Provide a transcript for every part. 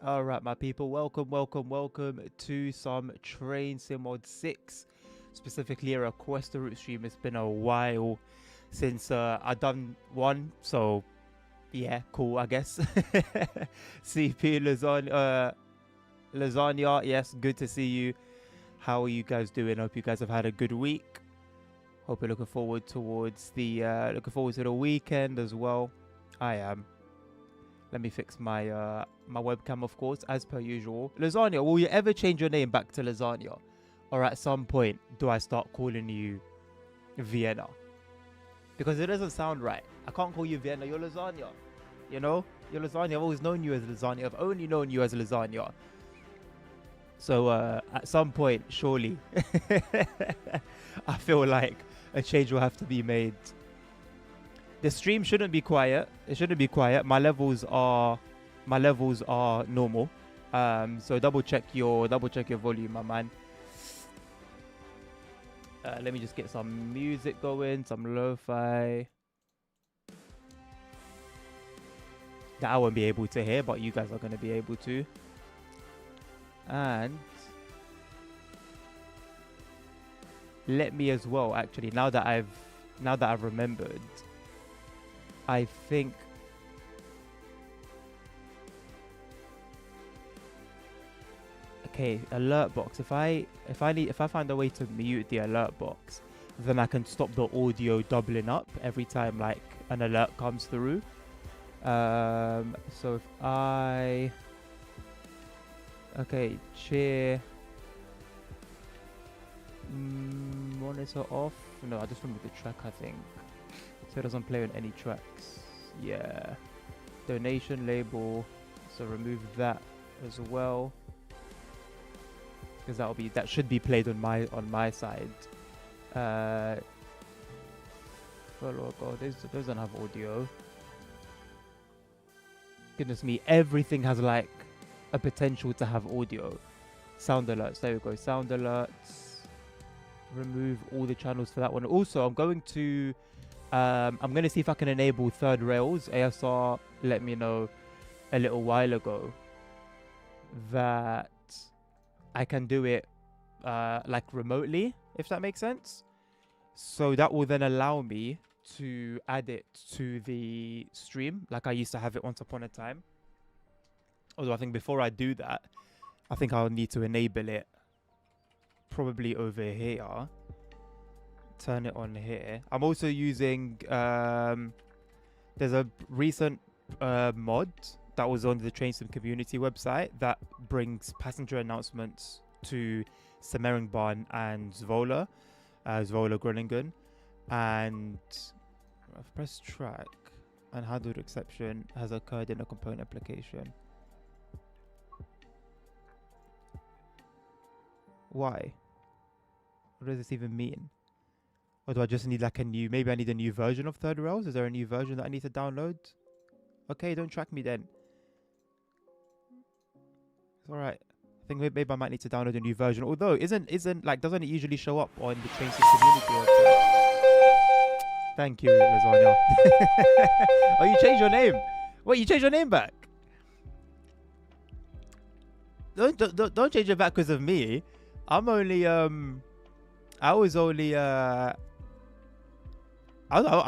All right, my people, welcome to some Train Sim Mod 6, specifically a Request a Route stream. It's been a while since I done one, so yeah, cool, I guess. CP Lasagna, yes, good to see you. How are you guys doing? Hope you guys have had a good week. Hope you're looking forward to the weekend as well. I am. Let me fix my webcam, of course, as per usual. Lasagna, will you ever change your name back to Lasagna? Or at some point, do I start calling you Vienna? Because it doesn't sound right. I can't call you Vienna, you're Lasagna. You know? You're Lasagna. I've always known you as Lasagna. I've only known you as Lasagna. So, at some point, surely, I feel like a change will have to be made. The stream shouldn't be quiet. It shouldn't be quiet. My levels are normal. So double check your volume, my man. Let me just get some music going, some lo-fi. That I won't be able to hear, but you guys are gonna be able to. And let me as well, actually, now that I've remembered, I think okay, alert box. If I find a way to mute the alert box, then I can stop the audio doubling up every time like an alert comes through. So if cheer monitor off. No, I just removed the track, I think. So it doesn't play on any tracks. Yeah. Donation label. So remove that as well. Because that should be played on my side. Follow God. Those don't have audio. Goodness me, everything has like a potential to have audio. Sound alerts. There we go. Sound alerts. Remove all the channels for that one. Also, I'm going to see if I can enable third rails. ASR let me know a little while ago that I can do it like remotely, if that makes sense. So that will then allow me to add it to the stream like I used to have it once upon a time. Although I think before I do that, I think I'll need to enable it probably over here. Turn it on here. I'm also using there's a recent mod that was on the Train Sim community website that brings passenger announcements to Semmeringbahn and Zwolle Groningen, and I've pressed track and handled exception has occurred in a component application. Why? What does this even mean? Or do I just need like maybe I need a new version of third rails? Is there a new version that I need to download? Okay, don't track me then. It's alright. I think maybe I might need to download a new version. Although doesn't it usually show up on the Train Sim community website? Thank you, Lasagna. Oh, you changed your name. Wait, you changed your name back? Don't change it back because of me. I'm only I was only I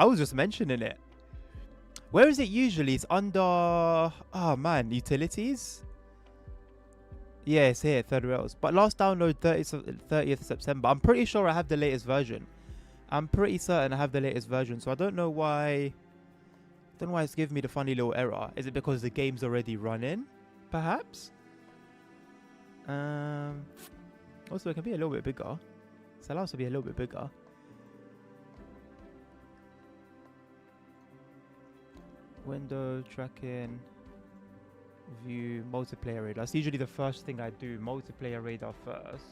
was just mentioning it. Where is it usually? It's under utilities. Yeah, it's here, third rails. But last download 30th September. I'm pretty sure I have the latest version. I'm pretty certain I have the latest version. So I don't know why it's giving me the funny little error. Is it because the game's already running? Perhaps? Also, it can be a little bit bigger. It's allowed to be a little bit bigger. Window tracking, view, multiplayer radar. That's usually the first thing I do. Multiplayer radar first.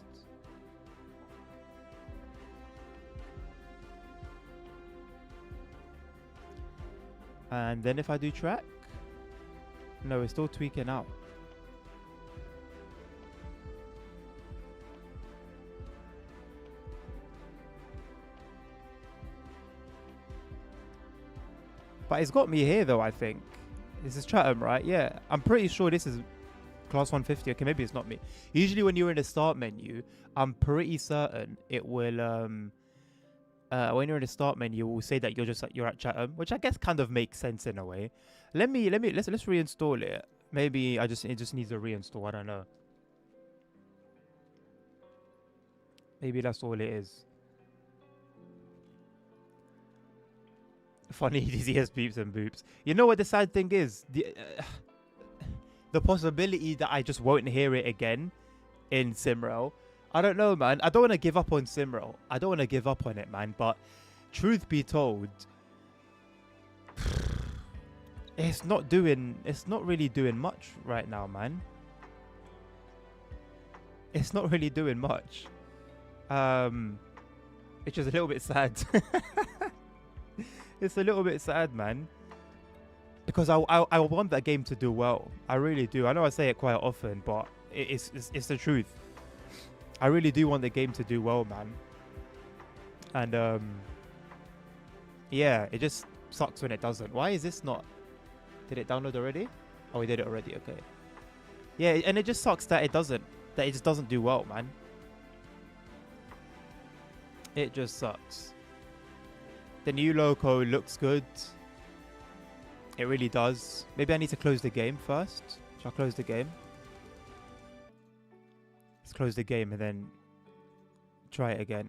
And then if I do track, no, it's still tweaking out. But it's got me here though, I think. This is Chatham, right? Yeah. I'm pretty sure this is Class 150. Okay, maybe it's not me. Usually when you're in the start menu, I'm pretty certain it will when you're in the start menu, it will say that you're at Chatham, which I guess kind of makes sense in a way. Let's reinstall it. Maybe it just needs a reinstall. I don't know. Maybe that's all it is. Funny DCS beeps and boops. You know what the sad thing is? The possibility that I just won't hear it again in Simrel. I don't know, man. I don't want to give up on Simrel. I don't want to give up on it, man. But truth be told, it's not really doing much right now, man. It's not really doing much. It's just a little bit sad. It's a little bit sad, man. Because I want that game to do well. I really do. I know I say it quite often, but it's the truth. I really do want the game to do well, man. And yeah, it just sucks when it doesn't. Why is this not? Did it download already? Oh, we did it already. Okay. Yeah, and it just sucks that it just doesn't do well, man. It just sucks. The new logo looks good. It really does. Maybe I need to close the game first. Shall I close the game? Let's close the game and then try it again.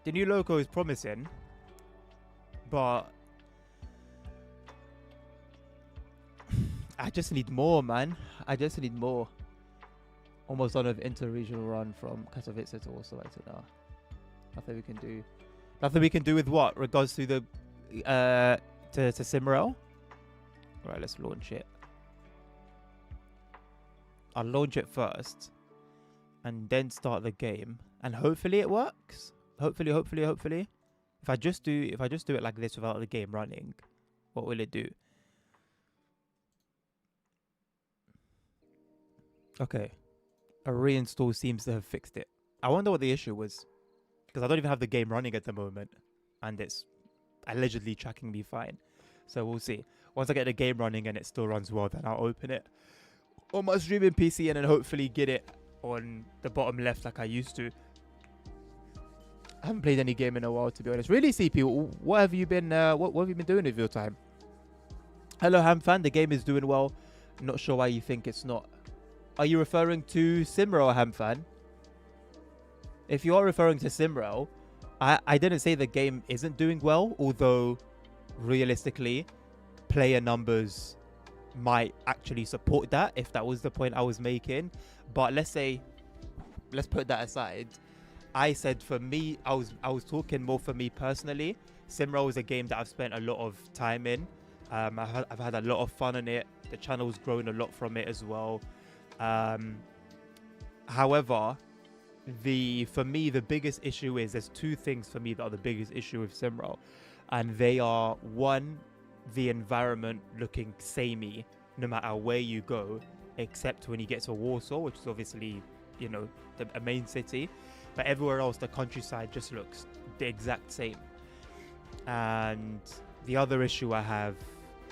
The new logo is promising, but I just need more, man. I just need more. Almost done with inter-regional run from Katowice to Warsaw to now. Nothing we can do. Nothing we can do with what? Regards to the to Simrel? Right, let's launch it. I'll launch it first and then start the game. And hopefully it works. Hopefully. If I just do it like this without the game running, what will it do? Okay. A reinstall seems to have fixed it. I wonder what the issue was. Because I don't even have the game running at the moment. And it's allegedly tracking me fine. So we'll see. Once I get the game running and it still runs well, then I'll open it on my streaming PC and then hopefully get it on the bottom left like I used to. I haven't played any game in a while, to be honest. Really, CP, what have you been what have you been doing with your time? Hello, Hamfan. The game is doing well. Not sure why you think it's not. Are you referring to Simrel, Hamfan? If you are referring to Simrel, I didn't say the game isn't doing well, although realistically, player numbers might actually support that if that was the point I was making. But let's put that aside. I said for me, I was talking more for me personally. Simrel is a game that I've spent a lot of time in. I've had a lot of fun in it. The channel's grown a lot from it as well. However, for me the biggest issue is there's two things for me that are the biggest issue with Simrel, and they are, one, the environment looking samey no matter where you go, except when you get to Warsaw, which is obviously, you know, a main city, but everywhere else the countryside just looks the exact same. And the other issue I have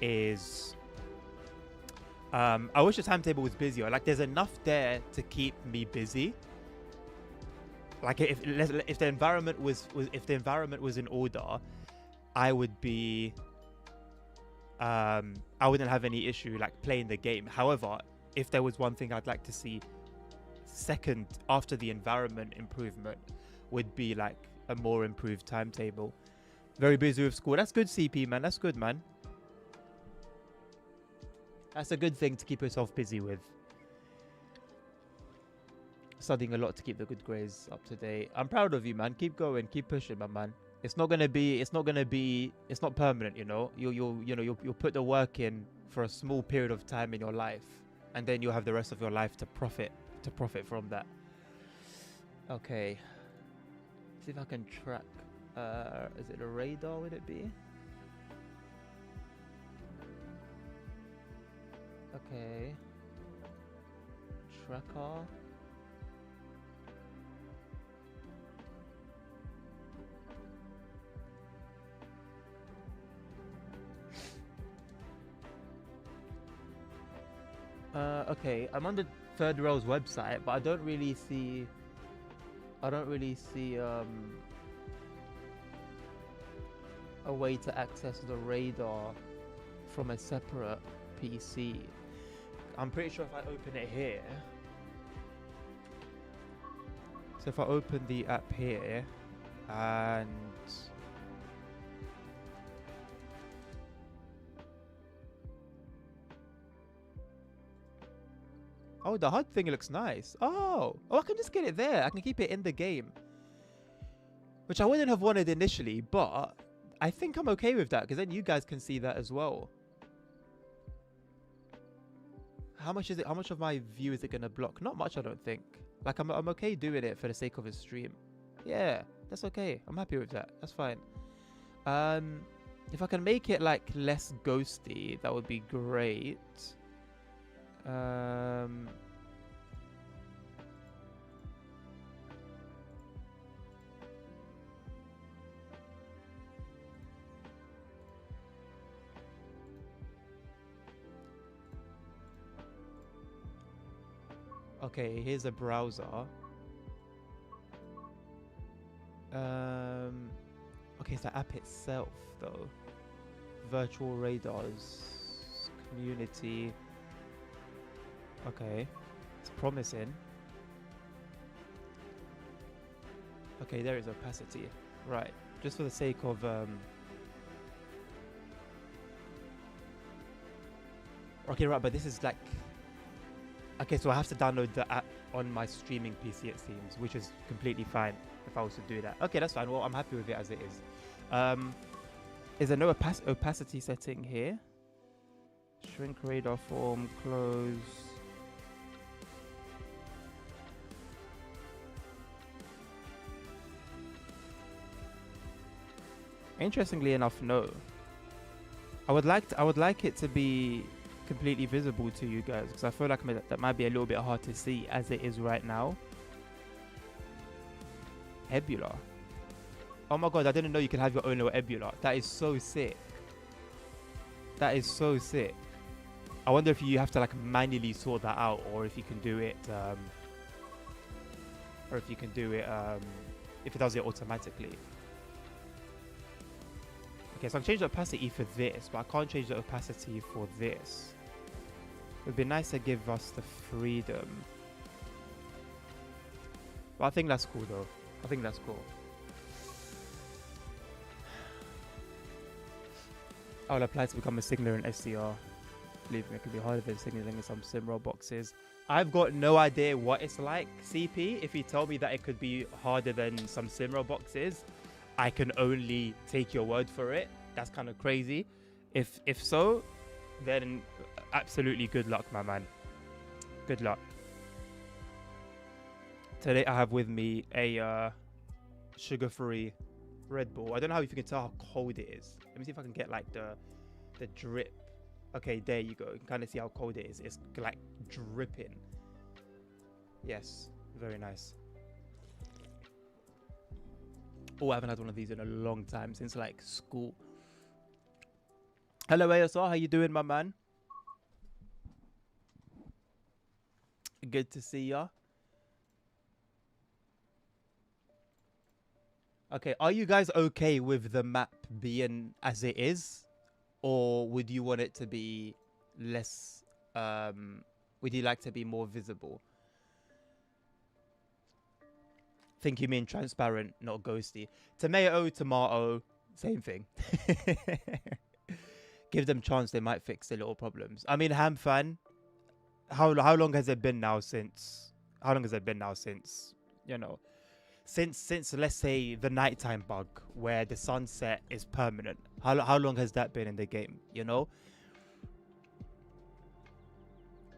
is I wish the timetable was busier. Like, there's enough there to keep me busy. Like, if the environment was in order, I would be I wouldn't have any issue like playing the game. However, if there was one thing I'd like to see second after the environment improvement, would be like a more improved timetable. Very busy with school. That's good, CP, man. That's good, man. That's a good thing to keep yourself busy with. Studying a lot to keep the good grades up to date. I'm proud of you, man. Keep going, keep pushing, my man. It's not permanent, you know. You'll put the work in for a small period of time in your life, and then you'll have the rest of your life to profit from that. Okay. See if I can track. Is it a radar? Would it be? Okay. Tracker. Okay, I'm on the Third Rail's website, but I don't really see. I don't really see a way to access the radar from a separate PC. I'm pretty sure if I open it here. So if I open the app here and oh, the HUD thing looks nice. Oh, I can just get it there. I can keep it in the game, which I wouldn't have wanted initially, but I think I'm okay with that because then you guys can see that as well. How much is it? How much of my view is it gonna block? Not much, I don't think. Like I'm okay doing it for the sake of a stream. Yeah, that's okay. I'm happy with that. That's fine. If I can make it like less ghosty, that would be great. Okay, here's a browser. Okay, it's the app itself though. Virtual radars, community. Okay, it's promising. Okay, there is opacity. Right, just for the sake of okay, right, but this is like okay, so I have to download the app on my streaming PC, it seems, which is completely fine if I was to do that. Okay, that's fine. Well, I'm happy with it as it is. Is there no opacity setting here? Shrink radar form, close. Interestingly enough, no. I would like it to be completely visible to you guys because I feel like that might be a little bit hard to see as it is right now. Ebula. Oh my god, I didn't know you can have your own little Ebula. That is so sick. That is so sick. I wonder if you have to like manually sort that out or if you can do it if it does it automatically. Okay, so I can change the opacity for this, but I can't change the opacity for this. It would be nice to give us the freedom. But I think that's cool though. I think that's cool. I will apply to become a signaler in SCR. Believe me, it could be harder than signaling in some SimRoll boxes. I've got no idea what it's like, CP. If you tell me that it could be harder than some SimRoll boxes, I can only take your word for it. That's kind of crazy. If so, then absolutely good luck, my man. Good luck. Today I have with me a sugar-free Red Bull. I don't know if you can tell how cold it is. Let me see if I can get like the drip. Okay, there you go. You can kind of see how cold it is. It's like dripping. Yes, very nice. Oh, I haven't had one of these in a long time, since like school. Hello, ASR. How you doing, my man? Good to see ya. Okay, are you guys okay with the map being as it is? Or would you want it to be less, would you like to be more visible? Think you mean transparent, not ghosty. Tomato, tomato, same thing. Give them chance, they might fix the little problems. I mean, Ham fan, how long has it been now since, you know, since let's say the nighttime bug where the sunset is permanent? How long has that been in the game, you know?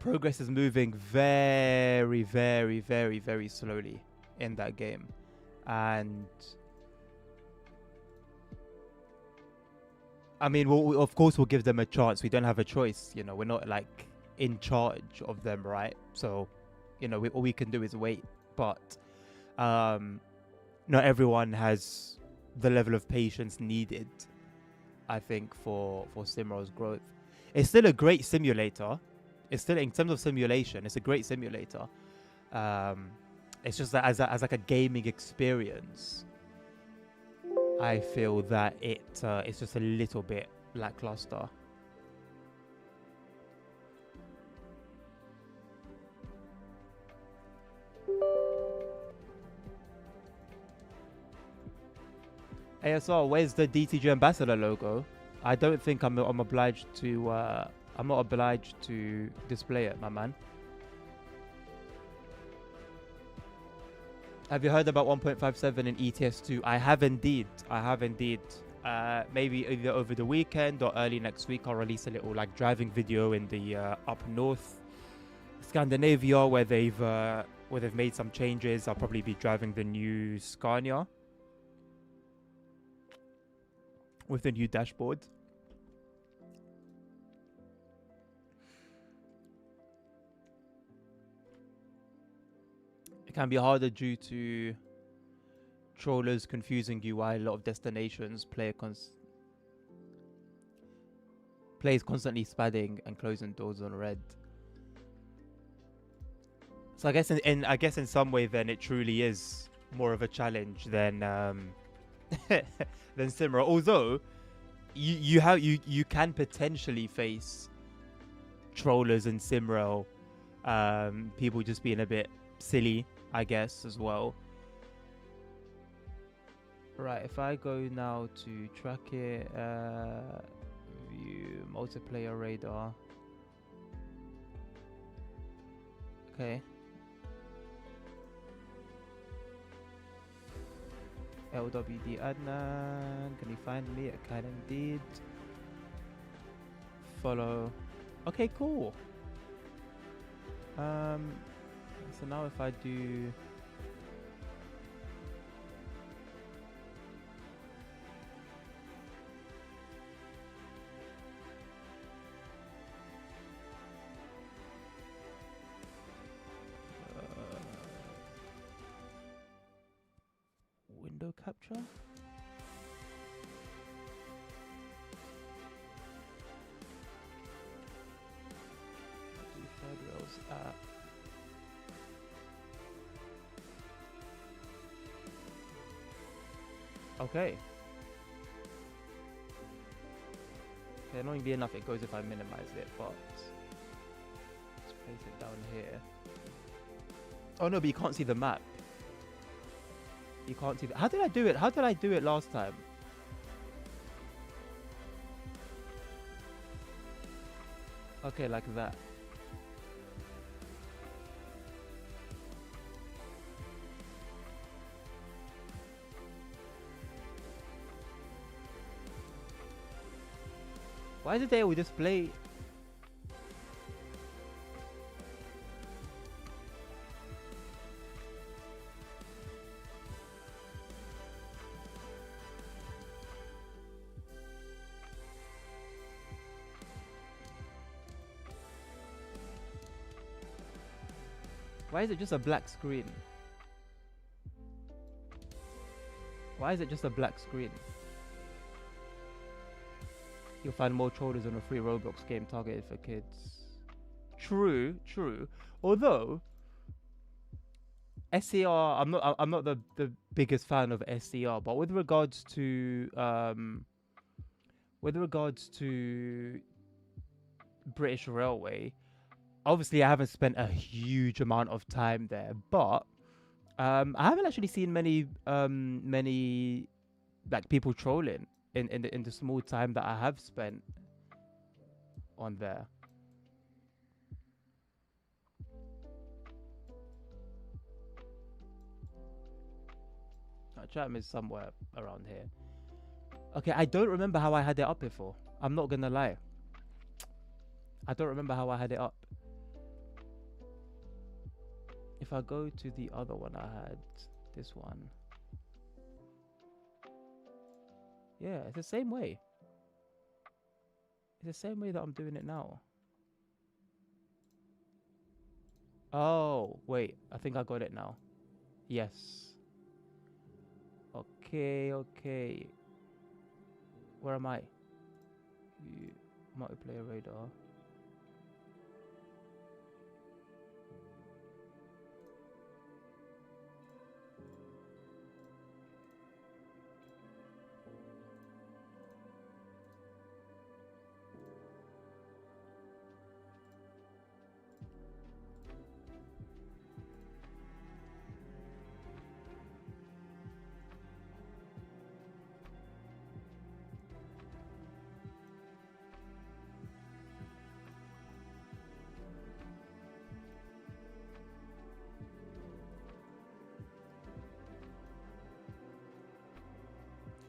Progress is moving very, very, very, very slowly in that game, and I mean, of course we'll give them a chance. We don't have a choice, you know. We're not like in charge of them, right? So, you know, all we can do is wait. But not everyone has the level of patience needed, I think, for SimRoll's growth. It's still a great simulator. it's still in terms of simulation, it's a great simulator. It's just that as like a gaming experience, I feel that it's just a little bit lackluster. ASR, where's the DTG Ambassador logo? I don't think I'm obliged to. I'm not obliged to display it, my man. Have you heard about 1.57 in ETS2? I have indeed. I have indeed. Maybe either over the weekend or early next week, I'll release a little like driving video in the up north, Scandinavia, where they've made some changes. I'll probably be driving the new Scania with the new dashboard. It can be harder due to trollers confusing UI. A lot of destinations players constantly spadding and closing doors on red. So I guess in some way then it truly is more of a challenge than than Simra. Although you can potentially face trollers in Simra, people just being a bit silly, I guess, as well. Right, if I go now to track it, view multiplayer radar. Okay. LWD Adnan, can you find me? I can indeed. Follow. Okay, cool. So now if I do window capture. Do third rails app. Okay. Okay, annoyingly enough, it goes if I minimize it, but let's place it down here. Oh no, but you can't see the map. You can't see that. How did I do it? How did I do it last time? Okay, like that. Why did they all display? Why is it just a black screen? Why is it just a black screen? You'll find more trollers on a free Roblox game targeted for kids. True, true. Although SCR, I'm not the biggest fan of SCR, but with regards to British Railway, obviously I haven't spent a huge amount of time there, but I haven't actually seen many like people trolling in the small time that I have spent on there. Chatham is somewhere around here. Okay, I don't remember how I had it up before. I'm not gonna lie. I don't remember how I had it up. If I go to the other one I had, this one. Yeah, it's the same way. It's the same way that I'm doing it now. Oh, wait. I think I got it now. Yes. Okay, okay. Where am I? Multiplayer radar.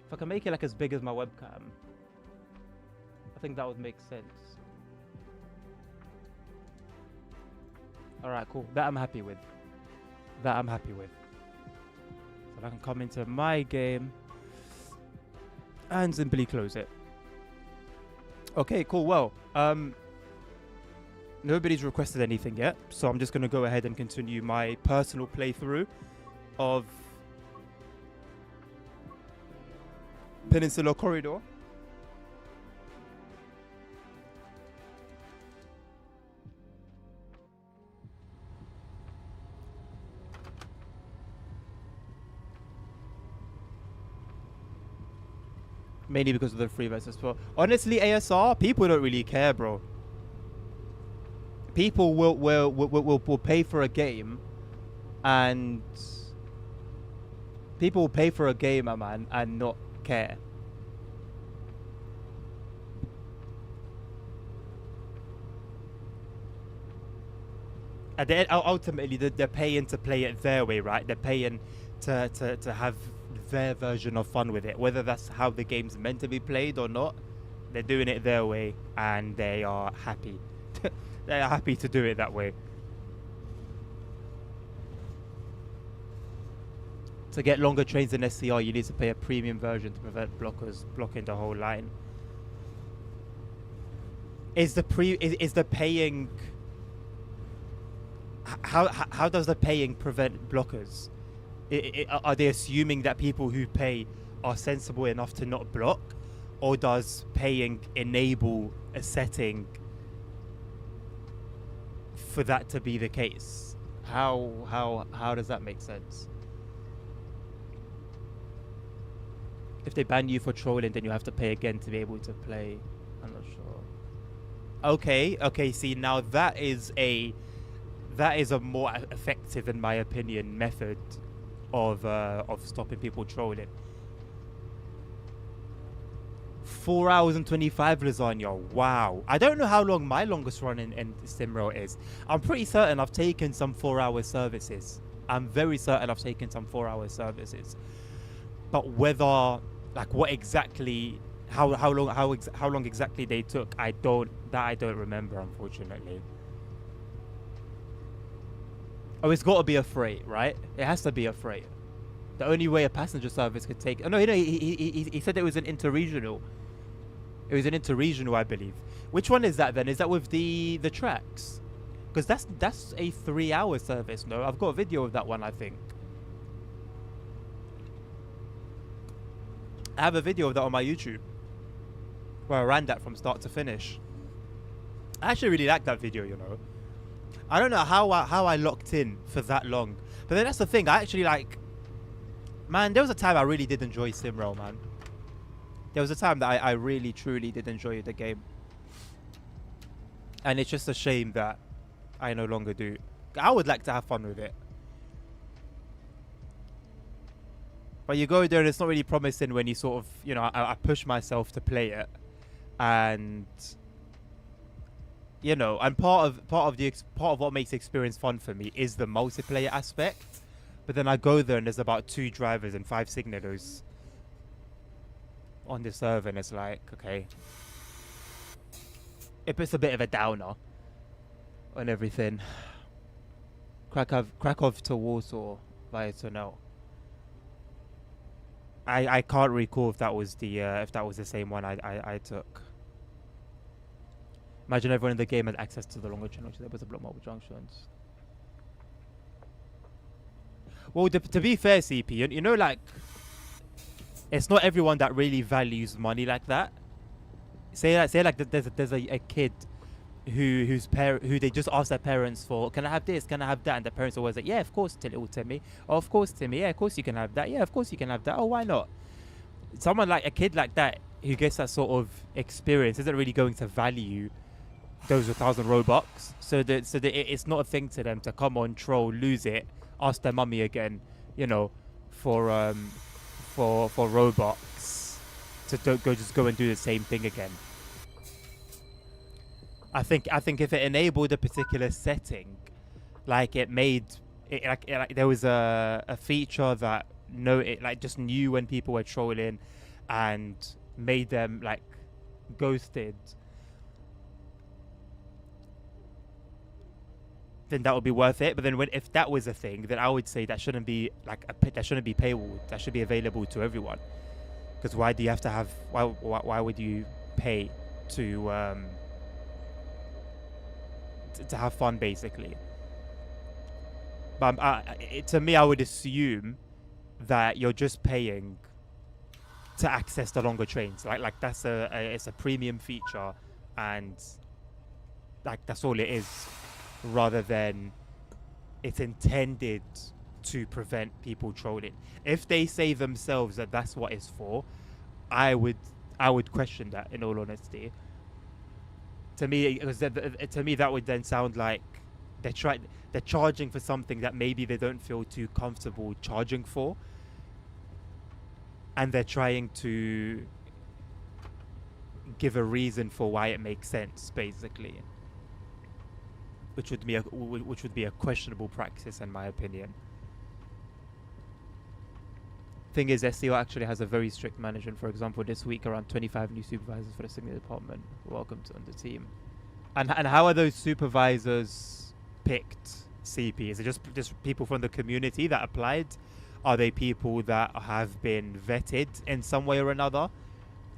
If I can make it like as big as my webcam, I think that would make sense. Alright, cool. That I'm happy with. That I'm happy with. So I can come into my game and simply close it. Okay, cool. Well, nobody's requested anything yet, so I'm just going to go ahead and continue my personal playthrough of Peninsula Corridor. Mainly because of the free versus 4. Honestly, ASR, people don't really care, bro. People will pay for a game, and people will pay for a game, man, and not care. And then ultimately, they're paying to play it their way, right? They're paying to have their version of fun with it, whether that's how the game's meant to be played or not. They're doing it their way, and they are happy. They are happy to do it that way. To get longer trains in SCR, you need to pay a premium version to prevent blockers blocking the whole line. Is the paying? How does the paying prevent blockers? Are they assuming that people who pay are sensible enough to not block, or does paying enable a setting for that to be the case? How does that make sense? If they ban you for trolling, then you have to pay again to be able to play. I'm not sure. Okay. See, now that is a more effective, in my opinion, method of stopping people trolling. 4 hours and 25, Lasagna. Wow. I don't know how long my longest run in SimRail is. I'm pretty certain I've taken some 4-hour services. I'm very certain I've taken some 4-hour services. But whether, like, what exactly, how long exactly they took, I don't remember, unfortunately. Oh, it's got to be a freight, right? It has to be a freight. The only way a passenger service could take... Oh, no, he said it was an interregional. It was an interregional, I believe. Which one is that, then? Is that with the tracks? Because that's a 3-hour service, no? I've got a video of that one, I think. I have a video of that on my YouTube, where I ran that from start to finish. I actually really like that video, you know. I don't know how I locked in for that long. But then that's the thing. I actually, like... Man, there was a time I really did enjoy SimRail, man. There was a time that I really, truly did enjoy the game. And it's just a shame that I no longer do. I would like to have fun with it. But you go there and it's not really promising when you sort of... You know, I push myself to play it. And... You know, and part of what makes the experience fun for me is the multiplayer aspect. But then I go there and there's about 2 drivers and 5 signalers on the server, and it's like, okay, it puts a bit of a downer on everything. Krakow to Warsaw via tunnel. I can't recall if that was the same one I took. Imagine everyone in the game had access to the longer channel, so they able to block multiple junctions. Well, to be fair, CP, you know, like, it's not everyone that really values money like that. Say like there's a kid who they just ask their parents for, can I have this, can I have that, and the parents always like, yeah, of course, little Timmy. Oh, of course, Timmy. Yeah, of course you can have that. Yeah, of course you can have that. Oh, why not? Someone like a kid like that who gets that sort of experience isn't really going to value those 1,000 Robux. So that it's not a thing to them to come on, troll, lose it, ask their mummy again, you know, for Robux to go and do the same thing again. I think if it enabled a particular setting, like it made it like there was a feature that just knew when people were trolling, and made them like ghosted, then that would be worth it. But then if that was a thing, then I would say that shouldn't be like that shouldn't be paywall. That should be available to everyone. Because why do you have to have why would you pay to have fun basically? But to me, I would assume that you're just paying to access the longer trains. Like that's it's a premium feature, and like that's all it is, rather than it's intended to prevent people trolling. If they say themselves that that's what it's for, I would question that, in all honesty. To me, that would then sound like they're charging for something that maybe they don't feel too comfortable charging for, and they're trying to give a reason for why it makes sense, basically, which would be a questionable practice in my opinion. Thing is, SEO actually has a very strict management. For example, this week around 25 new supervisors for the signature department. Welcome to the team. And how are those supervisors picked, CP? Is it just people from the community that applied? Are they people that have been vetted in some way or another?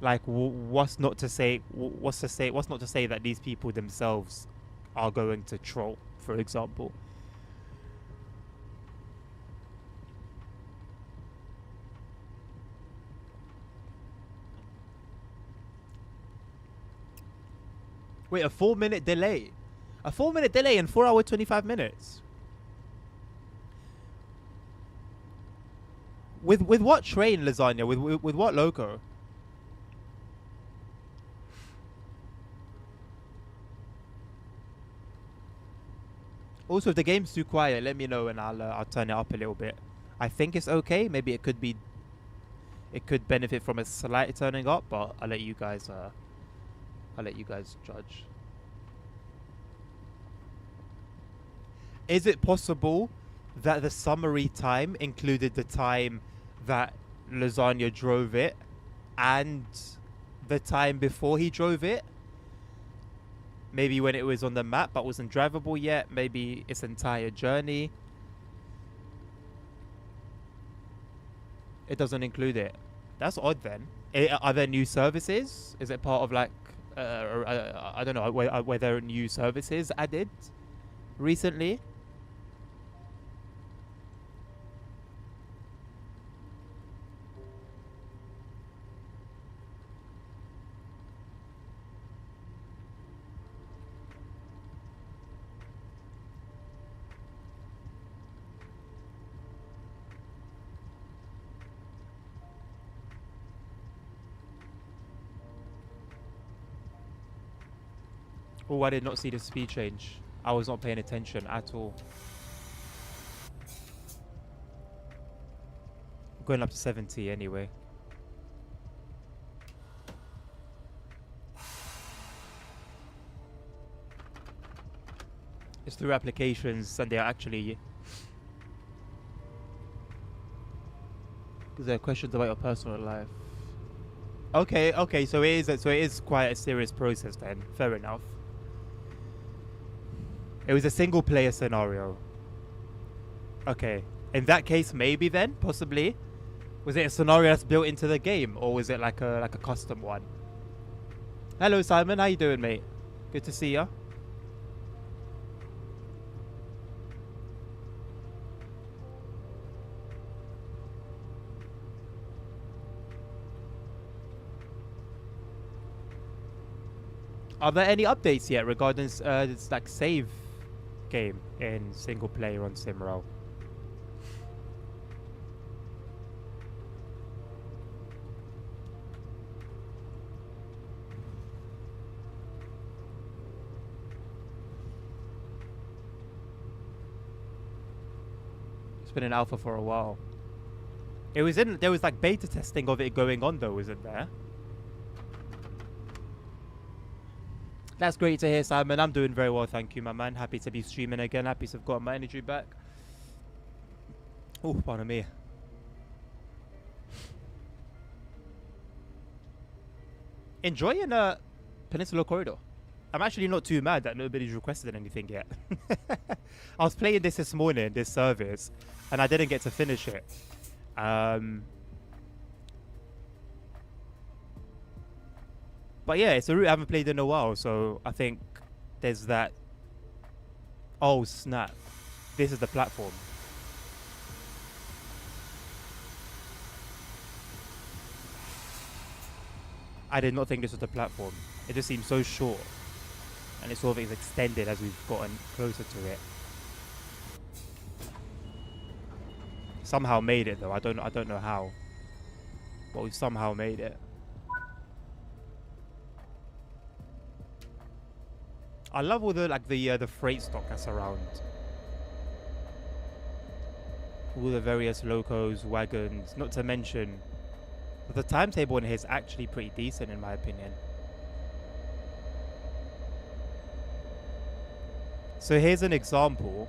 Like, what's not to say that these people themselves are going to troll, for example? Wait, a 4-minute delay? A 4-minute delay in 4 hour 25 minutes? With what train, Lasagna? With what loco? Also, if the game's too quiet, let me know and I'll turn it up a little bit. I think it's okay. Maybe it could benefit from a slight turning up, but I'll let you guys judge. Is it possible that the summary time included the time that Lasagna drove it and the time before he drove it? Maybe when it was on the map but wasn't drivable yet. Maybe its entire journey. It doesn't include it. That's odd then. Are there new services? Is it part of like I don't know, were there new services added recently? Oh, I did not see the speed change. I was not paying attention at all. Going up to 70 anyway. It's through applications and they are actually... Because there are questions about your personal life. Okay, so it is quite a serious process then. Fair enough. It was a single player scenario. Okay. In that case, maybe then, possibly. Was it a scenario that's built into the game, or was it like a custom one? Hello, Simon. How you doing, mate? Good to see ya. Are there any updates yet regarding this like save game in single player on Simro? It's been in alpha for a while. There was like beta testing of it going on though, isn't there? That's great to hear, Simon. I'm doing very well, thank you, my man. Happy to be streaming again. Happy to have gotten my energy back. Oh, pardon me. Enjoying Peninsula Corridor. I'm actually not too mad that nobody's requested anything yet. I was playing this morning, this service, and I didn't get to finish it. But yeah, it's a route I haven't played in a while, so I think there's that. Oh snap! This is the platform. I did not think this was the platform. It just seems so short, and it sort of is extended as we've gotten closer to it. Somehow made it though. I don't know how, but we've somehow made it. I love all the the freight stock that's around. All the various locos, wagons, not to mention the timetable in here is actually pretty decent in my opinion. So here's an example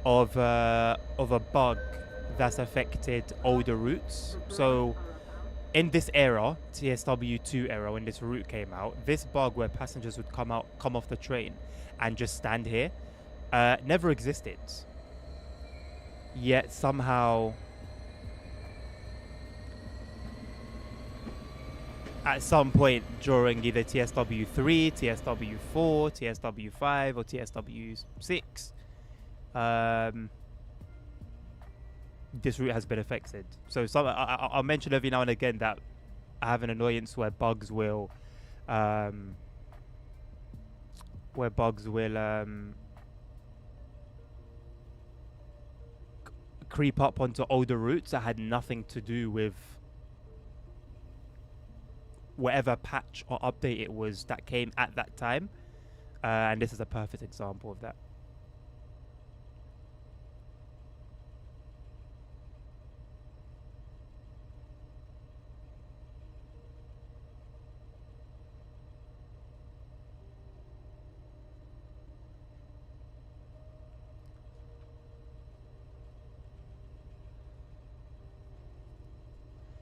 of a bug that's affected older routes. So in this era, TSW2 era, when this route came out, this bug where passengers would come off the train and just stand here, never existed. Yet somehow, at some point during either TSW3, TSW4, TSW5, or TSW6, this route has been affected. So I'll mention every now and again that I have an annoyance where bugs will creep up onto older routes that had nothing to do with whatever patch or update it was that came at that time, and this is a perfect example of that.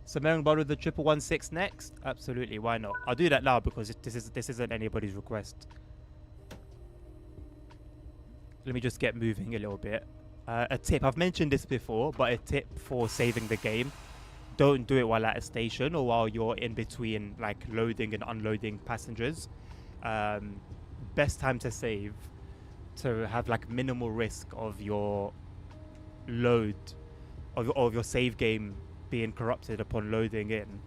Samarin Bar with the 1116 next? Absolutely, why not? I'll do that now because this isn't anybody's request. Let me just get moving a little bit. A tip, I've mentioned this before, but a tip for saving the game. Don't do it while at a station or while you're in between like loading and unloading passengers. Best time to save, to have like minimal risk of your load, of your save game being corrupted upon loading in,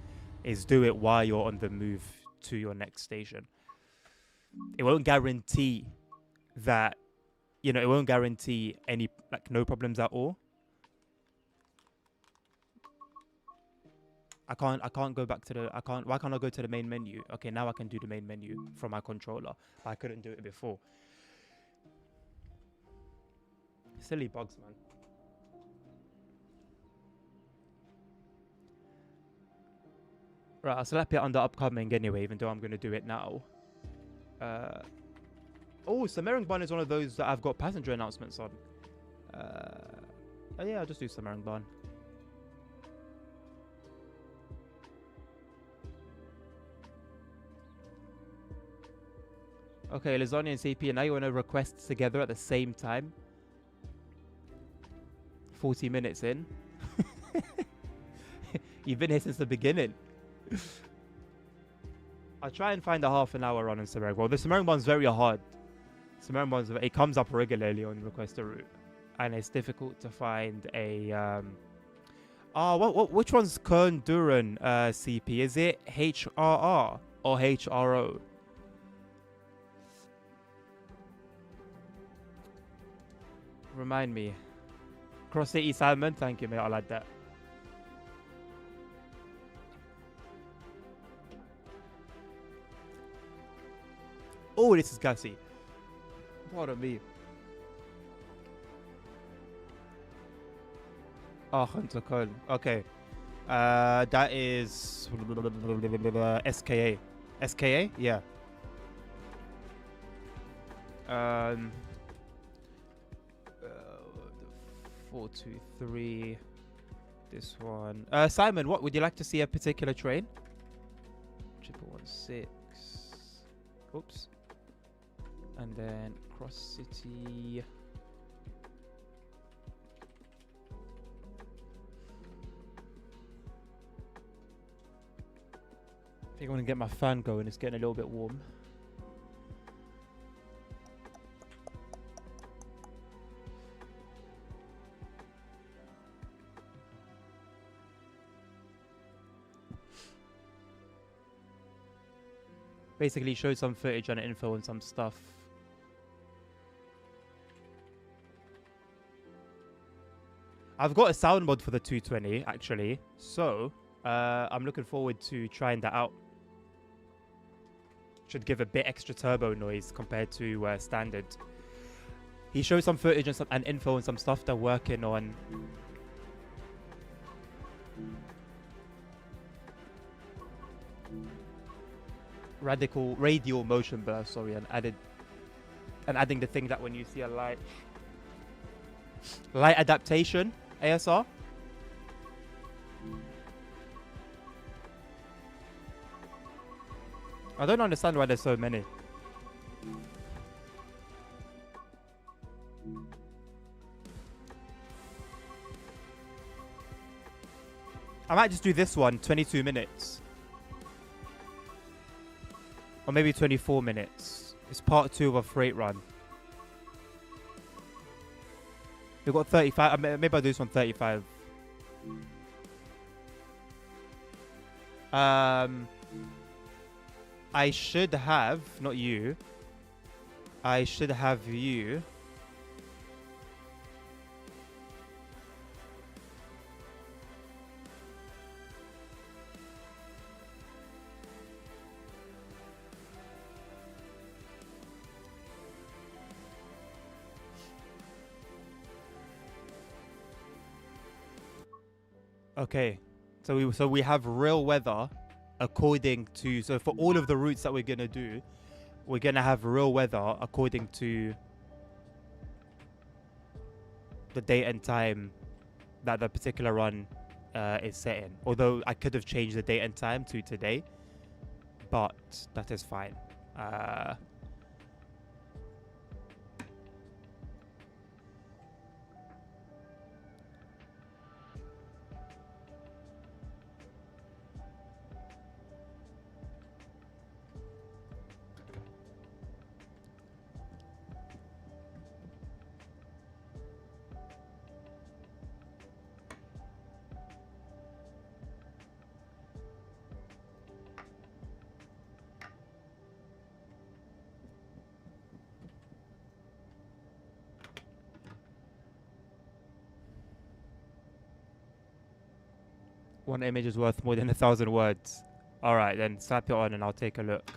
is do it while you're on the move to your next station. It won't guarantee that, you know, it won't guarantee any, like, no problems at all. I can't go back to the, why can't I go to the main menu? Okay, now I can do the main menu from my controller, but I couldn't do it before. Silly bugs, man. Right, I'll slap it under upcoming anyway, even though I'm going to do it now. Oh, Samaringbun is one of those that I've got passenger announcements on. Oh yeah, I'll just do Samaringbun. Okay, Lasagna and CP, and now you want to request together at the same time? 40 minutes in. You've been here since the beginning. I'll try and find a half an hour run on Samaringbun. Well, the Samaringbun's very hard. Samaringbun's, it comes up regularly on Request a Route, and it's difficult to find a which one's Kern Duran CP? Is it HRR or HRO? Remind me. Cross City Salmon, thank you, mate. I like that. Oh, this is gassy. Pardon me. Oh, Hunter Köln. Okay. That is SKA. SKA? Yeah. 423. This one. Simon, what would you like to see a particular train? 6. Oops. And then Cross City. I think I want to get my fan going. It's getting a little bit warm. Basically show some footage and info and some stuff. I've got a sound mod for the 220 actually, so I'm looking forward to trying that out. Should give a bit extra turbo noise compared to standard. He shows some footage and info and some stuff they're working on. Radial motion blur, sorry, and adding the thing that when you see a light adaptation ASR. I don't understand why there's so many. I might just do this one, 22 minutes. Or maybe 24 minutes. It's part 2 of a freight run. We've got 35. Maybe I'll do this one 35. I should have, not you. I should have you. Okay, so we have real weather according to, so for all of the routes that we're gonna do, we're gonna have real weather according to the date and time that the particular run is set in. Although I could have changed the date and time to today, but that is fine. One image is worth more than 1,000 words. All right, then slap it on and I'll take a look.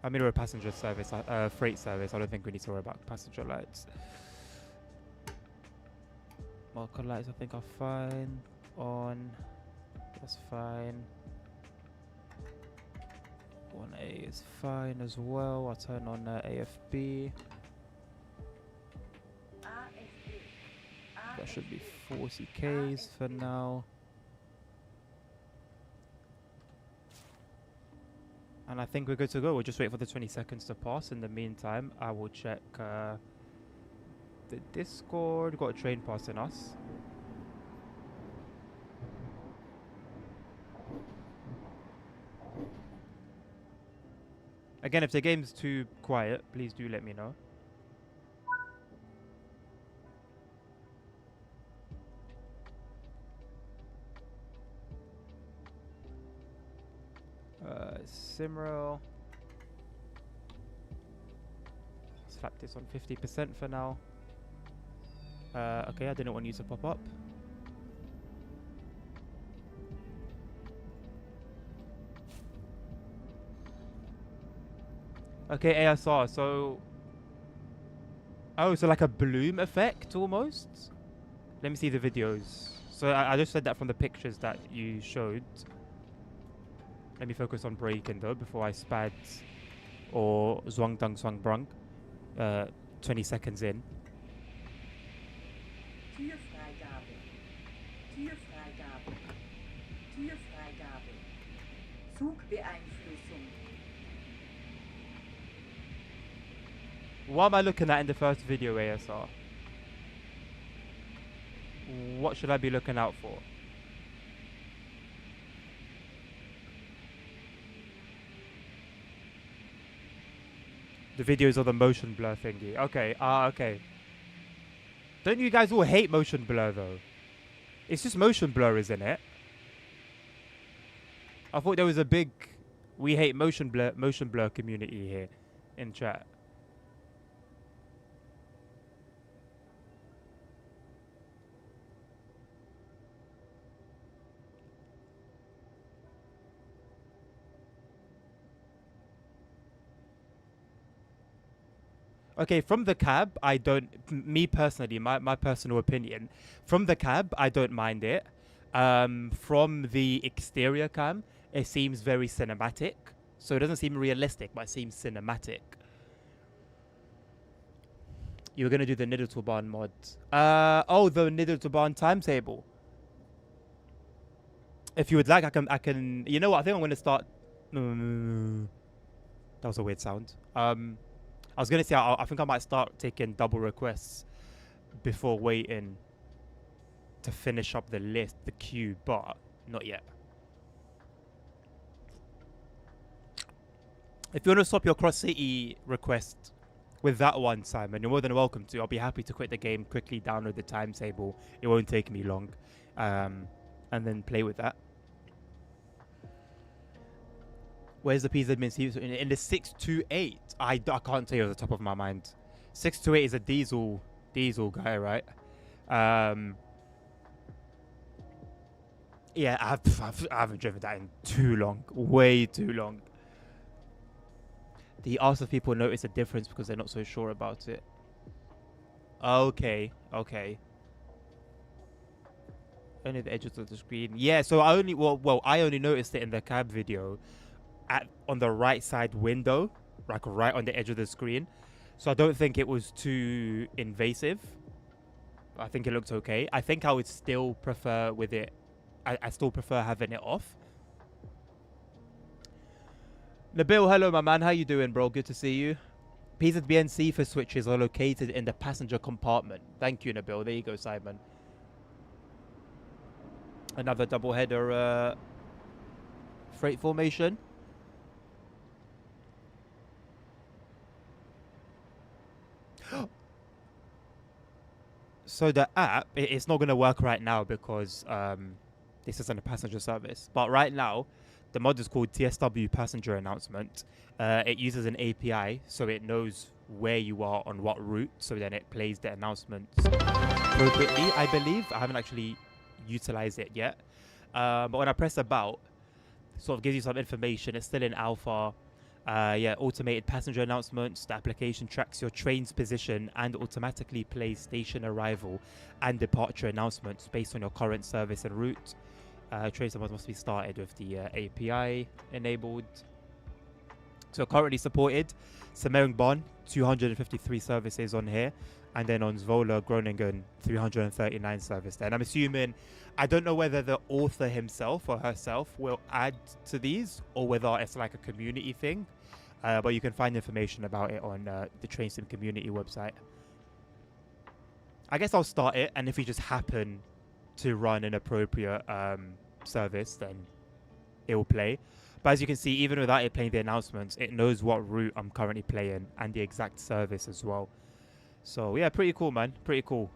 I mean, we're a passenger service, freight service. I don't think we need to worry about passenger lights. Marker lights, I think, are fine. On. That's fine. 1A is fine as well. I'll turn on AFB. That should be 40Ks for now. And I think we're good to go. We'll just wait for the 20 seconds to pass. In the meantime, I will check the Discord. Got a train passing us. Again, if the game's too quiet, please do let me know. Simrel. Slap this on 50% for now. Okay, I didn't want you to pop up. Okay, ASR, so... Oh, so like a bloom effect, almost? Let me see the videos. So I just said that from the pictures that you showed. Let me focus on braking though, before I spad or Zhuangdang Zhuangbrang. 20 seconds in. Türfreigabe. Türfreigabe. Türfreigabe. Zugbeeinflussung. What am I looking at in the first video, ASR? What should I be looking out for? The videos of the motion blur thingy. Okay, okay. Don't you guys all hate motion blur though? It's just motion blur, isn't it? I thought there was a big we hate motion blur community here in chat. Okay, from the cab, I don't. Me personally, my personal opinion, from the cab, I don't mind it. From the exterior cam, it seems very cinematic. So it doesn't seem realistic, but it seems cinematic. You were gonna do the Nidotoban mod. Oh, the Nidotoban timetable. If you would like, I can. You know what? I think I'm gonna start. That was a weird sound. I was gonna say I think I might start taking double requests before waiting to finish up the list, the queue, but not yet. If you want to swap your Cross City request with that one, Simon, you're more than welcome to. I'll be happy to quit the game, quickly download the timetable. It won't take me long, and then play with that. Where's the PZ in the 628? I can't tell you off the top of my mind. 628 is a diesel guy, right? Yeah, I haven't driven that in too long, way too long. He asks if people notice a difference because they're not so sure about it. Okay. Only the edges of the screen. Yeah, so I only noticed it in the cab video. On the right side window, like right on the edge of the screen. So I don't think it was too invasive. I think it looked okay. I think I would still prefer with it. I still prefer having it off. Nabil, hello my man. How you doing, bro? Good to see you. PZBN for switches are located in the passenger compartment. Thank you, Nabil. There you go, Simon. Another double header freight formation. So the app, it's not going to work right now because this isn't a passenger service. But right now, the mod is called TSW Passenger Announcement. It uses an API, so it knows where you are on what route. So then it plays the announcements appropriately, I believe. I haven't actually utilized it yet. But when I press about, it sort of gives you some information. It's still in alpha. Automated passenger announcements. The application tracks your train's position and automatically plays station arrival and departure announcements based on your current service and route. Train must be started with the API enabled. So currently supported Semmeringbahn, 253 services on here, and then on Zwolle, Groningen, 339 services there. And I'm assuming, I don't know whether the author himself or herself will add to these or whether it's like a community thing. But you can find information about it on the TrainSim community website. I guess I'll start it, and if we just happen to run an appropriate service, then it will play. But as you can see, even without it playing the announcements, it knows what route I'm currently playing and the exact service as well. So yeah, pretty cool, man. Pretty cool.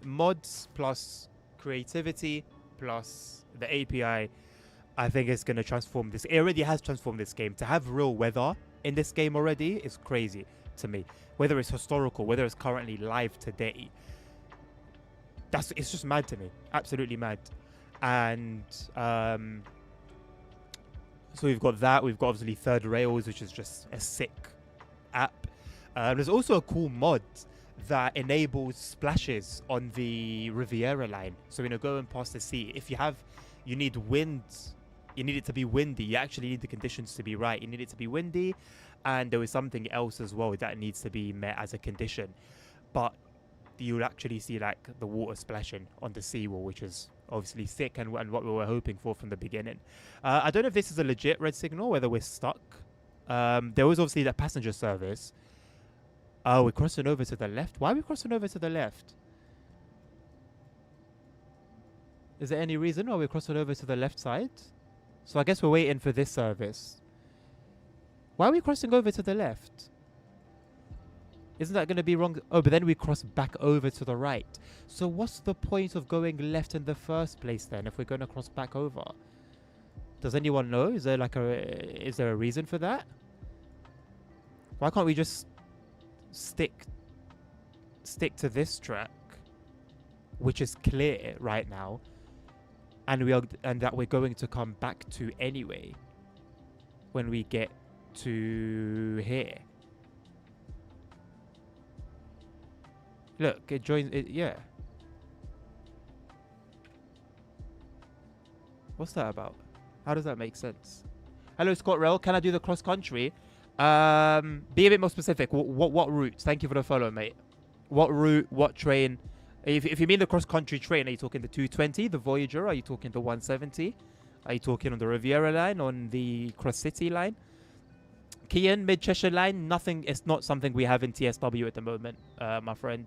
Mods plus creativity plus the API, I think it's going to transform this. It already has transformed this game. To have real weather in this game already is crazy to me. Whether it's historical, whether it's currently live today, it's just mad to me. Absolutely mad. And so we've got that. We've got obviously Third Rails, which is just a sick app. There's also a cool mod that enables splashes on the Riviera line. So going past the sea. If you need wind You need it to be windy. You actually need the conditions to be right. You need it to be windy, and there was something else as well that needs to be met as a condition. But you'll actually see like the water splashing on the seawall, which is obviously sick and what we were hoping for from the beginning. I don't know if this is a legit red signal, whether we're stuck. There was obviously that passenger service. Oh, we're crossing over to the left. Why are we crossing over to the left? Is there any reason why we're crossing over to the left side? So I guess we're waiting for this service. Why are we crossing over to the left? Isn't that going to be wrong? Oh, but then we cross back over to the right. So what's the point of going left in the first place then if we're going to cross back over? Does anyone know? Is there a reason for that? Why can't we just stick to this track, which is clear right now, and that we're going to come back to anyway when we get to here? Look, it joins it. Yeah. What's that about? How does that make sense? Hello, Scott Rell. Can I do the cross country? Be a bit more specific. What route? Thank you for the follow, mate. What route? What train? If you mean the cross country train, are you talking the 220, the Voyager? Are you talking the 170? Are you talking on the Riviera line, on the Cross City line? Kian, Mid Cheshire line? Nothing. It's not something we have in TSW at the moment, my friend.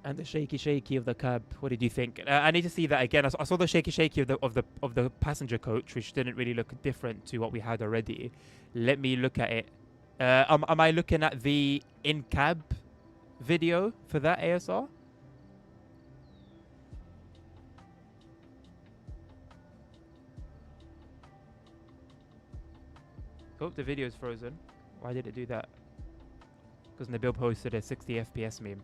And the shaky of the cab. What did you think? I need to see that again. I saw the shaky of the passenger coach, which didn't really look different to what we had already. Let me look at it. Am I looking at the in-cab video for that ASR? Oh, the video is frozen. Why did it do that? Because Nabil posted a 60 FPS meme.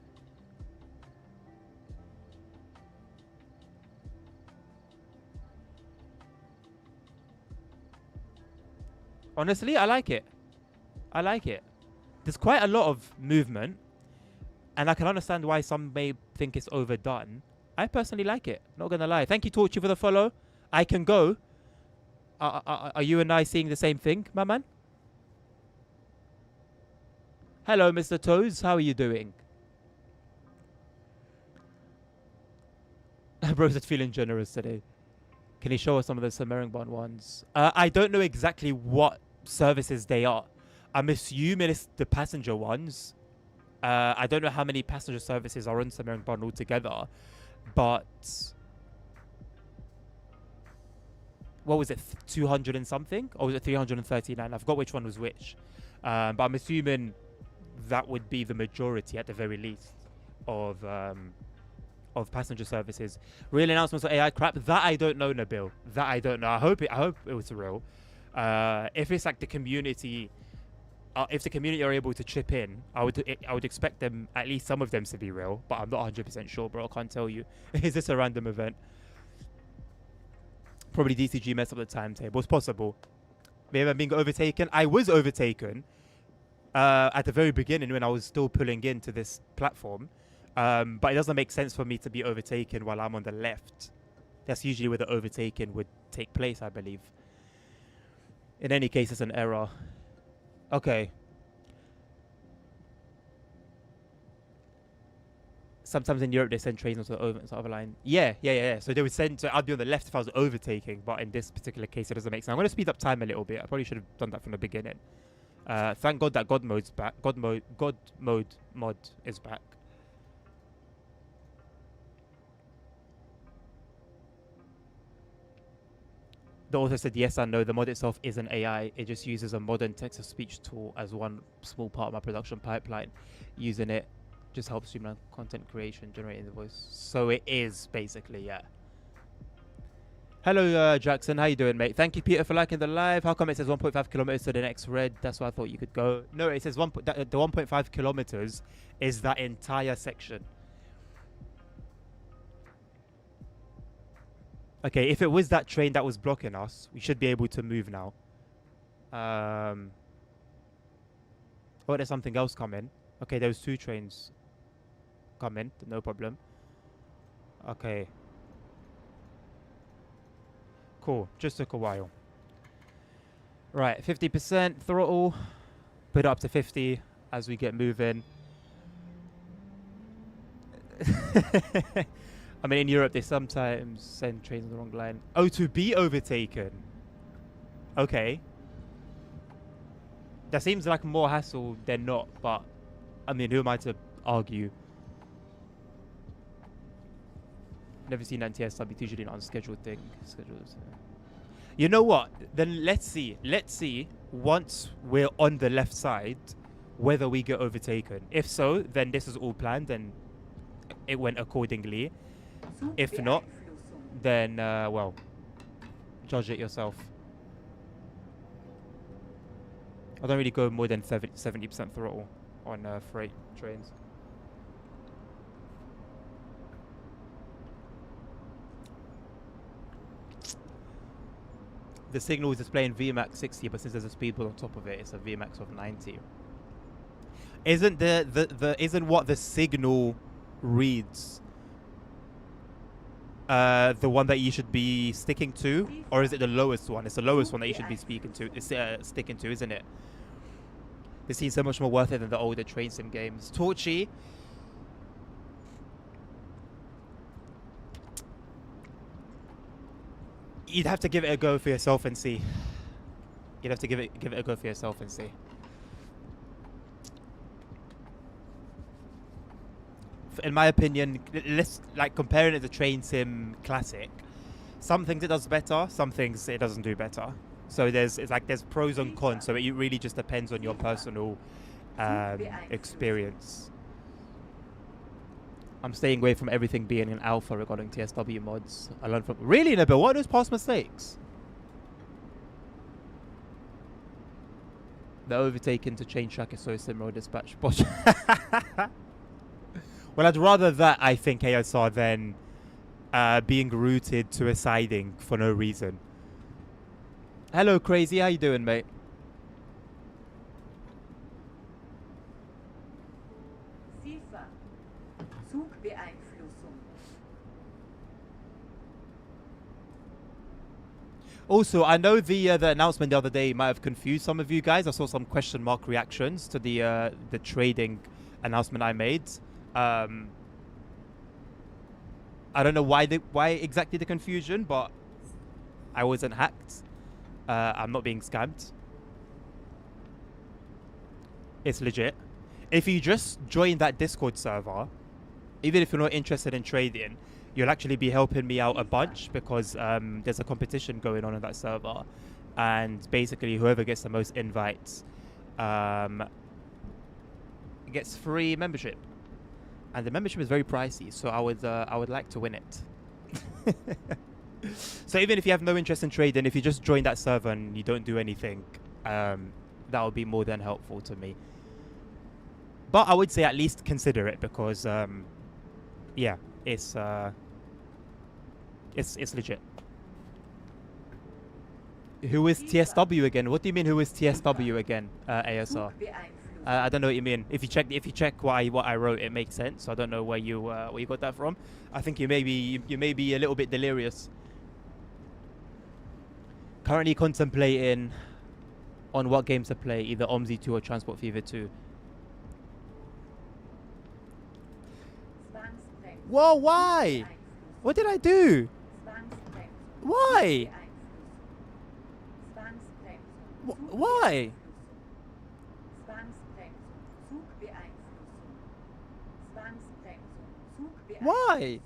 Honestly, I like it. I like it. There's quite a lot of movement, and I can understand why some may think it's overdone. I personally like it. Not gonna lie. Thank you, Torchy, for the follow. I can go. Are you and I seeing the same thing, my man? Hello, Mr. Toes. How are you doing? Bro's just feeling generous today. Can you show us some of the Samaringbon ones? I don't know exactly what services they are. I'm assuming it's the passenger ones. I don't know how many passenger services are on Samaringbon altogether, but what was it, 200 and something? Or was it 339? I forgot which one was which. But I'm assuming that would be the majority at the very least of passenger services. Real announcements of AI crap? That I don't know, Nabil. That I don't know. I hope it was real. If it's like the community, if the community are able to chip in, I would expect them, at least some of them, to be real. But I'm not 100% sure, bro. I can't tell you. Is this a random event? Probably DCG messed up the timetable. It's possible. Maybe I'm being overtaken. I was overtaken at the very beginning when I was still pulling into this platform. But it doesn't make sense for me to be overtaken while I'm on the left. That's usually where the overtaking would take place, I believe. In any case, it's an error. Okay. Sometimes in Europe, they send trains onto the other line. Yeah. So they would send... So I'd be on the left if I was overtaking, but in this particular case, it doesn't make sense. I'm going to speed up time a little bit. I probably should have done that from the beginning. Thank God that God mode's back. God mode mod is back. The author said yes and no. The mod itself isn't AI. It just uses a modern text-to-speech tool as one small part of my production pipeline. Using it just helps streamline content creation, generating the voice. So it is basically, yeah. Hello, Jackson. How you doing, mate? Thank you, Peter, for liking the live. How come it says 1.5 kilometers to the next red? That's why I thought you could go. No, it says the 1.5 kilometers is that entire section. Okay, if it was that train that was blocking us, we should be able to move now. Oh, there's something else coming. Okay, there was 2 trains coming. No problem. Okay. Cool. Just took a while. Right, 50% throttle. Put it up to 50 as we get moving. I mean, in Europe, they sometimes send trains on the wrong line. Oh, to be overtaken. Okay. That seems like more hassle than not, but I mean, who am I to argue? Never seen that in TSW. It's usually an unscheduled thing. Scheduled. You know what? Then let's see. Let's see once we're on the left side whether we get overtaken. If so, then this is all planned and it went accordingly. If not, then well, judge it yourself. I don't really go more than 70% throttle on freight trains. The signal is displaying VMAX 60, but since there's a speed boost on top of it, it's a VMAX of 90. Isn't isn't what the signal reads the one that you should be sticking to, or is it the lowest one? It's the lowest one that you should be sticking to, isn't it? This seems so much more worth it than the older train sim games. Torchy. You'd have to give it a go for yourself and see. You'd have to give it a go for yourself and see. In my opinion, let's like comparing it to Train Sim Classic. Some things it does better, some things it doesn't do better. So there's pros and cons. So it really just depends on your personal experience. I'm staying away from everything being an alpha regarding TSW mods. I learned from really, Nabil. What are those past mistakes? The overtaking to change track is so similar. Dispatch bot. Well, I'd rather that, I think, ASR than being routed to a siding for no reason. Hello, Crazy. How you doing, mate? Also, I know the announcement the other day might have confused some of you guys. I saw some question mark reactions to the trading announcement I made. I don't know why exactly the confusion, but I wasn't hacked. I'm not being scammed. It's legit. If you just join that Discord server, even if you're not interested in trading, you'll actually be helping me out a bunch because there's a competition going on in that server, and basically whoever gets the most invites gets free membership, and the membership is very pricey. So I would like to win it. So even if you have no interest in trading, if you just join that server and you don't do anything, that would be more than helpful to me. But I would say at least consider it because yeah, it's legit. Who is TSW again? What do you mean? Who is TSW again? ASR. I don't know what you mean. If you check what I wrote, it makes sense. So I don't know where you got that from. I think you may be a little bit delirious. Currently contemplating on what games to play, either OMSI 2 or Transport Fever 2. Whoa, why? What did I do? Why? Why? Why?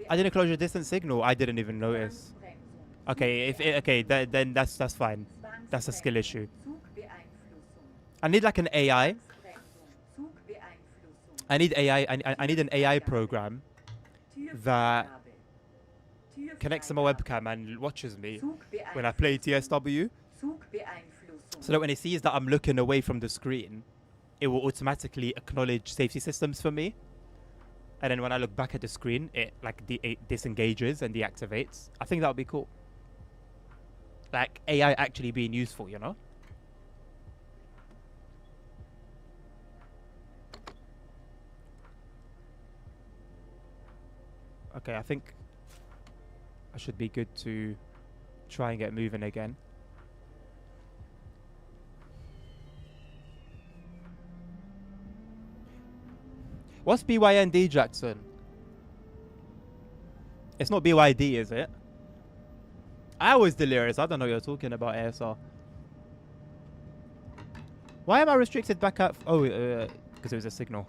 I didn't close your distance signal. I didn't even notice. Okay, then that's fine. That's a skill issue. I need like an AI. I need AI. I need an AI program that connects to my webcam and watches me when I play TSW, so that when it sees that I'm looking away from the screen, it will automatically acknowledge safety systems for me. And then when I look back at the screen, it disengages and deactivates. I think that would be cool. Like AI actually being useful, you know? Okay, I think I should be good to try and get moving again. What's BYND, Jackson? It's not BYD, is it? I was delirious. I don't know what you're talking about, ASR. Why am I restricted back up? Oh, because it was a signal.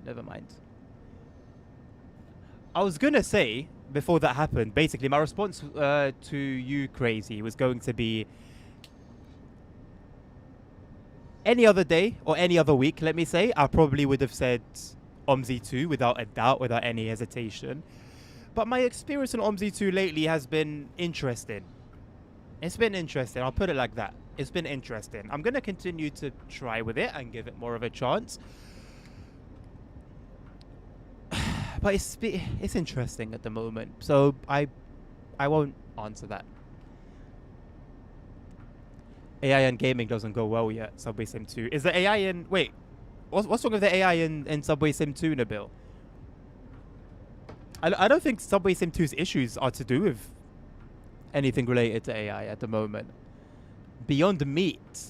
Never mind. I was gonna say, before that happened, basically my response to you, Crazy, was going to be any other day or any other week, let me say, I probably would have said OMSI 2 without a doubt, without any hesitation. But my experience on OMSI 2 lately has been interesting. It's been interesting. I'll put it like that. It's been interesting. I'm going to continue to try with it and give it more of a chance. But it's interesting at the moment. So I won't answer that. AI in gaming doesn't go well yet, Subway Sim 2. Is the AI in... Wait. What's wrong with the AI in Subway Sim 2, Nabil? I don't think Subway Sim 2's issues are to do with anything related to AI at the moment. Beyond Meat.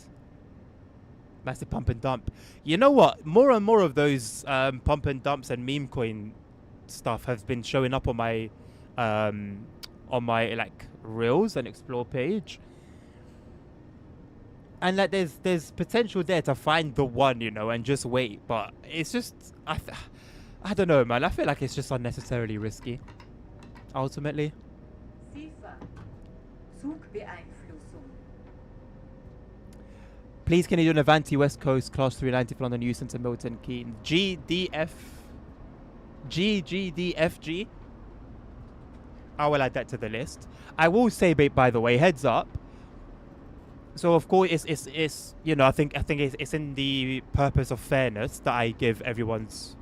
Massive pump and dump. You know what? More and more of those pump and dumps and meme coin stuff have been showing up on my like Reels and Explore page. And like there's potential there to find the one, you know, and just wait. But it's just I don't know, man. I feel like it's just unnecessarily risky. Ultimately. SIFA. Zugbeeinflussung. Please can you do an Avanti West Coast Class 390 for London Euston to Milton Keynes? GGDFG. I will add that to the list. I will say, by the way, heads up. So of course it's you know I think it's in the purpose of fairness that I give everyone's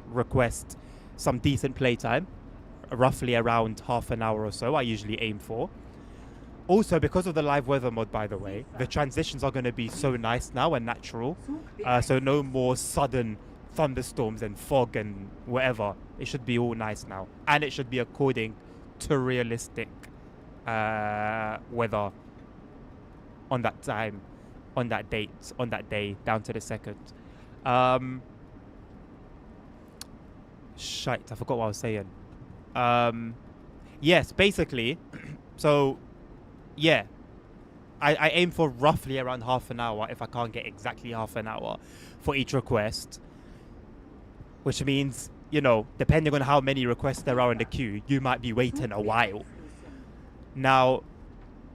request some decent playtime, roughly around half an hour or so. I usually aim for. Also, because of the live weather mod, by the way, the transitions are going to be so nice now and natural. So no more sudden thunderstorms and fog and whatever. It should be all nice now, and it should be according to realistic weather. On that time, on that date, on that day, down to the second. Shite, I forgot what I was saying. Yes, basically. So, yeah. I aim for roughly around half an hour, if I can't get exactly half an hour, for each request. Which means, you know, depending on how many requests there are in the queue, you might be waiting a while. Now,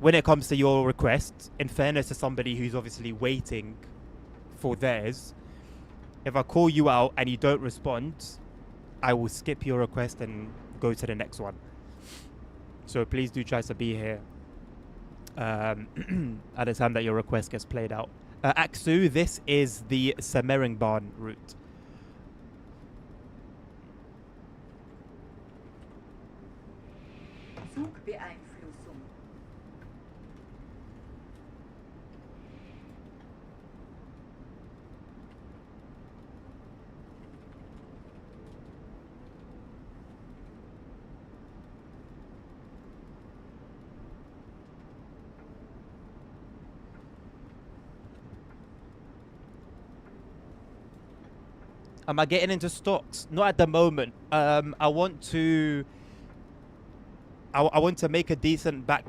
when it comes to your request, in fairness to somebody who's obviously waiting for theirs, if I call you out and you don't respond, I will skip your request and go to the next one. So please do try to be here at the time that your request gets played out. Aksu, this is the Semmeringbahn route. Zugbeeinflussung. Am I getting into stocks? Not at the moment. I want to make a decent back.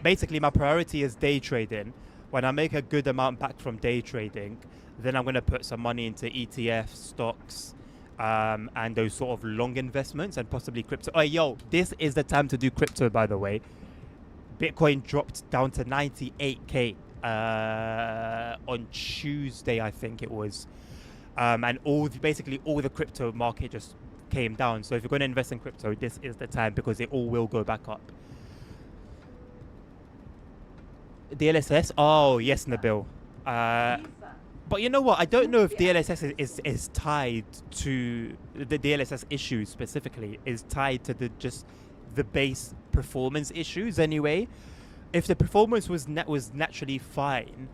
Basically, my priority is day trading. When I make a good amount back from day trading, then I'm going to put some money into ETFs, stocks, and those sort of long investments and possibly crypto. Oh, yo, this is the time to do crypto, by the way. Bitcoin dropped down to 98k on Tuesday, I think it was. And basically all the crypto market just came down. So if you're going to invest in crypto, this is the time because it all will go back up. DLSS? Oh, yes, Nabil. But you know what? I don't know if DLSS is tied to the DLSS issue specifically is tied to the base performance issues anyway. If the performance was naturally fine,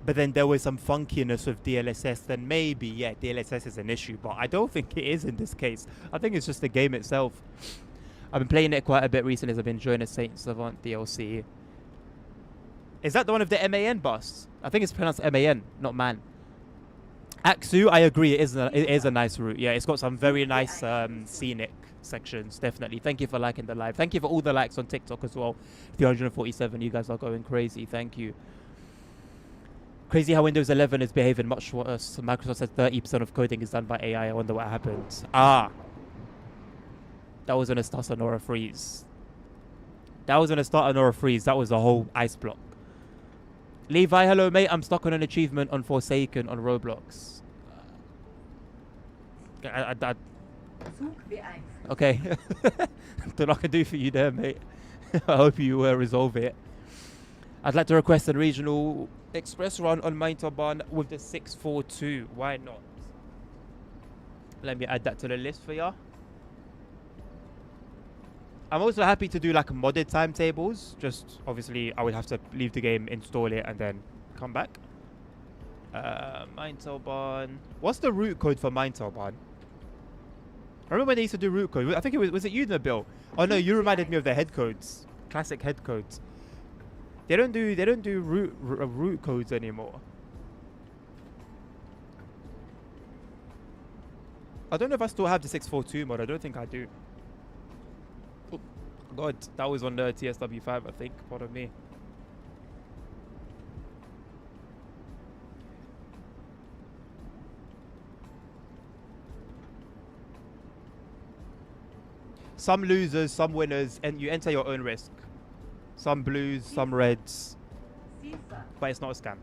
but then there was some funkiness with DLSS, then maybe, yeah, DLSS is an issue, but I don't think it is in this case. I think it's just the game itself. I've been playing it quite a bit recently as I've been enjoying the Saint Savant DLC. Is that the one of the MAN bus? I think it's pronounced MAN, not man. Aksu, I agree, it is a nice route. Yeah, it's got some very nice scenic sections, definitely. Thank you for liking the live. Thank you for all the likes on TikTok as well. 347, you guys are going crazy. Thank you. Crazy how Windows 11 is behaving much worse. Microsoft said 30% of coding is done by AI. I wonder what happened. Ah. That was gonna start a Nora freeze. That was the whole ice block. Levi, hello mate. I'm stuck on an achievement on Forsaken on Roblox. Okay. Don't know what I can do for you there, mate. I hope you resolve it. I'd like to request a regional express run on Maintaban with the 642. Why not? Let me add that to the list for ya. I'm also happy to do like modded timetables. Just obviously I would have to leave the game, install it, and then come back. Maintaban. What's the route code for Maintaban? I remember when they used to do route code. I think it was it you, Nabil? Oh no, you reminded me of the head codes. Classic head codes. They don't do route codes anymore. I don't know if I still have the 642 mod. I don't think I do. Oh, God, that was on the TSW5, I think. Pardon me. Some losers, some winners, and you enter your own risk. Some blues, some reds, but it's not a scam.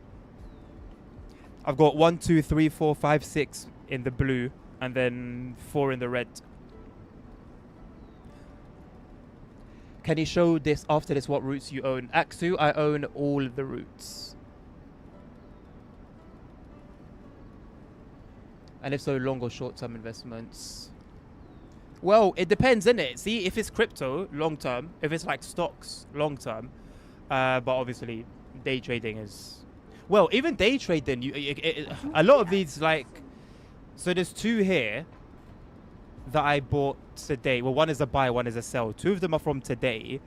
I've got 1, 2, 3, 4, 5, 6 in the blue, and then 4 in the red. Can you show this after this what routes you own? Aksu, I own all the routes. And if so, long or short-term investments? Well, it depends, innit? See, if it's crypto, long term. If it's like stocks, long term. But obviously, day trading is... Well, even day trading, a lot of these, like... So there's 2 here that I bought today. Well, one is a buy, one is a sell. 2 of them are from today.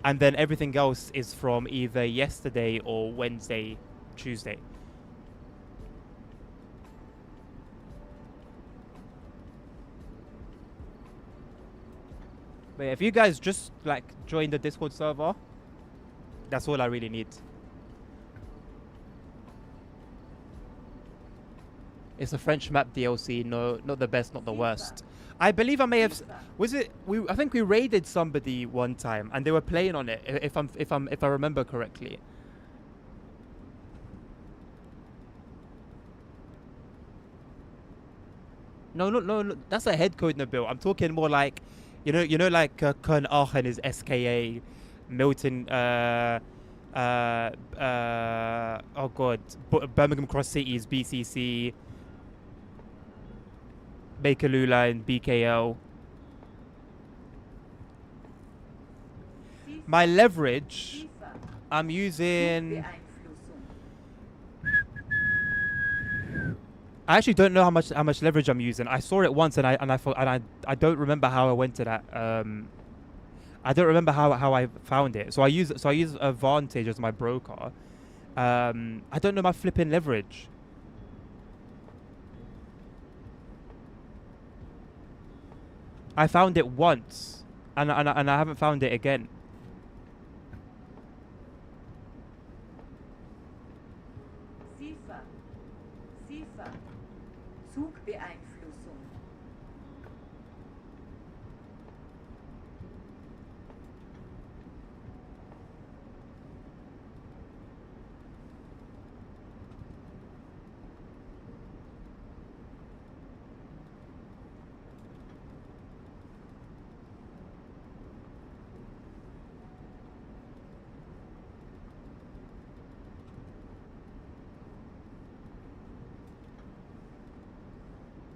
And then everything else is from either yesterday or Wednesday, Tuesday. But if you guys just like join the Discord server, that's all I really need. It's a French map DLC. No, not the best, not the worst. I believe I may have. Was it? I think we raided somebody one time, and they were playing on it. If I remember correctly. No. That's a head code, Nabil. I'm talking more like. You know, like Köln Aachen is SKA, Milton, oh God, Birmingham Cross City is BCC, Bakerloo and BKL. My leverage, I'm using. I actually don't know how much leverage I'm using. I saw it once and I don't remember how I went to that. I don't remember how I found it. So I use Advantage as my broker. I don't know my flipping leverage. I found it once and I haven't found it again. Zugbeeinflussung.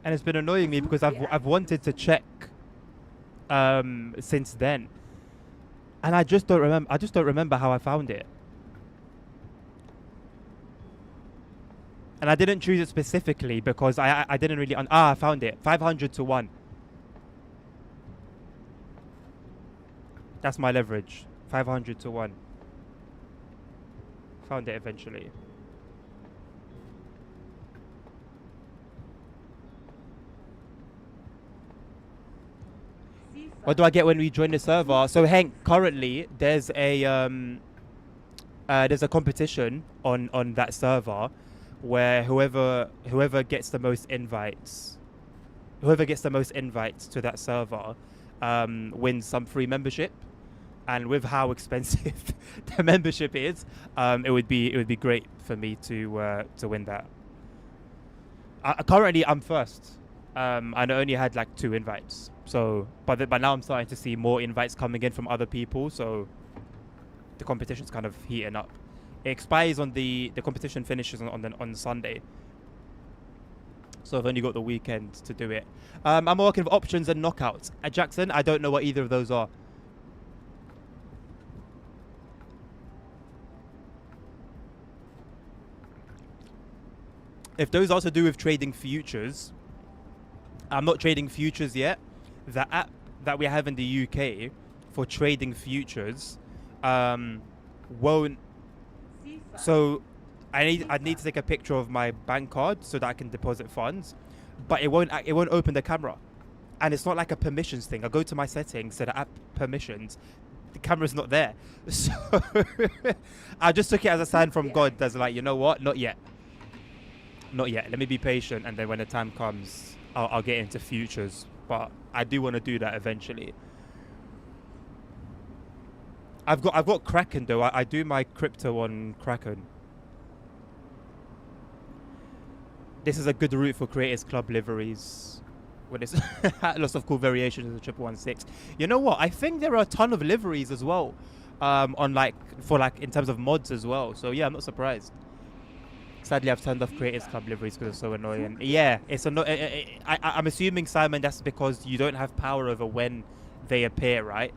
And it's been annoying me because I've wanted to check since then, and I just don't remember how I found it. And I didn't choose it specifically because I didn't really I found it 500 to 1. That's my leverage. 500 to 1. Found it eventually. What do I get when we join the server? So Hank, currently there's a competition on that server where whoever gets the most invites to that server wins some free membership. And with how expensive the membership is, it would be great for me to win that. Currently, I'm first. And I only had like 2 invites. So, but now I'm starting to see more invites coming in from other people. So, the competition's kind of heating up. It expires on the competition finishes on Sunday. So I've only got the weekend to do it. I'm working with options and knockouts. At Jackson, I don't know what either of those are. If those are to do with trading futures, I'm not trading futures yet. The app that we have in the UK for trading futures won't. So I need to take a picture of my bank card so that I can deposit funds, but it won't open the camera, and it's not like a permissions thing. I go to my settings, so the app permissions, the camera's not there. So I just took it as a sign from God. That's like, you know what? Not yet. Let me be patient, and then when the time comes, I'll get into futures. But I do want to do that eventually. I've got Kraken though. I do my crypto on Kraken. This is a good route for Creators Club liveries. With this lots of cool variations of the 116. You know what? I think there are a ton of liveries as well. On in terms of mods as well. So yeah, I'm not surprised. Sadly, I've turned off Creators Club liveries because it's so annoying. Yeah, it's I'm assuming, Simon, that's because you don't have power over when they appear, right?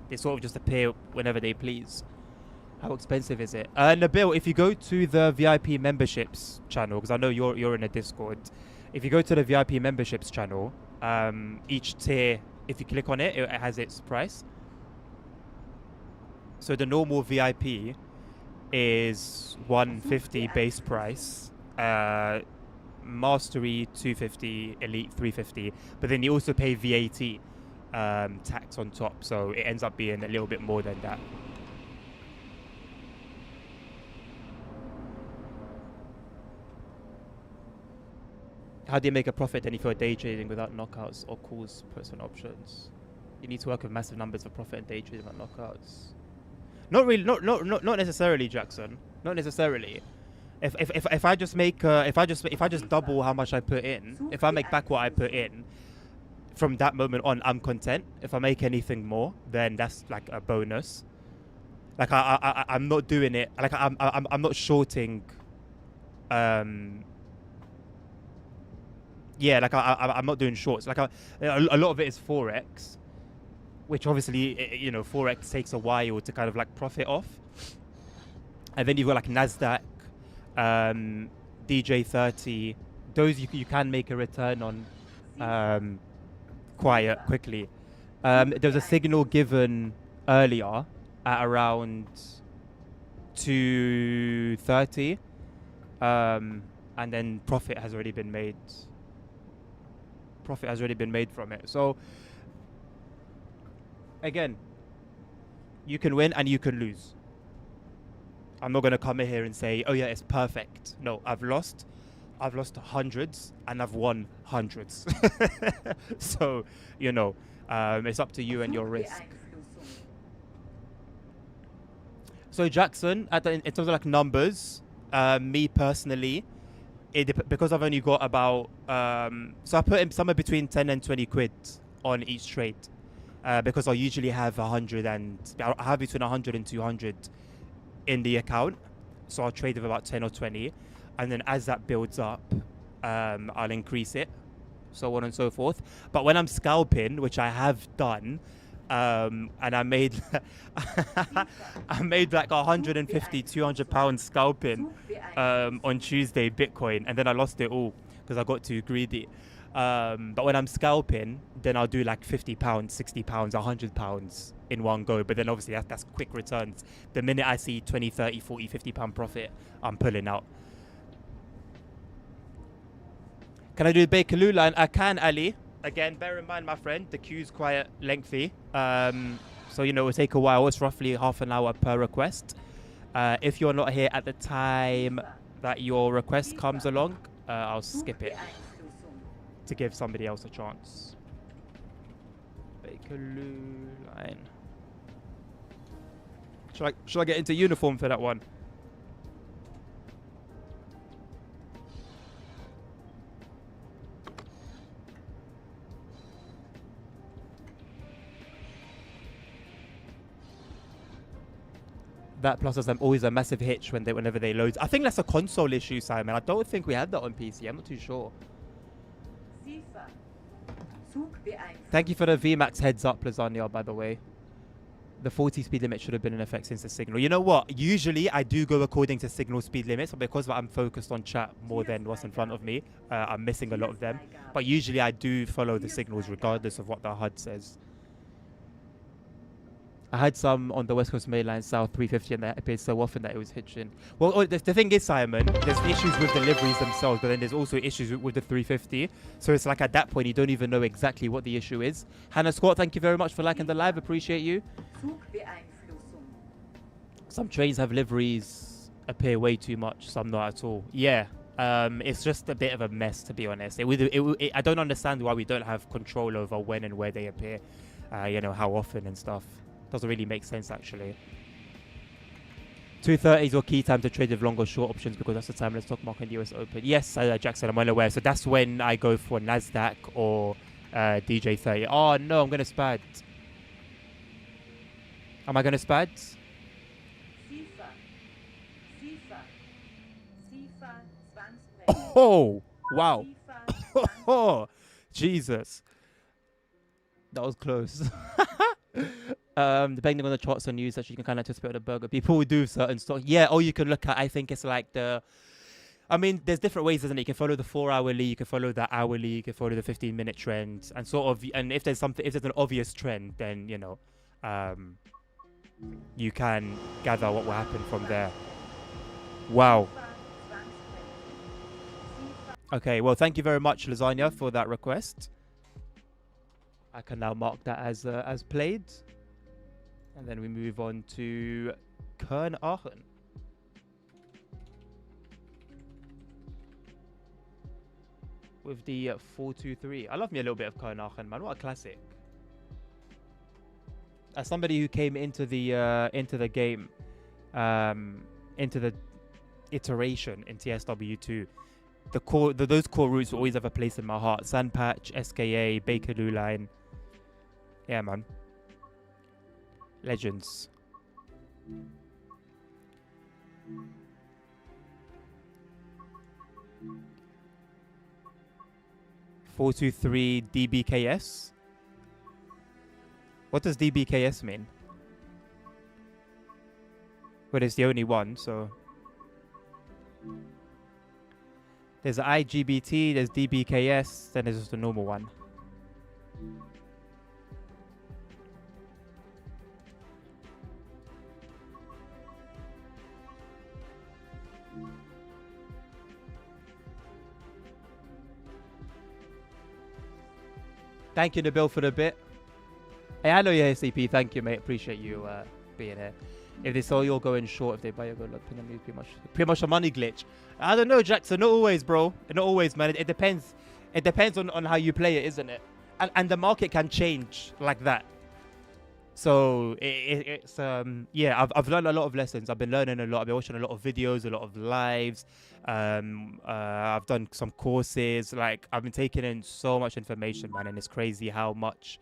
They sort of just appear whenever they please. How expensive is it? Nabil, if you go to the VIP memberships channel, because I know you're in a Discord. If you go to the VIP memberships channel, each tier, if you click on it, it has its price. So the normal VIP is 150 base price, Mastery 250, Elite 350, but then you also pay VAT tax on top, so it ends up being a little bit more than that. How do you make a profit then if you're day trading without knockouts or calls, puts and options? You need to work with massive numbers for profit and day trading without knockouts. Not really, not necessarily, Jackson. Not necessarily. If I just make if I just double how much I put in, if I make back what I put in, from that moment on, I'm content. If I make anything more, then that's like a bonus. Like I'm not doing it. Like I'm not shorting. Yeah, like I'm not doing shorts. Like a lot of it is forex, which obviously, you know, forex takes a while to kind of like profit off. And then you've got like Nasdaq, DJ30. Those you can make a return on quite quickly. There was a signal given earlier at around 2:30, and then profit has already been made. Profit has already been made from it. So again, you can win and you can lose. I'm not going to come in here and say, oh yeah, it's perfect. No, I've lost hundreds and I've won hundreds. So, you know, it's up to you and your risk. So Jackson, in terms of like numbers, me personally, because I've only got about, so I put in somewhere between 10 and 20 quid on each trade. Because I usually have I have between 100 and 200 in the account, so I'll trade with about 10 or 20, and then as that builds up, I'll increase it, so on and so forth. But when I'm scalping, which I have done, and I made I made like 150, 200 pounds scalping on Tuesday Bitcoin, and then I lost it all because I got too greedy. But when I'm scalping, then I'll do like 50 pounds, 60 pounds, 100 pounds in one go. But then obviously that's quick returns. The minute I see 20, 30, 40, 50 pound profit, I'm pulling out. Can I do the Bakerloo line? I can, Ali. Again, bear in mind, my friend, the queue's quite lengthy. So, you know, it will take a while. It's roughly half an hour per request. If you're not here at the time that your request comes along, I'll skip it to give somebody else a chance. Bakerloo line. Should I get into uniform for that one? That plus there's always a massive hitch whenever they load. I think that's a console issue, Simon. I don't think we had that on PC. I'm not too sure. Thank you for the VMAX heads up, Lasagna, by the way. The 40 speed limit should have been in effect since the signal. You know what? Usually I do go according to signal speed limits, but because I'm focused on chat more than what's in front of me, I'm missing a lot of them. But usually I do follow the signals regardless of what the HUD says. I had some on the West Coast Main Line South 350 and that appeared so often that it was hitching. Well, the thing is, Simon, there's issues with deliveries themselves, but then there's also issues with the 350. So it's like at that point, you don't even know exactly what the issue is. Hannah Scott, thank you very much for liking the live. Appreciate you. Some trains have liveries appear way too much, some not at all. Yeah, it's just a bit of a mess, to be honest. I don't understand why we don't have control over when and where they appear, you know, how often and stuff. Doesn't really make sense, actually. 2:30 is your key time to trade with long or short options because that's the time when the stock market in the US Open. Yes, Jackson, I'm well aware. So that's when I go for NASDAQ or DJ30. Oh, no, I'm going to SPAD. Am I going to SPAD? Oh, wow. Oh, Jesus. That was close. Depending on the charts and news, that you can kind of anticipate the burger. People will do certain stocks. Yeah, or you can look at, I think it's like I mean, there's different ways, isn't it? You can follow the 4-hourly, you can follow the hourly, you can follow the 15-minute trend, and sort of, and if there's an obvious trend, then, you know, you can gather what will happen from there. Wow. Okay, well, thank you very much, Lasagna, for that request. I can now mark that as played. And then we move on to Kern Aachen. With the 423. I love me a little bit of Kern Aachen, man. What a classic. As somebody who came into the game, into the iteration in TSW2, those core routes will always have a place in my heart. Sandpatch, SKA, Bakerloo line. Yeah, man. Legends. (423) DBKS. What does DBKS mean? Well, it's the only one, so there's IGBT, there's DBKS, then there's just a normal one. Thank you, Nabil, for the bit. Hey, I know you're here, CP. Thank you, mate. Appreciate you being here. If they saw you're going short, if they buy your good luck, pretty much a money glitch. I don't know, Jackson. Not always, bro. Not always, man. It depends. It depends on how you play it, isn't it? And the market can change like that. So it's yeah. I've learned a lot of lessons. I've been learning a lot. I've been watching a lot of videos, a lot of lives. I've done some courses. Like, I've been taking in so much information, man, and it's crazy how much,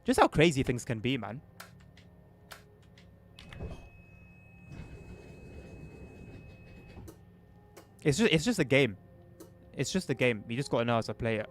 just how crazy things can be, man. It's just a game. It's just a game. You just gotta know how to play it.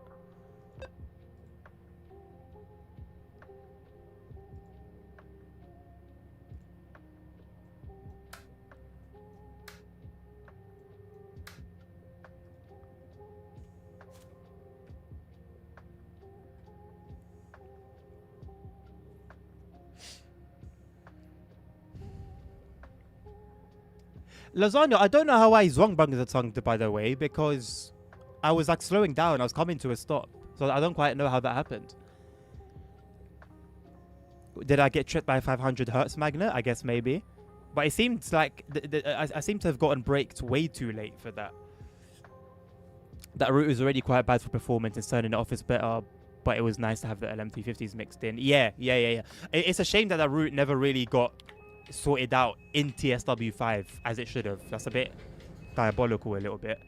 Lasagna, I don't know how I zwangbangzatunged, by the way, because I was like slowing down. I was coming to a stop. So I don't quite know how that happened. Did I get tripped by a 500 hertz magnet? I guess maybe. But it seems like I seem to have gotten braked way too late for that. That route was already quite bad for performance and turning it off is better. But it was nice to have the LM350s mixed in. Yeah. It's a shame that route never really got sorted out in TSW5 as it should have. That's a bit diabolical a little bit.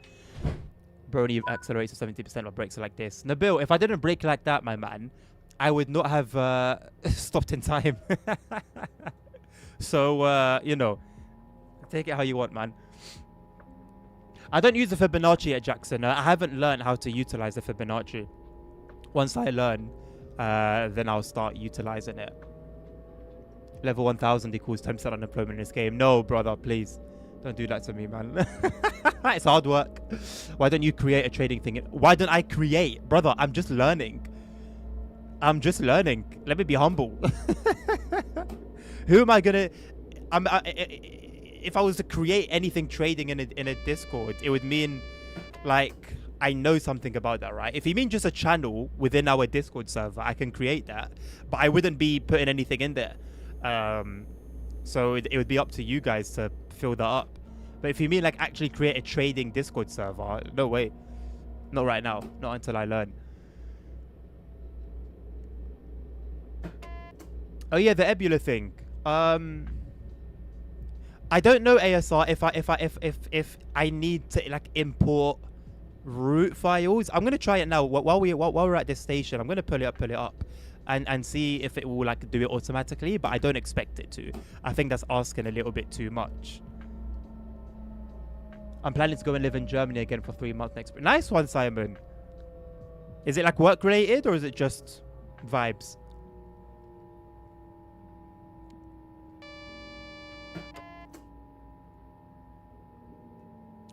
Brony accelerates to 70%, but brakes are like this. Nabil, if I didn't brake like that, my man, I would not have stopped in time. So, you know, take it how you want, man. I don't use the Fibonacci at Jackson. I haven't learned how to utilize the Fibonacci. Once I learn, then I'll start utilizing it. Level 1000 equals 10% unemployment in this game. No, brother, please. Don't do that to me, man. It's hard work. Why don't you create a trading thing? Why don't I create? Brother, I'm just learning. Let me be humble. Who am I gonna... if I was to create anything trading in a Discord, it would mean, like, I know something about that, right? If you mean just a channel within our Discord server, I can create that. But I wouldn't be putting anything in there. So it would be up to you guys to fill that up. But if you mean, like, actually create a trading Discord server, no way. Not right now. Not until I learn. Oh, yeah, the Ebula thing. I don't know, ASR, if I need to, like, import root files. I'm gonna try it now while we're at this station. I'm gonna pull it up and see if it will, like, do it automatically, but I don't expect it to. I think that's asking a little bit too much. I'm planning to go and live in Germany again for 3 months next spring. Nice one, Simon. Is it, like, work related or is it just vibes?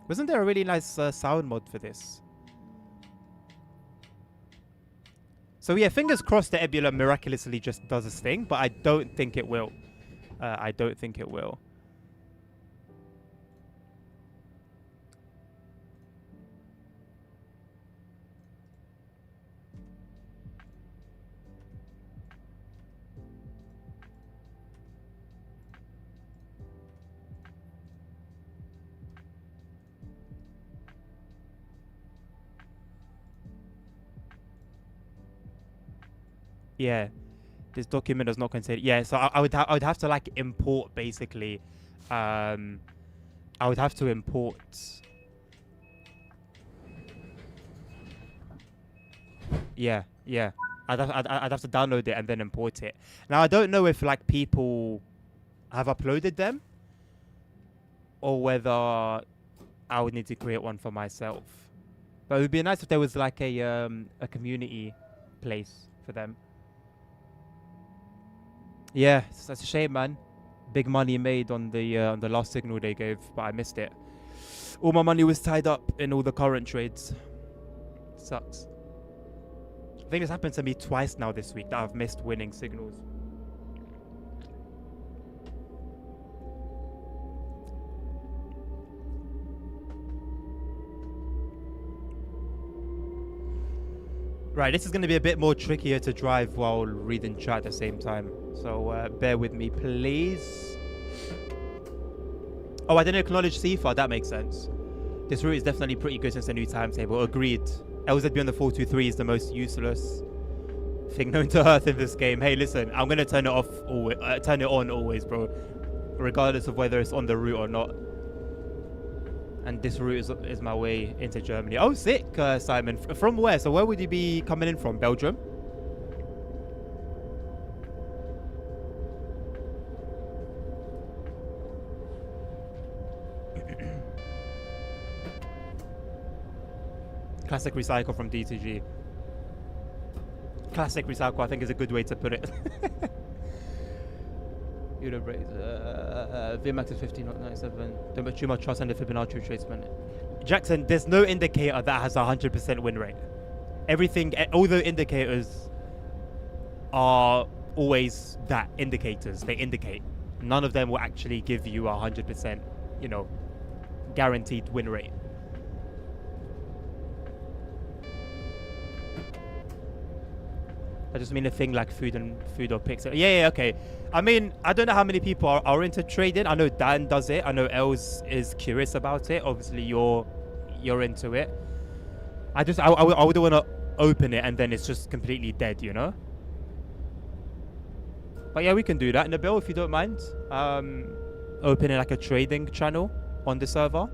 Wasn't there a really nice sound mod for this? So yeah, fingers crossed that Ebula miraculously just does its thing, but I don't think it will. I don't think it will. Yeah, this document does not contain. Yeah, so I would have to, like, import, basically. I would have to import. Yeah. I'd have to download it and then import it. Now I don't know if, like, people have uploaded them or whether I would need to create one for myself. But it would be nice if there was, like, a community place for them. Yeah, that's a shame, man. Big money made on the last signal they gave, but I missed it. All my money was tied up in all the current trades. Sucks. I think this happened to me twice now this week that I've missed winning signals. Right, this is going to be a bit more trickier to drive while reading chat at the same time. So bear with me, please. Oh, I didn't acknowledge CFA. That makes sense. This route is definitely pretty good since the new timetable. Agreed. LZB on the 423 is the most useless thing known to Earth in this game. Hey, listen, I'm going to turn it off, turn it on always, bro. Regardless of whether it's on the route or not. And this route is my way into Germany. Oh, sick, Simon. From where? So where would you be coming in from? Belgium? Classic recycle from DTG. Classic recycle, I think, is a good way to put it. VMAX is 15.97. Don't put too much trust in the Fibonacci retracement. Jackson, there's no indicator that has a 100% win rate. Everything, all the indicators are always that indicators. They indicate. None of them will actually give you a 100%, you know, guaranteed win rate. I just mean a thing like food or picks. Yeah, okay. I mean, I don't know how many people are into trading. I know Dan does it. I know Els is curious about it. Obviously, you're into it. I wouldn't want to open it and then it's just completely dead, you know? But yeah, we can do that. Nabil, if you don't mind, opening like a trading channel on the server.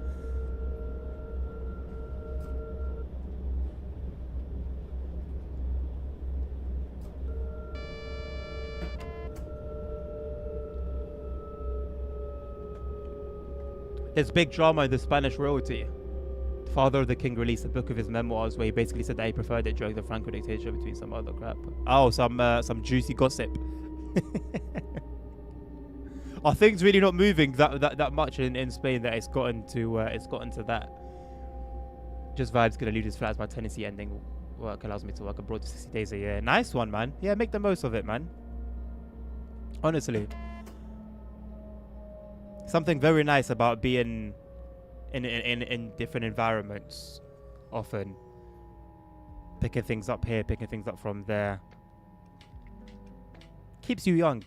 There's big drama in the Spanish royalty. The father of the king released a book of his memoirs where he basically said that he preferred it during the Franco dictatorship between some other crap. Oh, some juicy gossip. Are things really not moving that much in Spain that it's gotten to that? Just vibes gonna leave this flat as my tenancy ending. Work allows me to work abroad 60 days a year. Nice one, man. Yeah, make the most of it, man. Honestly. Something very nice about being in different environments. Often. Picking things up here, picking things up from there. Keeps you young.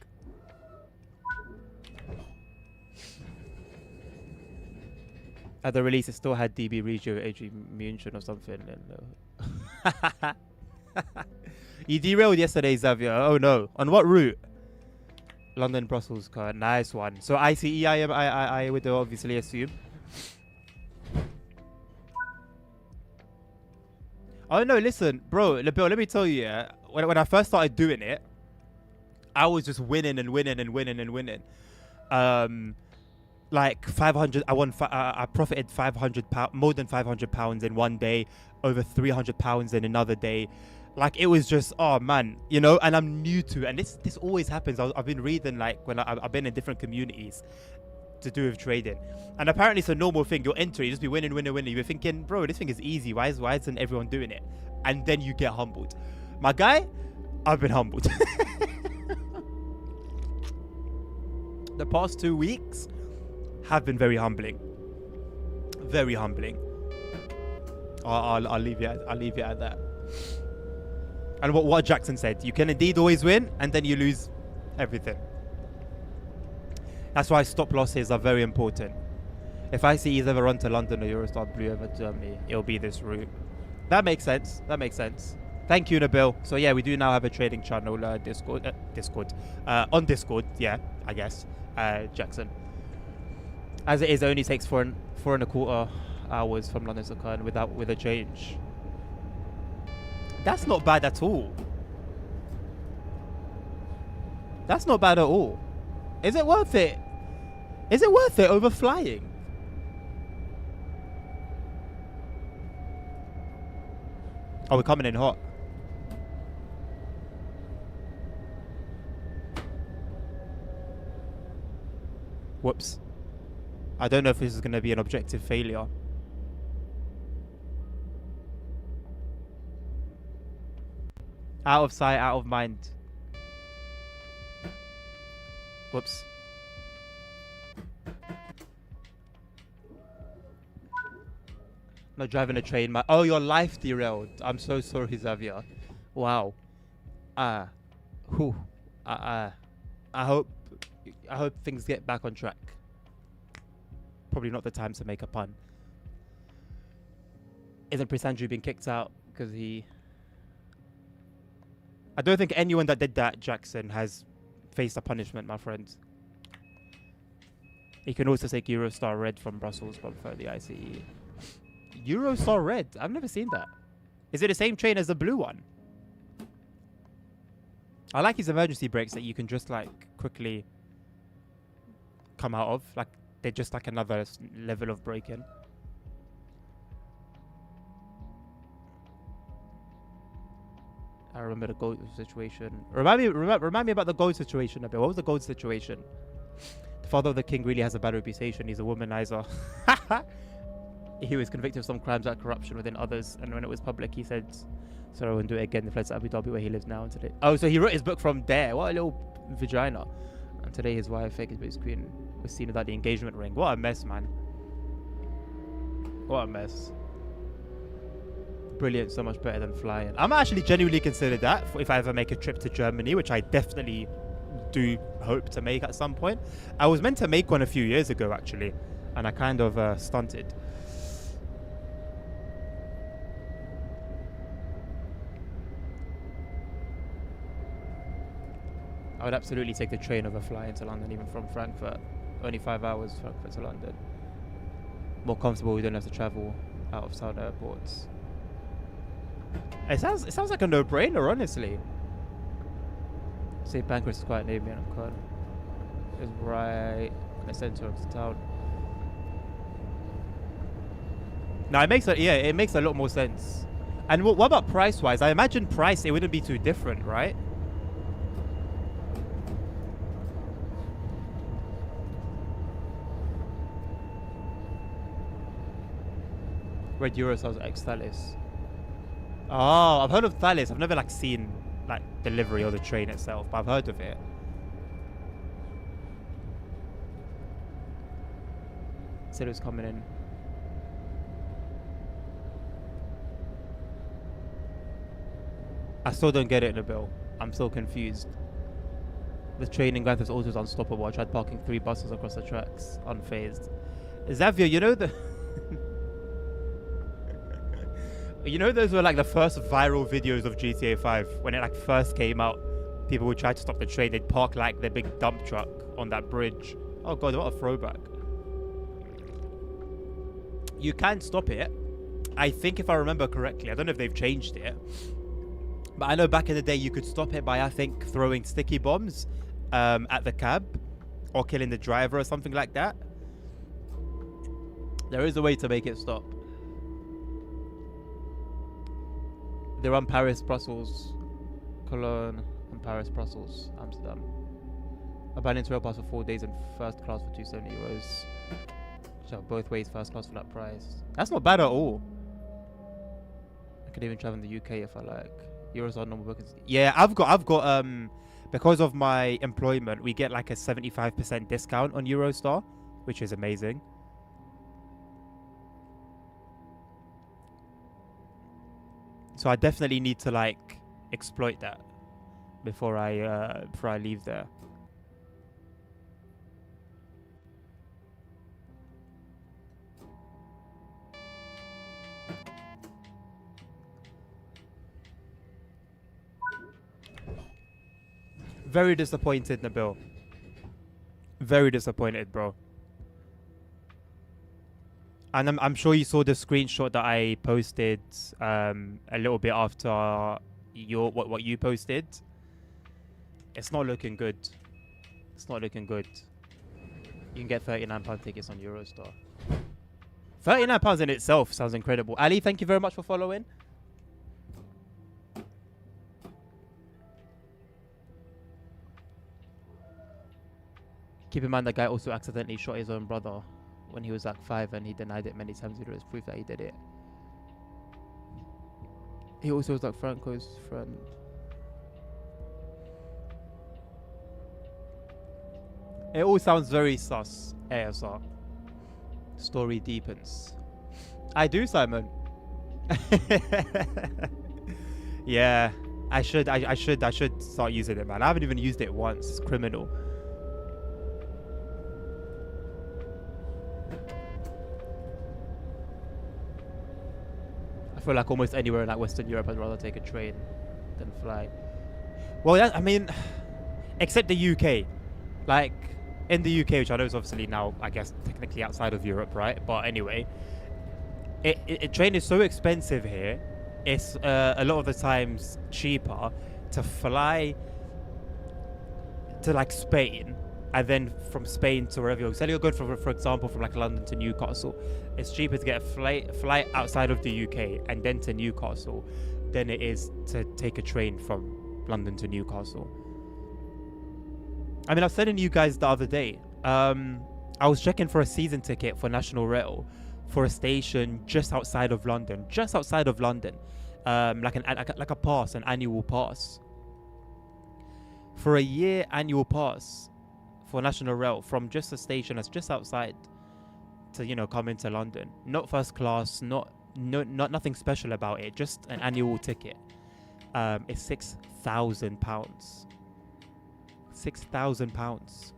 At the release, it still had DB Regio, Adrian Munchen or something. And, you derailed yesterday, Xavier. Oh no. On what route? London, Brussels car. Nice one. So ICE, I would obviously assume. Oh no, listen, bro, Bill, let me tell you, yeah, when I first started doing it, I was just winning and winning and winning and winning. Like 500, I profited £500, more than £500 in one day, over £300 in another day. Like, it was just, oh man, you know, and I'm new to it. And this always happens. I've been reading, like, when I've been in different communities to do with trading. And apparently it's a normal thing. You'll enter, you just be winning. You're thinking, bro, this thing is easy. Why isn't everyone doing it? And then you get humbled. My guy, I've been humbled. The past 2 weeks have been very humbling. Very humbling. I'll leave you at that. And what Jackson said, you can indeed always win, and then you lose everything. That's why stop losses are very important. If I see you ever run to London or Eurostar Blue over Germany, it'll be this route. That makes sense. Thank you, Nabil. So yeah, we do now have a trading channel, Discord. On Discord, yeah, I guess, Jackson. As it is, it only takes 4.25 hours from London to Caen with a change. That's not bad at all. That's not bad at all. Is it worth it? Is it worth it over flying? Oh, we're coming in hot. Whoops. I don't know if this is going to be an objective failure. Out of sight, out of mind. Whoops. Not driving a train. Oh, your life derailed. I'm so sorry, Xavier. Wow. I hope things get back on track. Probably not the time to make a pun. Isn't Prince Andrew being kicked out because he... I don't think anyone that did that, Jackson, has faced a punishment, my friends. You can also take Eurostar Red from Brussels, but for the ICE. Eurostar Red? I've never seen that. Is it the same train as the blue one? I like his emergency brakes that you can just, like, quickly come out of. Like, they're just like another level of braking. I remember the gold situation. Remind me about the gold situation a bit. What was the gold situation? The father of the king really has a bad reputation. He's a womanizer. He was convicted of some crimes like corruption within others, and when it was public, he said, "Sorry, I won't do it again." He fled to Abu Dhabi, where he lives now. And today, oh, so he wrote his book from there. What a little vagina. And today, his wife, fake his queen, was seen without the engagement ring. What a mess, man. What a mess. Brilliant, so much better than flying. I'm actually genuinely consider that if I ever make a trip to Germany, which I definitely do hope to make at some point. I was meant to make one a few years ago actually, and I kind of stunted. I would absolutely take the train over flying to London, even from Frankfurt. Only 5 hours, Frankfurt to London. More comfortable, we don't have to travel out of town airports. It sounds like a no-brainer, honestly. St. Pancras is quite near me, and I'm kind of, it's right in the centre of the town. No, it makes a lot more sense. And what about price-wise? I imagine price, it wouldn't be too different, right? Red Eurostars X Thalys. Oh, I've heard of Thalys. I've never seen delivery or the train itself, but I've heard of it. Said it was coming in. I still don't get it, Nabil. I'm still confused. The train in Grand Theft Auto is unstoppable. I tried parking 3 buses across the tracks, unfazed. Xavier, you know the... You know those were the first viral videos of GTA 5 when it first came out. People would try to stop the train. They'd park their big dump truck on that bridge. Oh god, what a throwback. You can stop it. I think if I remember correctly, I don't know if they've changed it, but I know back in the day you could stop it by, I think, throwing sticky bombs at the cab or killing the driver or something like that. There is a way to make it stop. They run Paris, Brussels, Cologne, and Paris, Brussels, Amsterdam. Abandoned rail pass for 4 days in first class for €270. So both ways, first class for that price. That's not bad at all. I could even travel in the UK if I like. Euros are normal bookings. Yeah, I've got because of my employment, we get a 75% discount on Eurostar, which is amazing. So I definitely need to exploit that before I leave there. Very disappointed, Nabil. Very disappointed, bro. And I'm sure you saw the screenshot that I posted a little bit after what you posted. It's not looking good. It's not looking good. You can get £39 tickets on Eurostar. £39 in itself sounds incredible. Ali, thank you very much for following. Keep in mind that guy also accidentally shot his own brother when he was 5, and he denied it many times. There was proof that he did it. He also was Franco's friend. It all sounds very sus. ASR. Story deepens. I do, Simon. Yeah, I should start using it, man. I haven't even used it once. It's criminal. I feel like almost anywhere in Western Europe, I'd rather take a train than fly. Well, I mean, except the UK. In the UK, which I know is obviously now, I guess, technically outside of Europe, right? But anyway, train is so expensive here. It's a lot of the times cheaper to fly to Spain, and then from Spain to wherever you're. Say you're going for example, from London to Newcastle. It's cheaper to get a flight outside of the UK and then to Newcastle than it is to take a train from London to Newcastle. I mean, I was telling you guys the other day, I was checking for a season ticket for National Rail for a station just outside of London, like a pass, an annual pass. For a year annual pass for National Rail from just a station that's just outside to, you know, come into London. Not first class, not nothing special about it, just an annual ticket. It's £6,000. £6,000.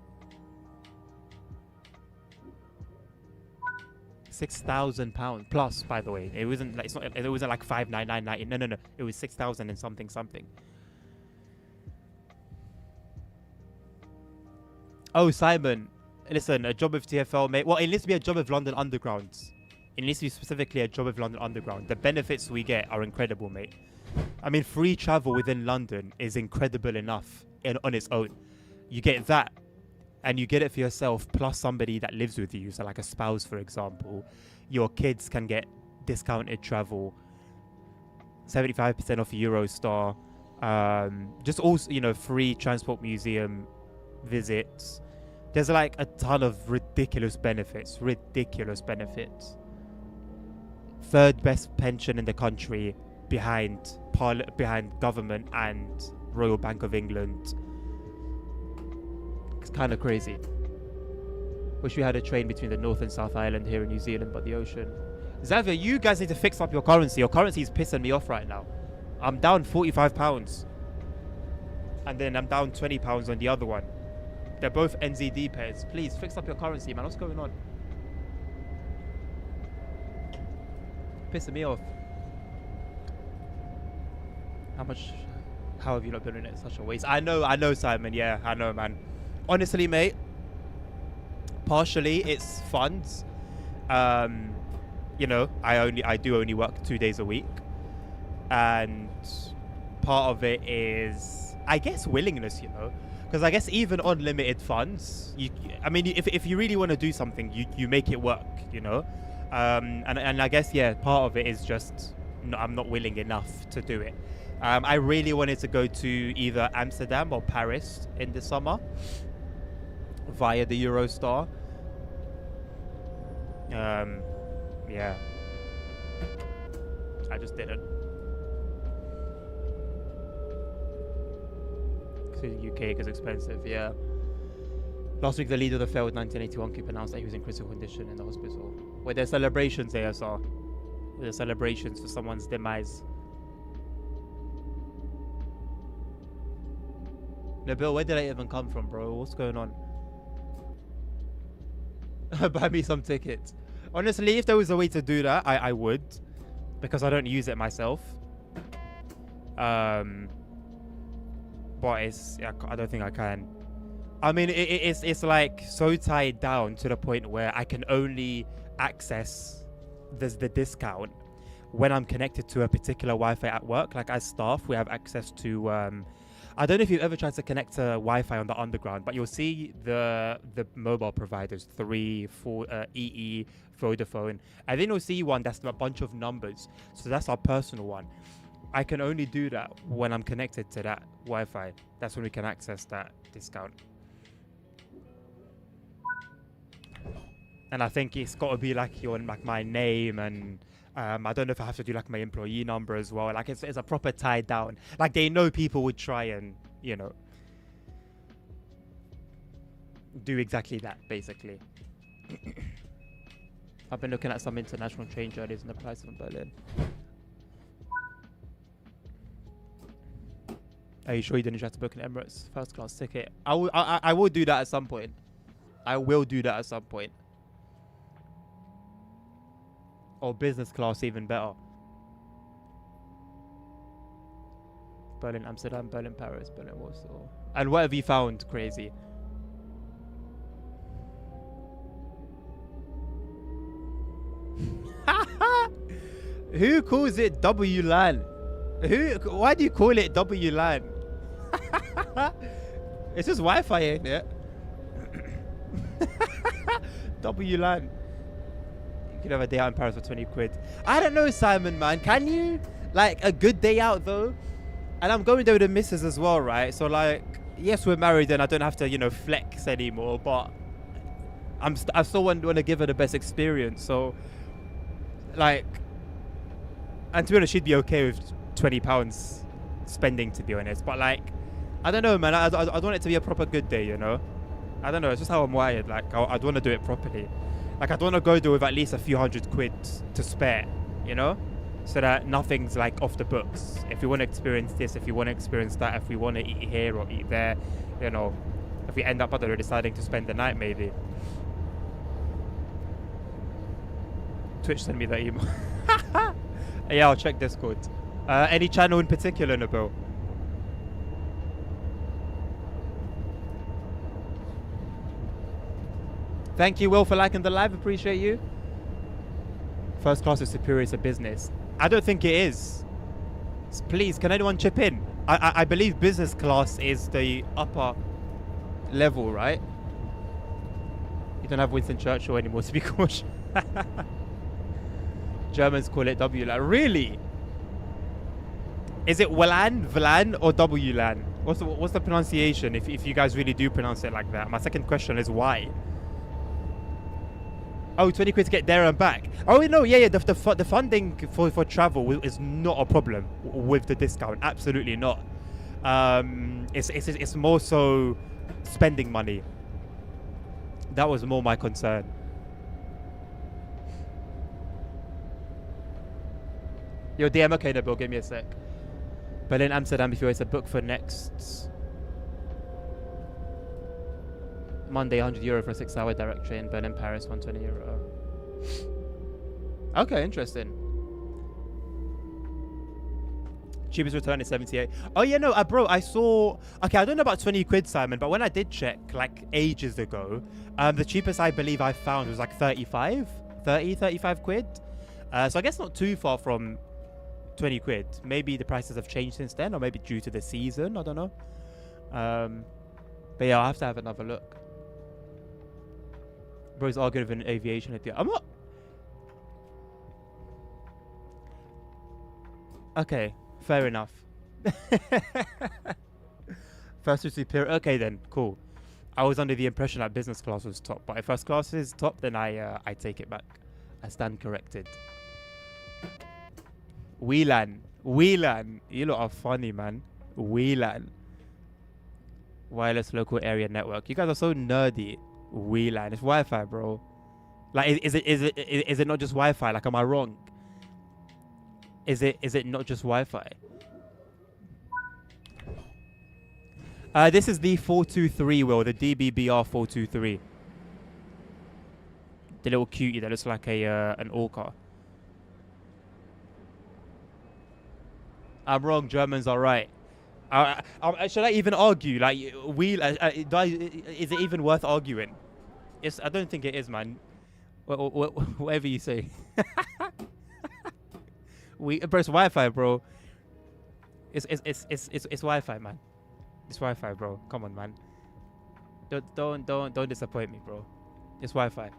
£6,000 plus, by the way. It wasn't like, it wasn't like 5,999. No. It was 6,000 and something. Oh, Simon, listen, a job with TFL, mate. Well, it needs to be a job with London Underground. It needs to be specifically a job with London Underground. The benefits we get are incredible, mate. I mean, free travel within London is incredible enough on its own. You get that, and you get it for yourself, plus somebody that lives with you. So like a spouse, for example. Your kids can get discounted travel, 75% off Eurostar. Just also, you know, free transport museum visits. There's like a ton of ridiculous benefits. Third best pension in the country behind government and Royal Bank of England. It's kind of crazy. Wish we had a train between the North and South Island here in New Zealand, but the ocean. Xavier, you guys need to fix up your currency. Your currency is pissing me off right now. I'm down £45. And then I'm down £20 on the other one. They're both NZD pairs. Please fix up your currency, man. What's going on? Pissing me off. How have you not been in it? Such a waste. I know, Simon. Yeah, I know, man. Honestly, mate, partially it's funds. You know, I do only work 2 days a week, and part of it is, I guess, willingness. You know, because I guess even on limited funds, I mean, if you really want to do something, you make it work. You know, and I guess, yeah, part of it is just I'm not willing enough to do it. I really wanted to go to either Amsterdam or Paris in the summer via the Eurostar. Yeah, I just didn't. The UK is expensive, yeah. Last week, the leader of the failed 1981 coup announced that he was in critical condition in the hospital. Were there celebrations, ASR? Were there celebrations for someone's demise? Nabil, where did I even come from, bro? What's going on? Buy me some tickets. Honestly, if there was a way to do that, I would. Because I don't use it myself. But I don't think I can. I mean, it's like so tied down to the point where I can only access the discount when I'm connected to a particular Wi-Fi at work. Like as staff, we have access to... I don't know if you've ever tried to connect to Wi-Fi on the underground, but you'll see the mobile providers, 3, 4, EE, Vodafone, and then you'll see one that's a bunch of numbers. So that's our personal one. I can only do that when I'm connected to that Wi-Fi. That's when we can access that discount. And I think it's got to be like my name, and I don't know if I have to do like my employee number as well. Like it's a proper tie down. Like they know people would try and, you know, do exactly that basically. I've been looking at some international train journeys and the price from Berlin. Are you sure you didn't try to book an Emirates first class ticket? I will do that at some point. I will do that at some point. Or business class, even better. Berlin, Amsterdam, Berlin, Paris, Berlin, Warsaw. And what have you found crazy? Who calls it WLAN? Why do you call it WLAN? It's just Wi-Fi, ain't it? WLAN. You could have a day out in Paris for 20 quid. I don't know, Simon, man. Can you? Like, a good day out, though? And I'm going there with the missus as well, right? So, like, yes, we're married and I don't have to, you know, flex anymore. But I still want to give her the best experience. So, like... And to be honest, she'd be okay with £20 spending, to be honest. But, like, I don't know, man. I want it to be a proper good day, you know? I don't know. It's just how I'm wired. Like, I'd want to do it properly. Like, I don't want to go there with at least a few £100 to spare, you know? So that nothing's like off the books. If you want to experience this, if you want to experience that, if we want to eat here or eat there, you know, if we end up, I don't know, deciding to spend the night maybe. Twitch sent me that email. Yeah, I'll check Discord. Any channel in particular, Nabil? Thank you, Will, for liking the live. Appreciate you. First class is superior to business. I don't think it is. Please, can anyone chip in? I believe business class is the upper level, right? You don't have Winston Churchill anymore to be cautious. Germans call it WLAN. Really? Is it WLAN, VLAN, or WLAN? What's the pronunciation if you guys really do pronounce it like that? My second question is why? Oh, 20 quid to get there and back. Oh, no, yeah. The funding for travel is not a problem with the discount. Absolutely not. It's more so spending money. That was more my concern. Yo, DM, okay, Nabil, give me a sec. Berlin, Amsterdam, if you want to book for next Monday, €100 for a 6-hour direct train. Berlin, Paris, €120. Okay, interesting. Cheapest return is 78. Oh yeah, no, bro, I saw. Okay, I don't know about 20 quid, Simon, but when I did check, like ages ago, the cheapest I believe I found was like 35 quid. So I guess not too far from 20 quid. Maybe the prices have changed since then, or maybe due to the season. I don't know. But yeah, I'll have to have another look. Bro's arguing with an aviation idea. I'm not. Okay, fair enough. First to superior. Okay then, cool. I was under the impression that business class was top, but if first class is top, then I take it back. I stand corrected. WLAN. You lot are funny, man. WLAN. Wireless local area network. You guys are so nerdy. WLAN. It's Wi-Fi, bro. Like, is it not just Wi-Fi? Like, am I wrong? Is it not just Wi-Fi? This is the 423, Will. The DBBR 423. The little cutie that looks like an orca. I'm wrong. Germans are right. Should I even argue? Like, is it even worth arguing? I don't think it is, man. Whatever you say. Bro, it's Wi-Fi, bro. It's Wi-Fi, man. It's Wi-Fi, bro. Come on, man. Don't disappoint me, bro. It's Wi-Fi.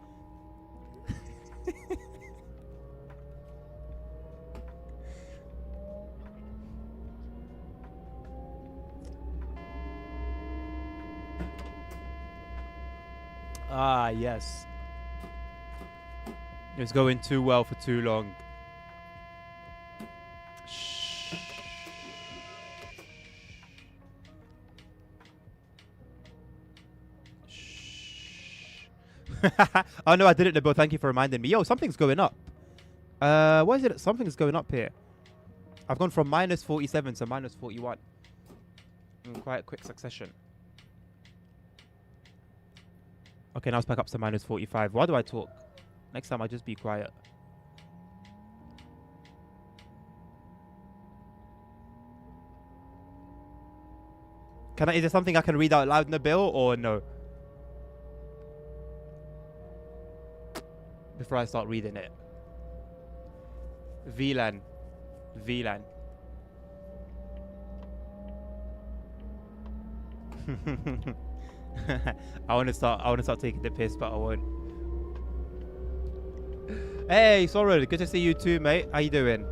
Ah, yes. It was going too well for too long. Shh. Shh. Oh no, I didn't know, but thank you for reminding me. Yo, something's going up. What is it? Something's going up here. I've gone from -47 to -41 in quite a quick succession. Okay, now it's back up to -45. Why do I talk? Next time I just be quiet. Is there something I can read out loud, Nabil, or no? Before I start reading it. VLAN. I want to start taking the piss, but I won't. Hey, Sorrel, good to see you too, mate. How you doing?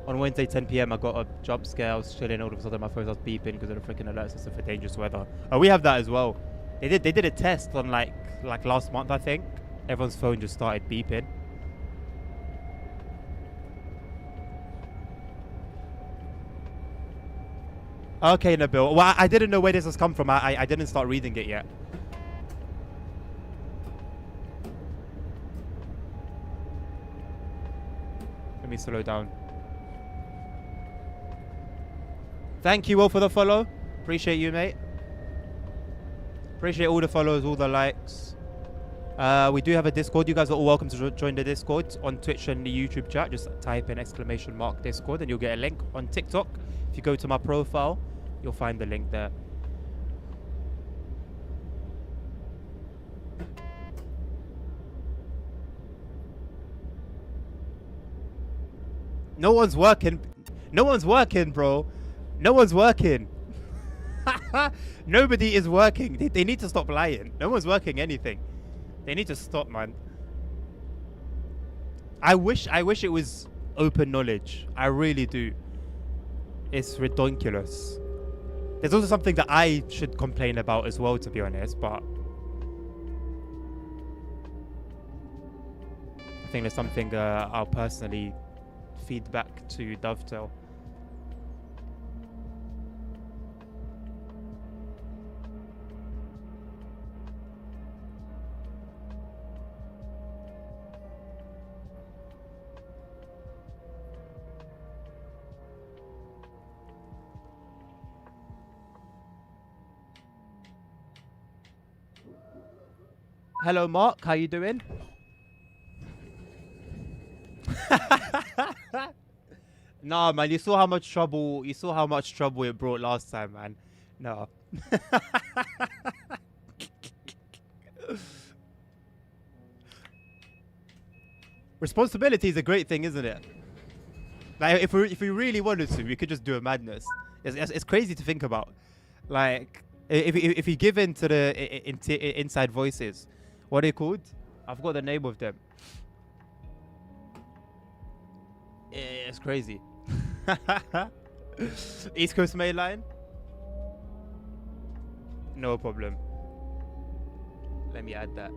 On Wednesday, 10 PM, I got a jump scare. I was chilling. All of a sudden, my phone starts beeping because of the freaking alert system for dangerous weather. Oh, we have that as well. They did a test on like last month, I think. Everyone's phone just started beeping. Okay, Nabil. Well, I didn't know where this has come from. I didn't start reading it yet. me slow down. Thank you all for the follow. Appreciate you, mate. Appreciate all the follows, all the likes. We do have a Discord. You guys are all welcome to join the Discord on Twitch and the YouTube chat. Just type in !Discord and you'll get a link. On TikTok, if you go to my profile, you'll find the link there. No one's working. No one's working, bro. No one's working. Nobody is working. They need to stop lying. No one's working anything. They need to stop, man. I wish it was open knowledge. I really do. It's ridiculous. There's also something that I should complain about as well, to be honest, but I think there's something I'll personally feed back to Dovetail. Hello, Mark. How you doing? Nah, man. You saw how much trouble. You saw how much trouble it brought last time, man. No. Responsibility is a great thing, isn't it? Like, if we really wanted to, we could just do a madness. It's crazy to think about. Like, if you give in to the inside voices. What are they called? I've got the name of them. It's crazy. East Coast Main Line? No problem. Let me add that.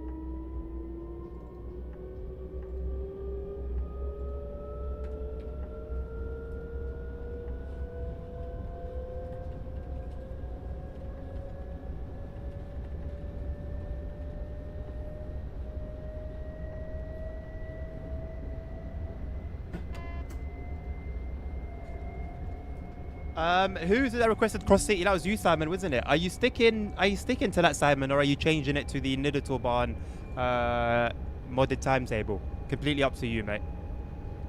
Who's that requested Cross City? That was you, Simon, wasn't it? Are you sticking to that, Simon, or are you changing it to the Nidatorban modded timetable? Completely up to you, mate.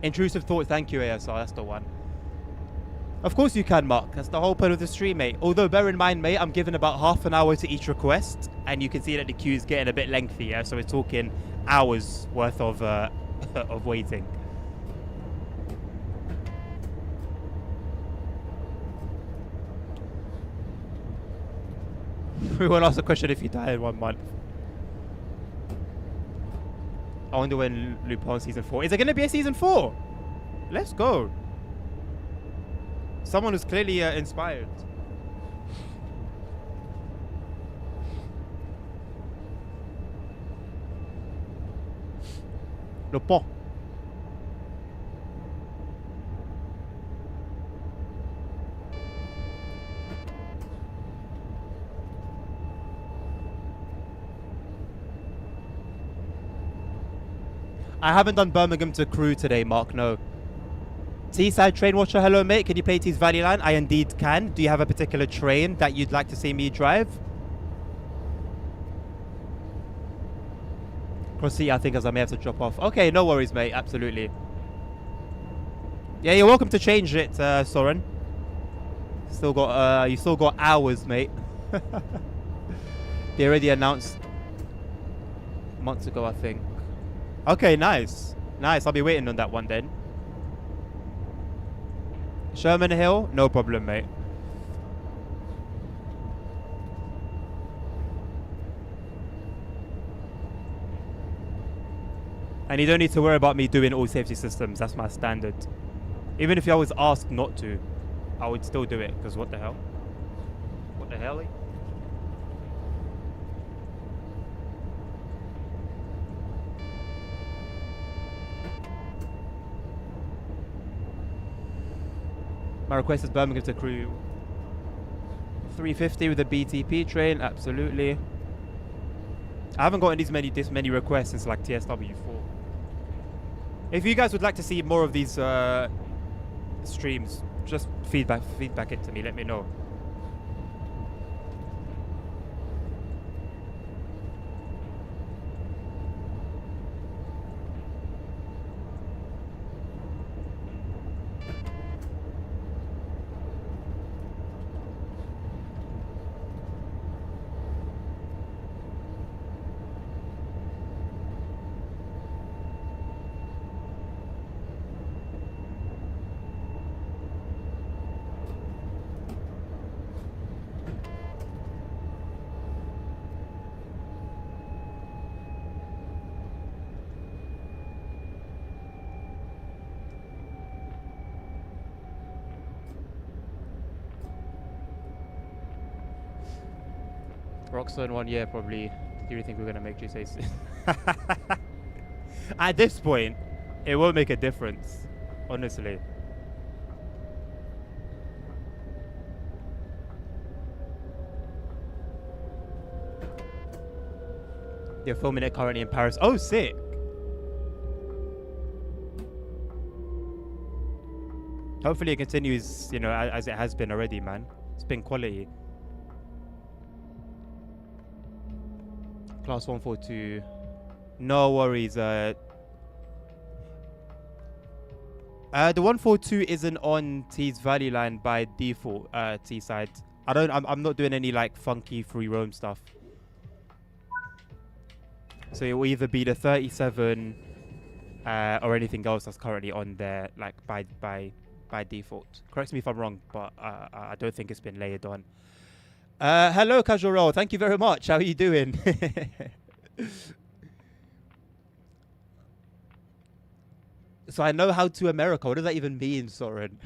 Intrusive Thoughts, thank you, ASR, that's the one. Of course you can, Mark. That's the whole point of the stream, mate. Although, bear in mind, mate, I'm giving about half an hour to each request, and you can see that the queue is getting a bit lengthy, yeah? So we're talking hours worth of of waiting. We won't ask the question if you die in 1 month. I wonder when Lupin season 4. Is there going to be a season 4? Let's go. Someone who's clearly inspired. Lupin. I haven't done Birmingham to Crewe today, Mark, no. Teesside Train Watcher, hello mate, can you play Tees Valley Line? I indeed can. Do you have a particular train that you'd like to see me drive? Proceed, I think, as I may have to drop off. Okay, no worries, mate, absolutely. Yeah, you're welcome to change it, Soren. Still got, you still got hours, mate. They already announced months ago, I think. Okay, nice. Nice, I'll be waiting on that one then. Sherman Hill? No problem, mate. And you don't need to worry about me doing all safety systems. That's my standard. Even if I was asked not to, I would still do it. Because what the hell? What the hell? My request is Birmingham to Crewe. 350 with a BTP train, absolutely. I haven't gotten this many requests since like TSW4. If you guys would like to see more of these streams, just feedback it to me. Let me know. Roxanne 1 year probably. Do you think we're gonna make G6? At this point, it won't make a difference, honestly. They're filming it currently in Paris. Oh, sick! Hopefully it continues, you know, as it has been already, man. It's been quality. Class 142. No worries. The 142 isn't on T's Valley line by default. T side. I'm not doing any like funky free roam stuff. So it will either be the 37 or anything else that's currently on there, like by default. Correct me if I'm wrong, but I don't think it's been layered on. Hello, Casual Roll. Thank you very much. How are you doing? So I know how to America. What does that even mean, Soren?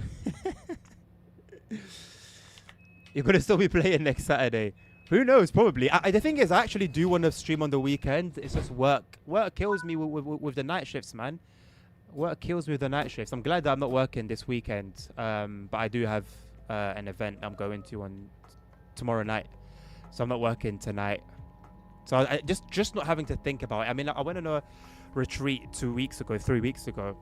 You're going to still be playing next Saturday. Who knows? Probably. The thing is, I actually do want to stream on the weekend. It's just work. Work kills me with the night shifts, man. Work kills me with the night shifts. I'm glad that I'm not working this weekend. But I do have an event I'm going to on tomorrow night, so I'm not working tonight. So I just not having to think about it. I mean, I went on a retreat 3 weeks ago,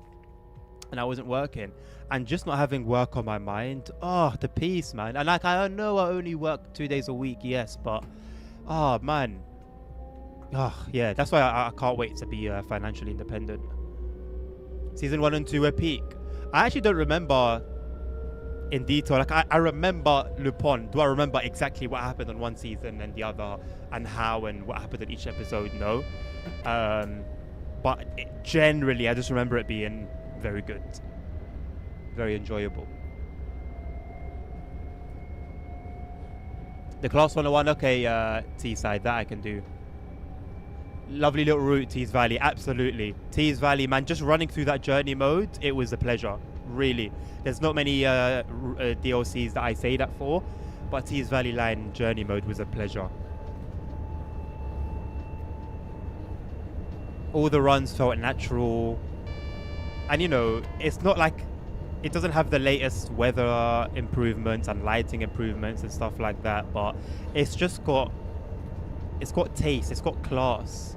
and I wasn't working, and just not having work on my mind. Oh, the peace, man. And like, I know I only work 2 days a week, yes, but oh man, oh yeah, that's why I can't wait to be financially independent. Season 1 and 2 were peak. I actually don't remember in detail. Like I remember Lupin. Do I remember exactly what happened on one season and the other, and how and what happened in each episode? No. But generally, I just remember it being very good, very enjoyable. The Class 101, okay, T-side, that I can do. Lovely little route, Tees Valley, absolutely. Tees Valley, man, just running through that journey mode, it was a pleasure. Really, there's not many DLCs that I say that for, but Tees Valley Line journey mode was a pleasure. All the runs felt natural, and you know, it's not like it doesn't have the latest weather improvements and lighting improvements and stuff like that, but it's got taste, it's got class,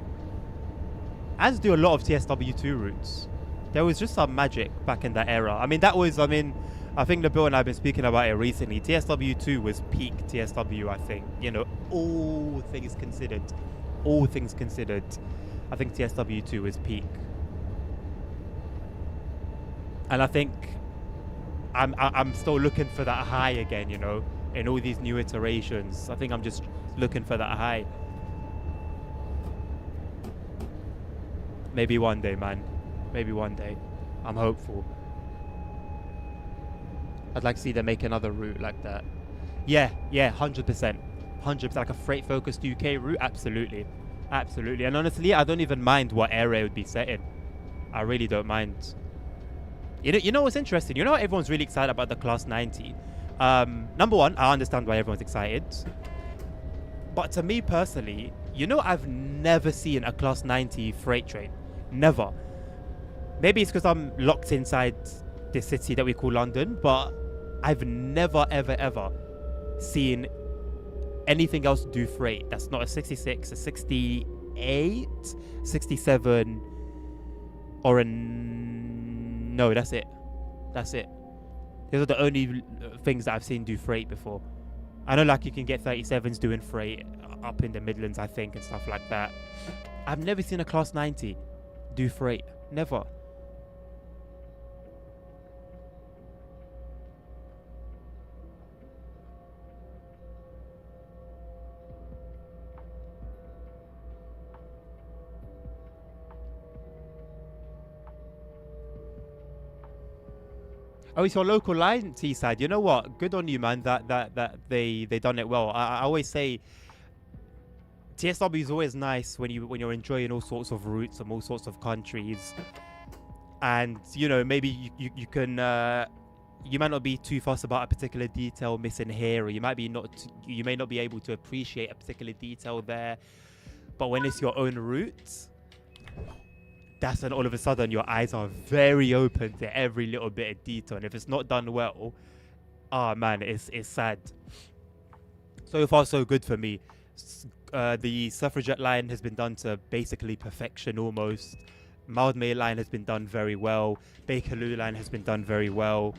as do a lot of TSW2 routes. There was just some magic back in that era. I mean, I think Nabil and I have been speaking about it recently. TSW2 was peak TSW, I think. You know, all things considered, I think TSW2 was peak. And I think I'm still looking for that high again, you know, in all these new iterations. I think I'm just looking for that high. Maybe one day, man. Maybe one day. I'm hopeful. I'd like to see them make another route like that. Yeah, 100%. 100%. Like a freight focused UK route, absolutely. Absolutely. And honestly, I don't even mind what area it would be set in. I really don't mind. You know what's interesting? You know, everyone's really excited about the Class 90. Number one, I understand why everyone's excited. But to me personally, you know, I've never seen a Class 90 freight train. Never. Maybe it's because I'm locked inside this city that we call London, but I've never, ever seen anything else do freight that's not a 66, a 68, 67, or a No, that's it. That's it. Those are the only things that I've seen do freight before. I know, like, you can get 37s doing freight up in the Midlands, I think, and stuff like that. I've never seen a Class 90 do freight. Never. Oh, it's your local line, Teesside. You know what? Good on you, man. That they done it well. I always say TSW is always nice when you're enjoying all sorts of routes from all sorts of countries, and you know, maybe you can you might not be too fussed about a particular detail missing here, or you may not be able to appreciate a particular detail there, but when it's your own route, that's when all of a sudden your eyes are very open to every little bit of detail, and if it's not done well, man, it's sad. So far so good for me. The Suffragette line has been done to basically perfection almost. Mildmay line has been done very well. Bakerloo line has been done very well.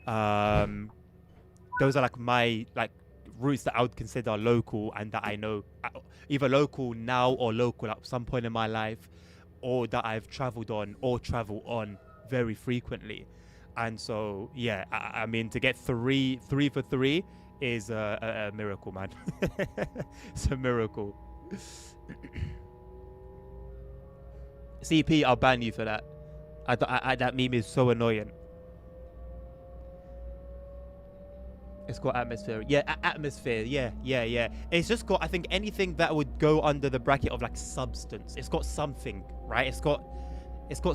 Those are like my routes that I would consider local, and that I know either local now or local at some point in my life, or that I've traveled on or travel on very frequently. And so yeah, I mean, to get three for three is a miracle, man. It's a miracle. CP, I'll ban you for that. That meme is so annoying. It's got atmosphere. Yeah, atmosphere. Yeah. It's just got, I think, anything that would go under the bracket of like substance. It's got something, right? It's got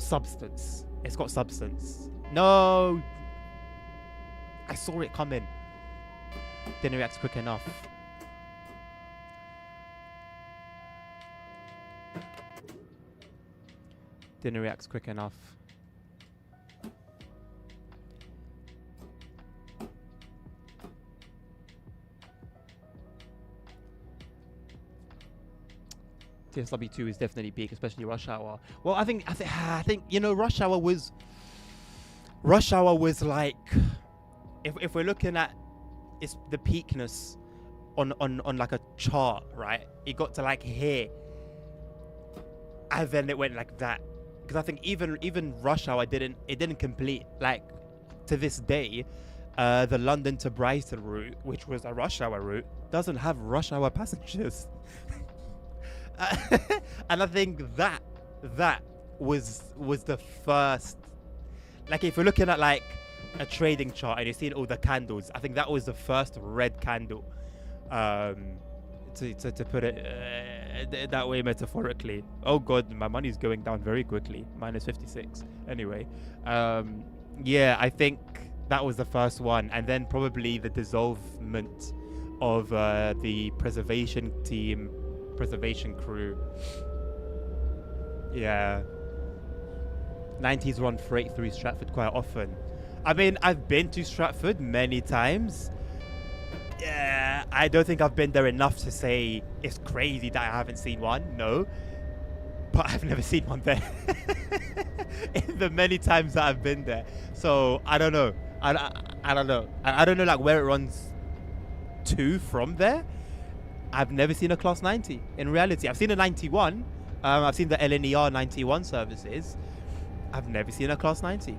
substance. It's got substance. No, I saw it coming. Didn't react quick enough. Didn't react quick enough. TSW2 is definitely peak, especially rush hour. Well, I think you know, rush hour was like, if we're looking at it's the peakness on like a chart, right? It got to like here, and then it went like that. Because I think even rush hour didn't complete. Like, to this day, the London to Brighton route, which was a rush hour route, doesn't have rush hour passengers. And I think that was the first. Like, if you're looking at like a trading chart and you're seeing all the candles, I think that was the first red candle, to put it that way metaphorically. Oh god, my money's going down very quickly. -56. Anyway, yeah, I think that was the first one, and then probably the dissolvement of the preservation crew. Yeah, 90s run freight through Stratford quite often. I mean, I've been to Stratford many times. Yeah, I don't think I've been there enough to say it's crazy that I haven't seen one. No, but I've never seen one there in the many times that I've been there. So I don't know. I don't know. I don't know like where it runs to from there. I've never seen a Class 90 in reality. I've seen a 91. I've seen the LNER 91 services. I've never seen a Class 90.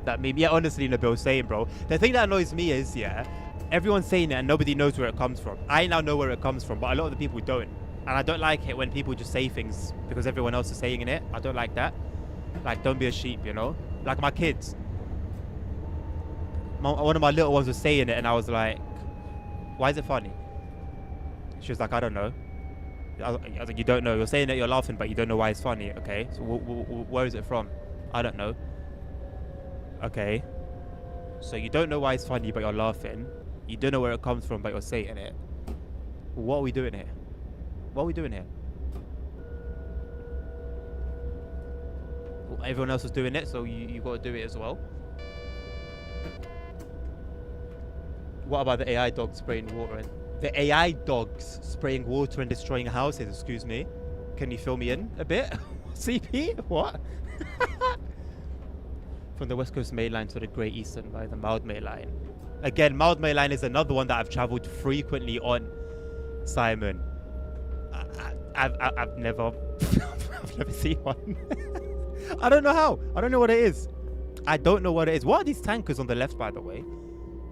That meme, yeah, honestly, Nabil, saying, bro. The thing that annoys me is, yeah, everyone's saying it and nobody knows where it comes from. I now know where it comes from, but a lot of the people don't. And I don't like it when people just say things because everyone else is saying it. I don't like that. Like, don't be a sheep, you know? Like my kids. One of my little ones was saying it and I was like, why is it funny? She was like, I don't know. I was like, you don't know. You're saying that you're laughing, but you don't know why it's funny. Okay, so where is it from? I don't know. Okay, so you don't know why it's funny, but you're laughing. You don't know where it comes from, but you're saying it. What are we doing here? What are we doing here? Well, everyone else is doing it, so you got to do it as well. What about the AI dogs spraying water? The AI dogs spraying water and destroying houses, excuse me. Can you fill me in a bit? CP? What? From the West Coast Main Line to the Great Eastern by the Mildmay Line. Again, Mildmay Line is another one that I've travelled frequently on, Simon. I've never I've never seen one. I don't know how. I don't know what it is. I don't know what it is. What are these tankers on the left, by the way?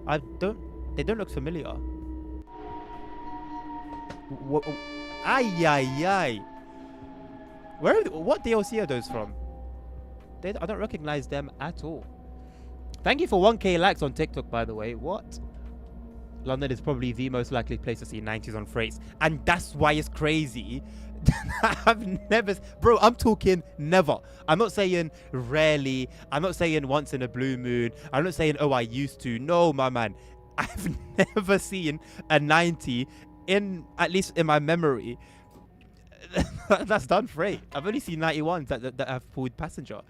They don't look familiar. Ay, ay, ay. What DLC are those from? I don't recognize them at all. Thank you for 1k likes on TikTok, by the way. What? London is probably the most likely place to see 90s on freights. And that's why it's crazy. I've never... Bro, I'm talking never. I'm not saying rarely. I'm not saying once in a blue moon. I'm not saying, oh, I used to. No, my man. I've never seen a 90 at least in my memory, that's done freight. I've only seen 91s that have pulled passenger.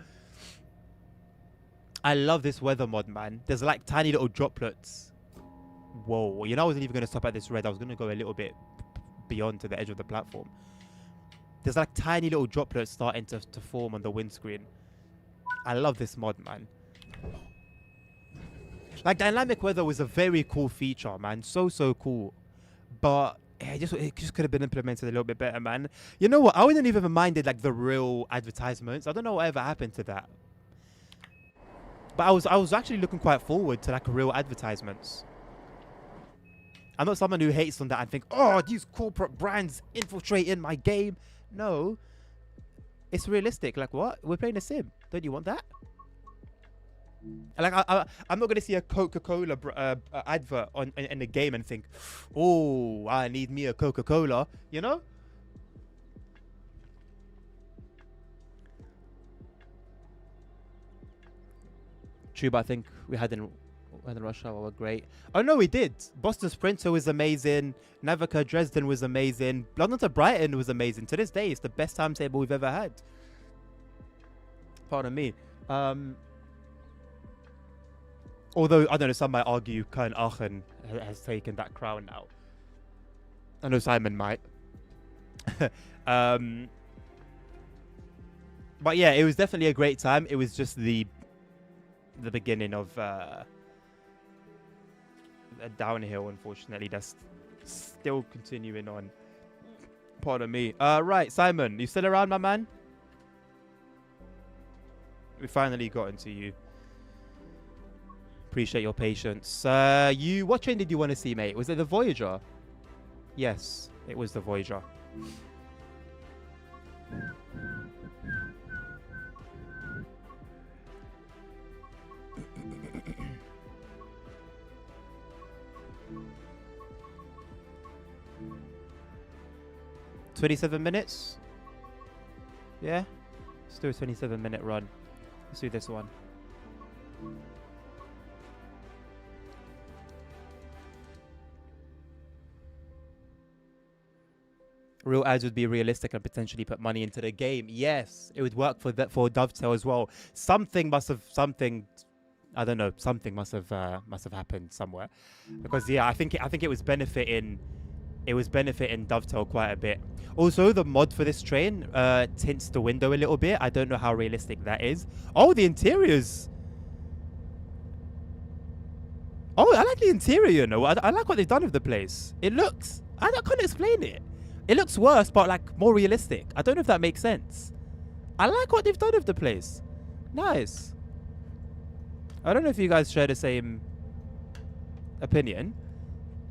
I love this weather mod, man. There's like tiny little droplets. Whoa. You know, I wasn't even going to stop at this red. I was going to go a little bit beyond to the edge of the platform. There's like tiny little droplets starting to form on the windscreen. I love this mod, man. Like, dynamic weather was a very cool feature, man. So cool. But it just could have been implemented a little bit better, man. You know what? I wouldn't even minded like the real advertisements. I don't know whatever happened to that. But I was actually looking quite forward to like real advertisements. I'm not someone who hates on that and think, oh, these corporate brands infiltrating my game. No, it's realistic. Like, what? We're playing a sim. Don't you want that? Like, I'm not gonna see a Coca-Cola advert in the game and think, oh, I need me a Coca-Cola. You know? True, but I think we had in rush hour were great. Oh no, we did. Boston Sprinter was amazing. Navica Dresden was amazing. London to Brighton was amazing. To this day, it's the best timetable we've ever had. Pardon me. Although, I don't know, some might argue Köln Aachen has taken that crown now. I know Simon might. But yeah, it was definitely a great time. It was just the beginning of a downhill, unfortunately. That's still continuing on. Pardon me. Right, Simon, you still around, my man? We finally got into you. Appreciate your patience. What train did you want to see, mate? Was it the Voyager? Yes, it was the Voyager. $27 Yeah? Let's do a 27-minute run. Let's do this one. Real ads would be realistic and potentially put money into the game. Yes, it would work for Dovetail as well. Something must have happened somewhere, because yeah, I think it was benefiting Dovetail quite a bit. Also, the mod for this train tints the window a little bit. I don't know how realistic that is. Oh, the interiors. Oh, I like the interior, you know. I like what they've done with the place. It looks, I can't explain it. It looks worse, but like more realistic. I don't know if that makes sense. I like what they've done with the place. Nice. I don't know if you guys share the same opinion.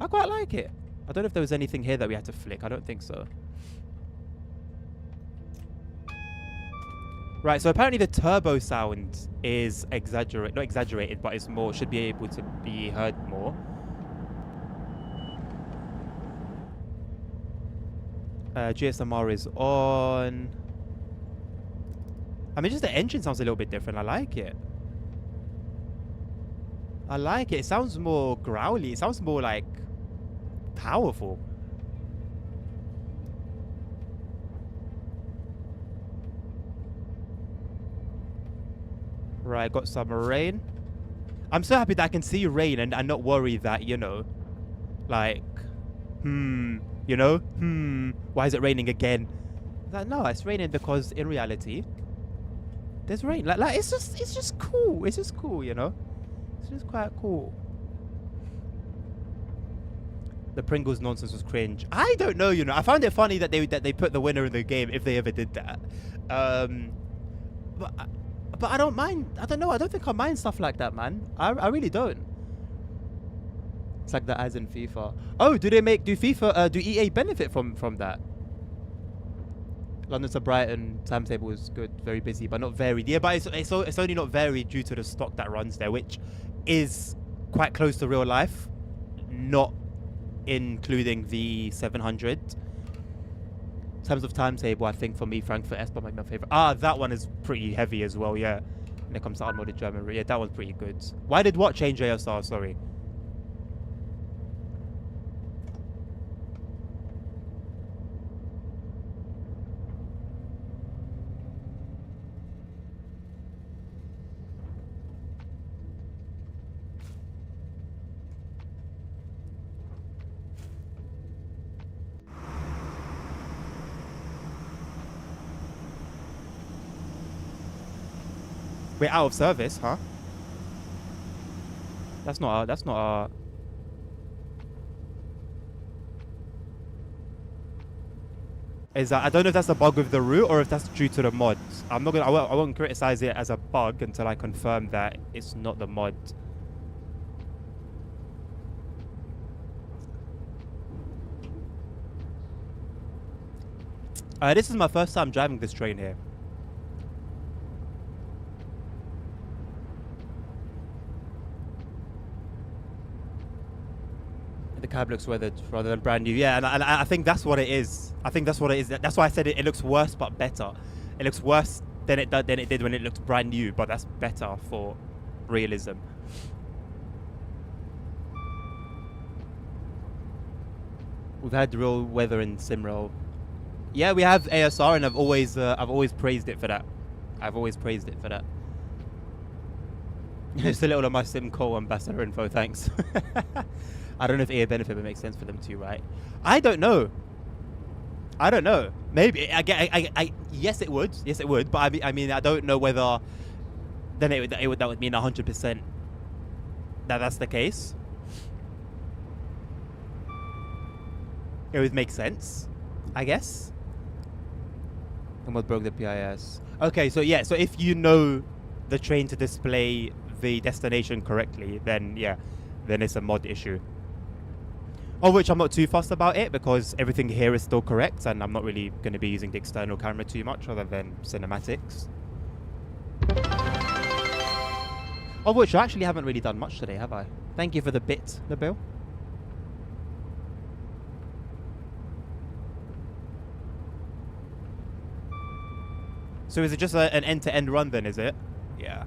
I quite like it. I don't know if there was anything here that we had to flick. I don't think so. Right, so apparently the turbo sound is not exaggerated, but it's more, should be able to be heard more. GSMR is on. I mean, just the engine sounds a little bit different. I like it. I like it. It sounds more growly. It sounds more like powerful. Right, got some rain. I'm so happy that I can see rain and not worry that, you know, like, why is it raining again? Like, no, it's raining because in reality, there's rain. Like it's just cool. It's just cool, you know. It's just quite cool. The Pringles nonsense was cringe. I don't know, you know. I found it funny that they put the winner in the game if they ever did that. But I don't mind. I don't know. I don't think I mind stuff like that, man. I really don't. It's like the ads in FIFA. Oh, do FIFA? Do EA benefit from that? London to Brighton timetable is good, very busy, but not varied. Yeah, but it's only not varied due to the stock that runs there, which is quite close to real life, not including the 700. In terms of timetable, I think for me, Frankfurt S-Bahn might be my favorite. Ah, that one is pretty heavy as well, yeah. When it comes to unmodded German, yeah, that one's pretty good. Why did what change ASR? Sorry. We're out of service, huh? That's not our. Is that, I don't know if that's a bug with the route or if that's due to the mods. I won't criticize it as a bug until I confirm that it's not the mod. This is my first time driving this train here. The cab looks weathered rather than brand new. Yeah, and I think that's what it is. I think that's what it is. That's why I said it looks worse but better. It looks worse than it did when it looked brand new, but that's better for realism. We've had real weather in Simrel. Yeah, we have ASR, and I've always praised it for that. I've always praised it for that. Just a little of my Simco ambassador info, thanks. I don't know if EA benefit would make sense for them too, right? I don't know. Maybe yes, it would. Yes, it would. But I mean, I don't know whether then that would mean 100% that that's the case. It would make sense, I guess. And what broke the PIS? Okay, so yeah, so if you know the train to display the destination correctly, then yeah, then it's a mod issue. Of which I'm not too fussed about it because everything here is still correct and I'm not really going to be using the external camera too much other than cinematics. Of which I actually haven't really done much today, have I? Thank you for the bit, Nabil. So is it just an end-to-end run then, is it? Yeah.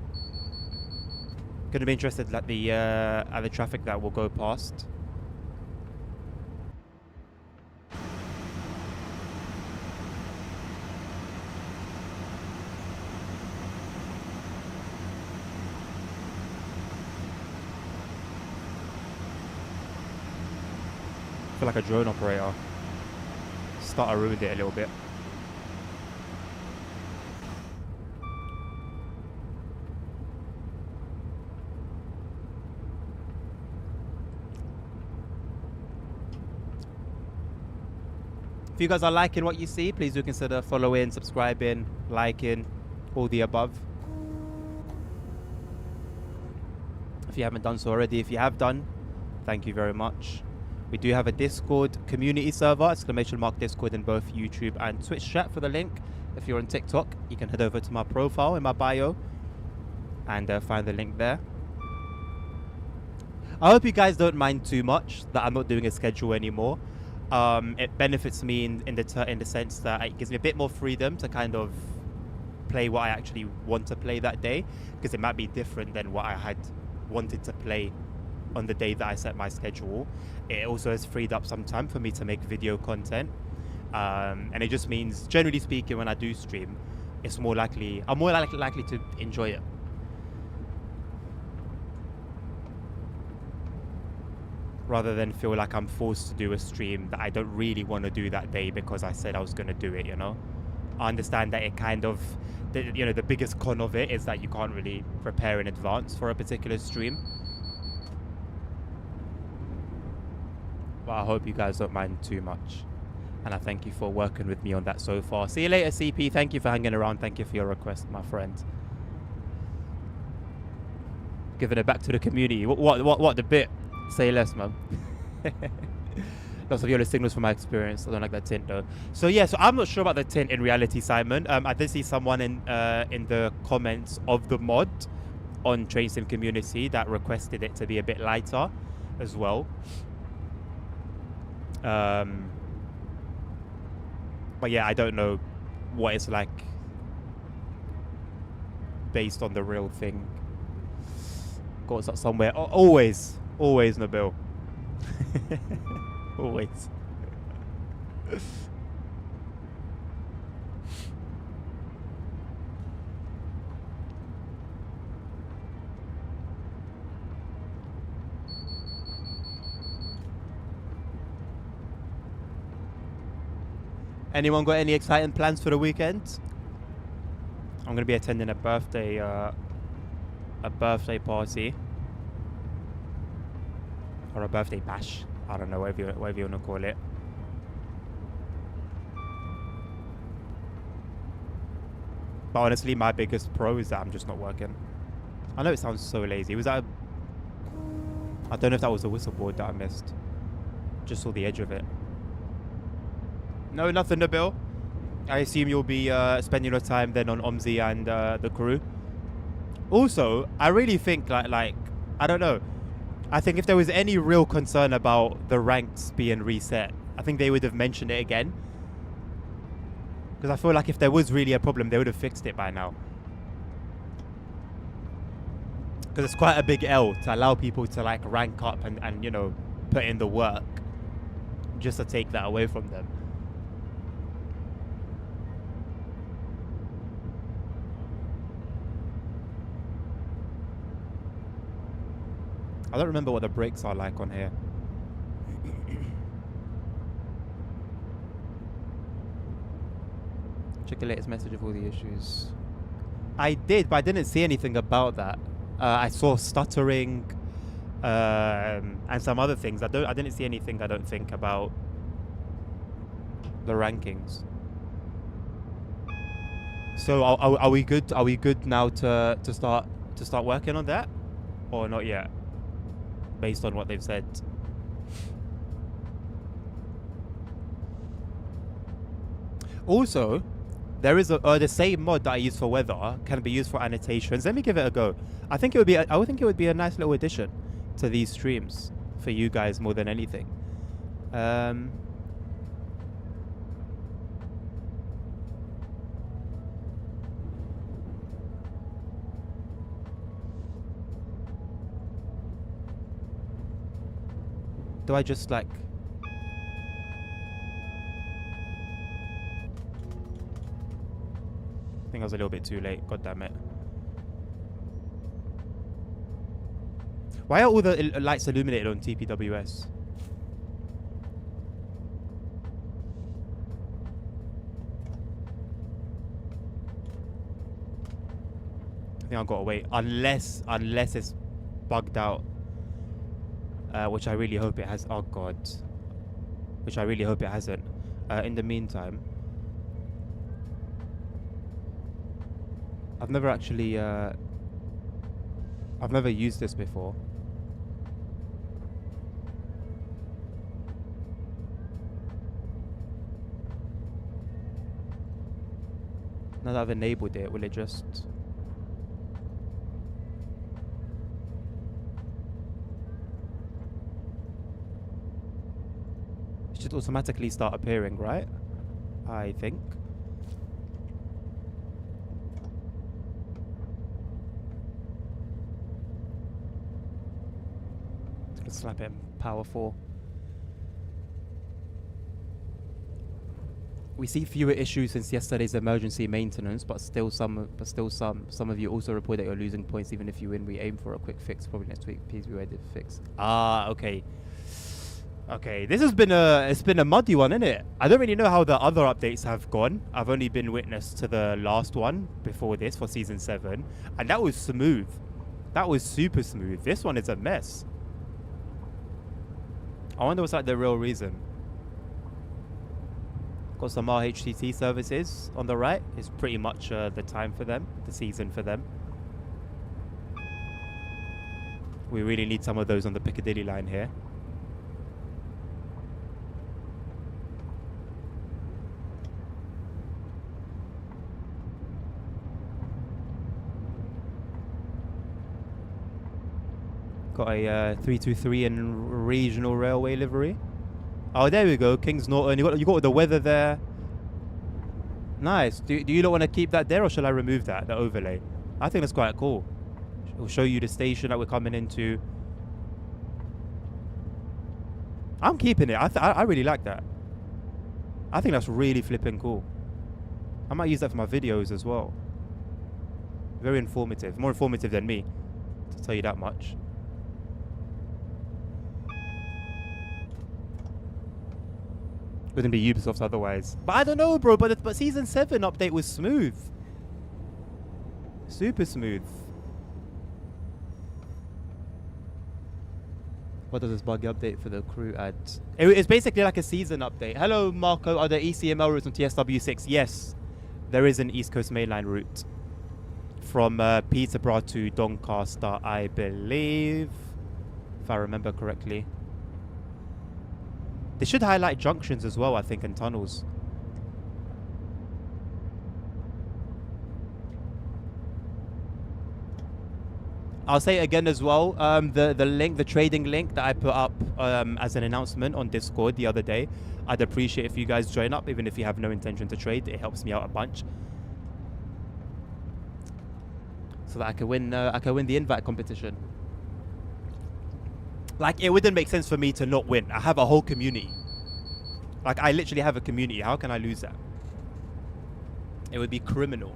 Gonna be interested at the traffic that will go past. I feel like a drone operator. Starter ruined it a little bit. If you guys are liking what you see, please do consider following, subscribing, liking, all the above. If you haven't done so already, if you have done, thank you very much. We do have a Discord community server, !Discord in both YouTube and Twitch chat for the link. If you're on TikTok, you can head over to my profile in my bio and find the link there. I hope you guys don't mind too much that I'm not doing a schedule anymore. It benefits me in the sense that it gives me a bit more freedom to kind of play what I actually want to play that day, because it might be different than what I had wanted to play on the day that I set my schedule. It also has freed up some time for me to make video content, and it just means, generally speaking, when I do stream, I'm more likely to enjoy it. Rather than feel like I'm forced to do a stream that I don't really want to do that day because I said I was going to do it, you know? I understand that it kind of, the biggest con of it is that you can't really prepare in advance for a particular stream. But I hope you guys don't mind too much. And I thank you for working with me on that so far. See you later, CP. Thank you for hanging around. Thank you for your request, my friend. Giving it back to the community. What the bit? Say less, man. Lots of yellow signals from my experience. I don't like that tint though. So yeah, so I'm not sure about the tint in reality, Simon. I did see someone in the comments of the mod on Train Sim Community that requested it to be a bit lighter as well. But yeah, I don't know what it's like based on the real thing. Got somewhere. Always, Nabil. Always. Anyone got any exciting plans for the weekend? I'm gonna be attending a birthday party or a birthday bash. I don't know whatever you wanna call it. But honestly, my biggest pro is that I'm just not working. I know it sounds so lazy. Was that? I don't know if that was a whistleboard that I missed. Just saw the edge of it. No, nothing, Nabil. I assume you'll be spending your time then on Omzi and the crew. Also, I really think like I don't know. I think if there was any real concern about the ranks being reset, I think they would have mentioned it again. Because I feel like if there was really a problem, they would have fixed it by now. Because it's quite a big L to allow people to like rank up and you know, put in the work just to take that away from them. I don't remember what the brakes are like on here. Check the latest message of all the issues. I did, but I didn't see anything about that. I saw stuttering and some other things. I didn't see anything, I don't think, about the rankings. So are we good? Are we good now to start working on that, or not yet? Based on what they've said. Also, there is the same mod that I use for weather can be used for annotations. Let me give it a go. I think it would be a nice little addition to these streams for you guys more than anything. Do I just like... I think I was a little bit too late. God damn it. Why are all the lights illuminated on TPWS? I think I've got to wait. Unless it's bugged out. Which I really hope it has. Oh god. Which I really hope it hasn't. In the meantime, I've never actually I've never used this before. Now that I've enabled it, will it just... It should automatically start appearing, right? I think. Let's slap it in power 4. We see fewer issues since yesterday's emergency maintenance, but still some of you also report that you're losing points even if you win. We aim for a quick fix probably next week. Please be ready to fix. Ah, okay. Okay, this has been it's been a muddy one, isn't it? I don't really know how the other updates have gone. I've only been witness to the last one before this for season 7, and that was smooth. That was super smooth. This one is a mess. I wonder what's like the real reason. Got some RHTT services on the right. It's pretty much the time for them, the season for them. We really need some of those on the Piccadilly line here. Got a 323 in regional railway livery. Oh, there we go, Kings Norton. You got the weather there. Nice. Do you not want to keep that there, or shall I remove that, the overlay? I think that's quite cool. It'll show you the station that we're coming into. I'm keeping it. I really like that. I think that's really flipping cool. I might use that for my videos as well. Very informative. More informative than me, to tell you that much. Wouldn't be Ubisoft otherwise. But I don't know, bro. But season 7 update was smooth. Super smooth. What does this buggy update for the crew add? It's basically like a season update. Hello, Marco. Are there ECML routes on TSW6? Yes. There is an East Coast mainline route. From Peterborough to Doncaster, I believe. If I remember correctly. They should highlight junctions as well, I think, and tunnels. I'll say it again as well. The link, the trading link that I put up as an announcement on Discord the other day. I'd appreciate if you guys join up, even if you have no intention to trade. It helps me out a bunch, so that I can win. I can win the invite competition. Like, it wouldn't make sense for me to not win. I have a whole community. Like, I literally have a community. How can I lose that? It would be criminal.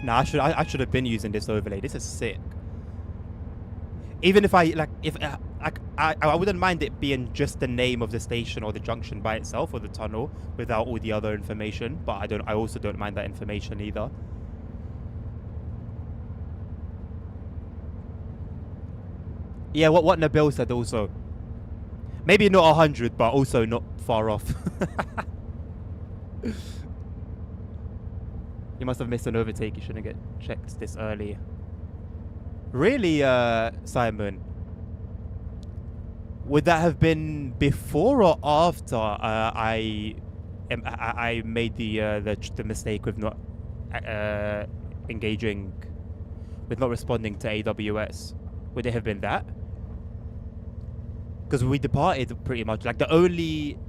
Nah, I should have been using this overlay. This is sick. Even if I wouldn't mind it being just the name of the station or the junction by itself, or the tunnel, without all the other information. But I also don't mind that information either. Yeah, what Nabil said also. Maybe not 100, but also not far off. You must have missed an overtake. You shouldn't get checked this early. Really, Simon? Would that have been before or after I made the mistake with not engaging, with not responding to AWS? Would it have been that? Because we departed pretty much. Like, the only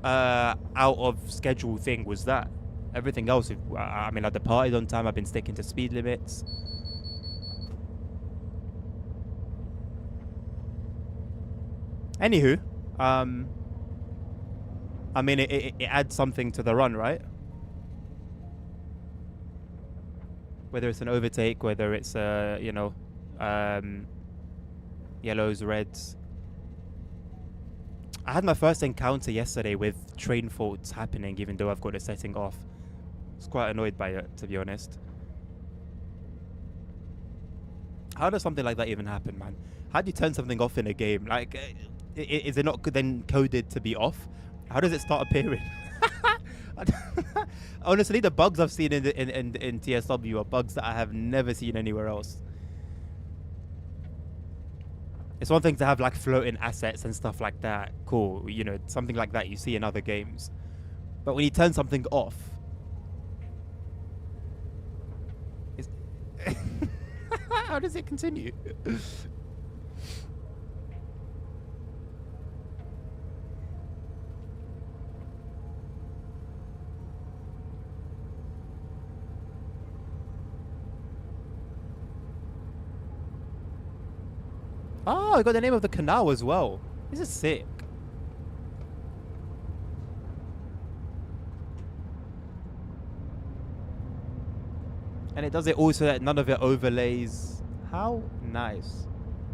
out of schedule thing was that. Everything else, I mean, I departed on time. I've been sticking to speed limits. Anywho, I mean, it adds something to the run, right? Whether it's an overtake, whether it's you know, yellows, reds. I had my first encounter yesterday with train faults happening, even though I've got the setting off. I was quite annoyed by it, to be honest. How does something like that even happen, man? How do you turn something off in a game? Like, is it not then coded to be off? How does it start appearing? Honestly, the bugs I've seen in TSW are bugs that I have never seen anywhere else. It's one thing to have like floating assets and stuff like that. Cool, you know, something like that you see in other games. But when you turn something off, how does it continue? Oh, I got the name of the canal as well. This is sick. And it does it also that none of it overlays. How nice,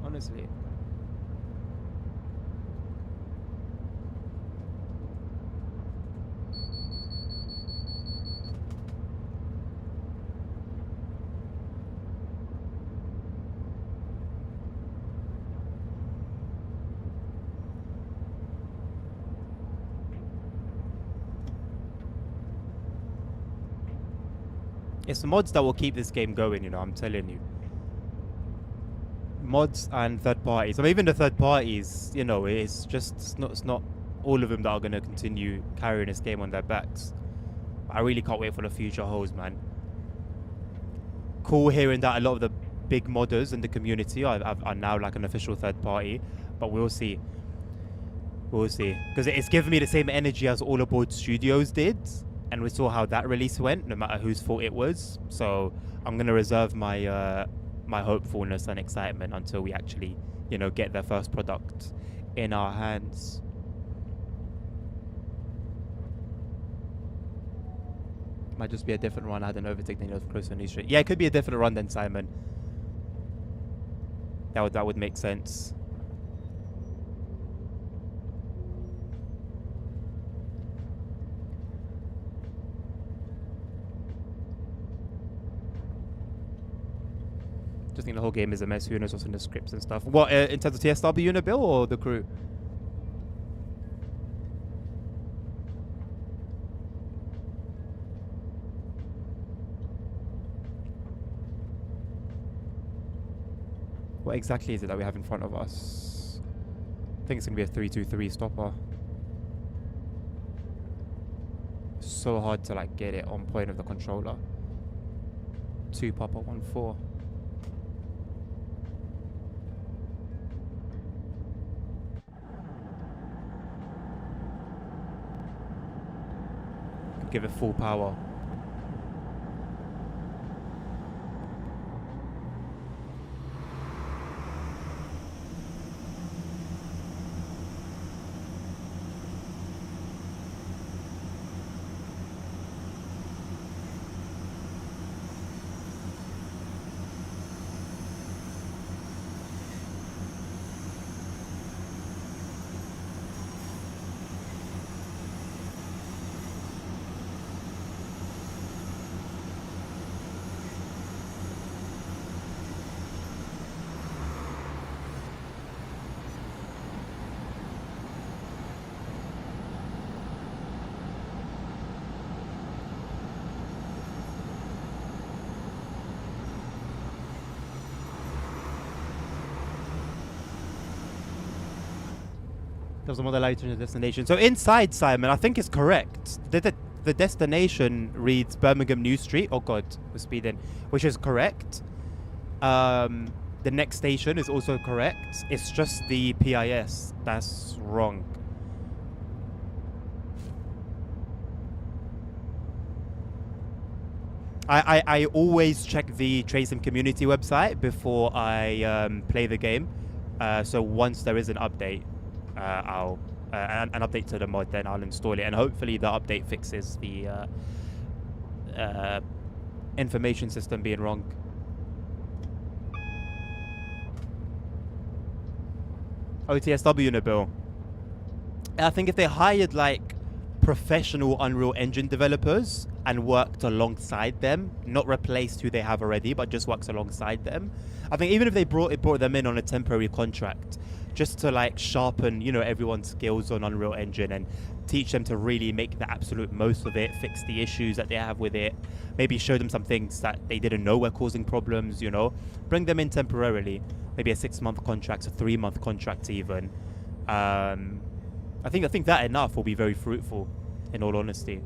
honestly. It's the mods that will keep this game going, you know, I'm telling you. Mods and third parties. I mean, even the third parties, you know, it's not all of them that are going to continue carrying this game on their backs. I really can't wait for the future holds, man. Cool hearing that a lot of the big modders in the community are now like an official third party, but we'll see. We'll see. Because it's given me the same energy as All Aboard Studios did, and we saw how that release went, no matter whose fault it was. So I'm going to reserve my my hopefulness and excitement until we actually, you know, get their first product in our hands. Might just be a different run. I had an overtaking of close to New Street. Yeah, it could be a different run than Simon. That would make sense. Just think the whole game is a mess. Who knows what's in the scripts and stuff. What, in terms of TSW unit, Bill, or the crew? What exactly is it that we have in front of us? I think it's going to be a 3-2-3 stopper. So hard to like get it on point of the controller. 2 Papa 1-4. Give it full power. There's another light in the destination. So inside, Simon, I think it's correct. The destination reads Birmingham New Street. Oh God, we're speeding. Which is correct. The next station is also correct. It's just the PIS that's wrong. I always check the Tracesim community website before I play the game. So once there is an update, I'll an update to the mod, then I'll install it, and hopefully the update fixes the information system being wrong. OTSW, Nabil. I think if they hired like professional Unreal Engine developers and worked alongside them, not replaced who they have already, but just works alongside them. I think even if they brought them in on a temporary contract, just to like sharpen, you know, everyone's skills on Unreal Engine and teach them to really make the absolute most of it, fix the issues that they have with it, maybe show them some things that they didn't know were causing problems, you know, bring them in temporarily, maybe a 6-month contract, a 3-month contract even. I think that enough will be very fruitful, in all honesty.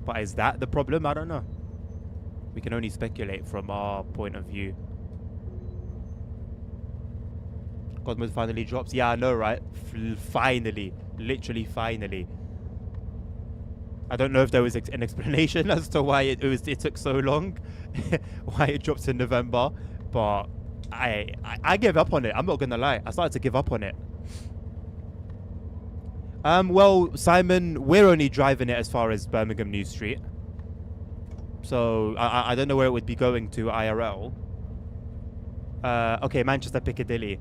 But is that the problem? I don't know. We can only speculate from our point of view. God Mode finally drops. Yeah, I know, right? Finally. Literally finally. I don't know if there was an explanation as to why it took so long. Why it drops in November. But I gave up on it. I'm not going to lie. I started to give up on it. Well, Simon, we're only driving it as far as Birmingham New Street. So I don't know where it would be going to IRL. Okay, Manchester Piccadilly.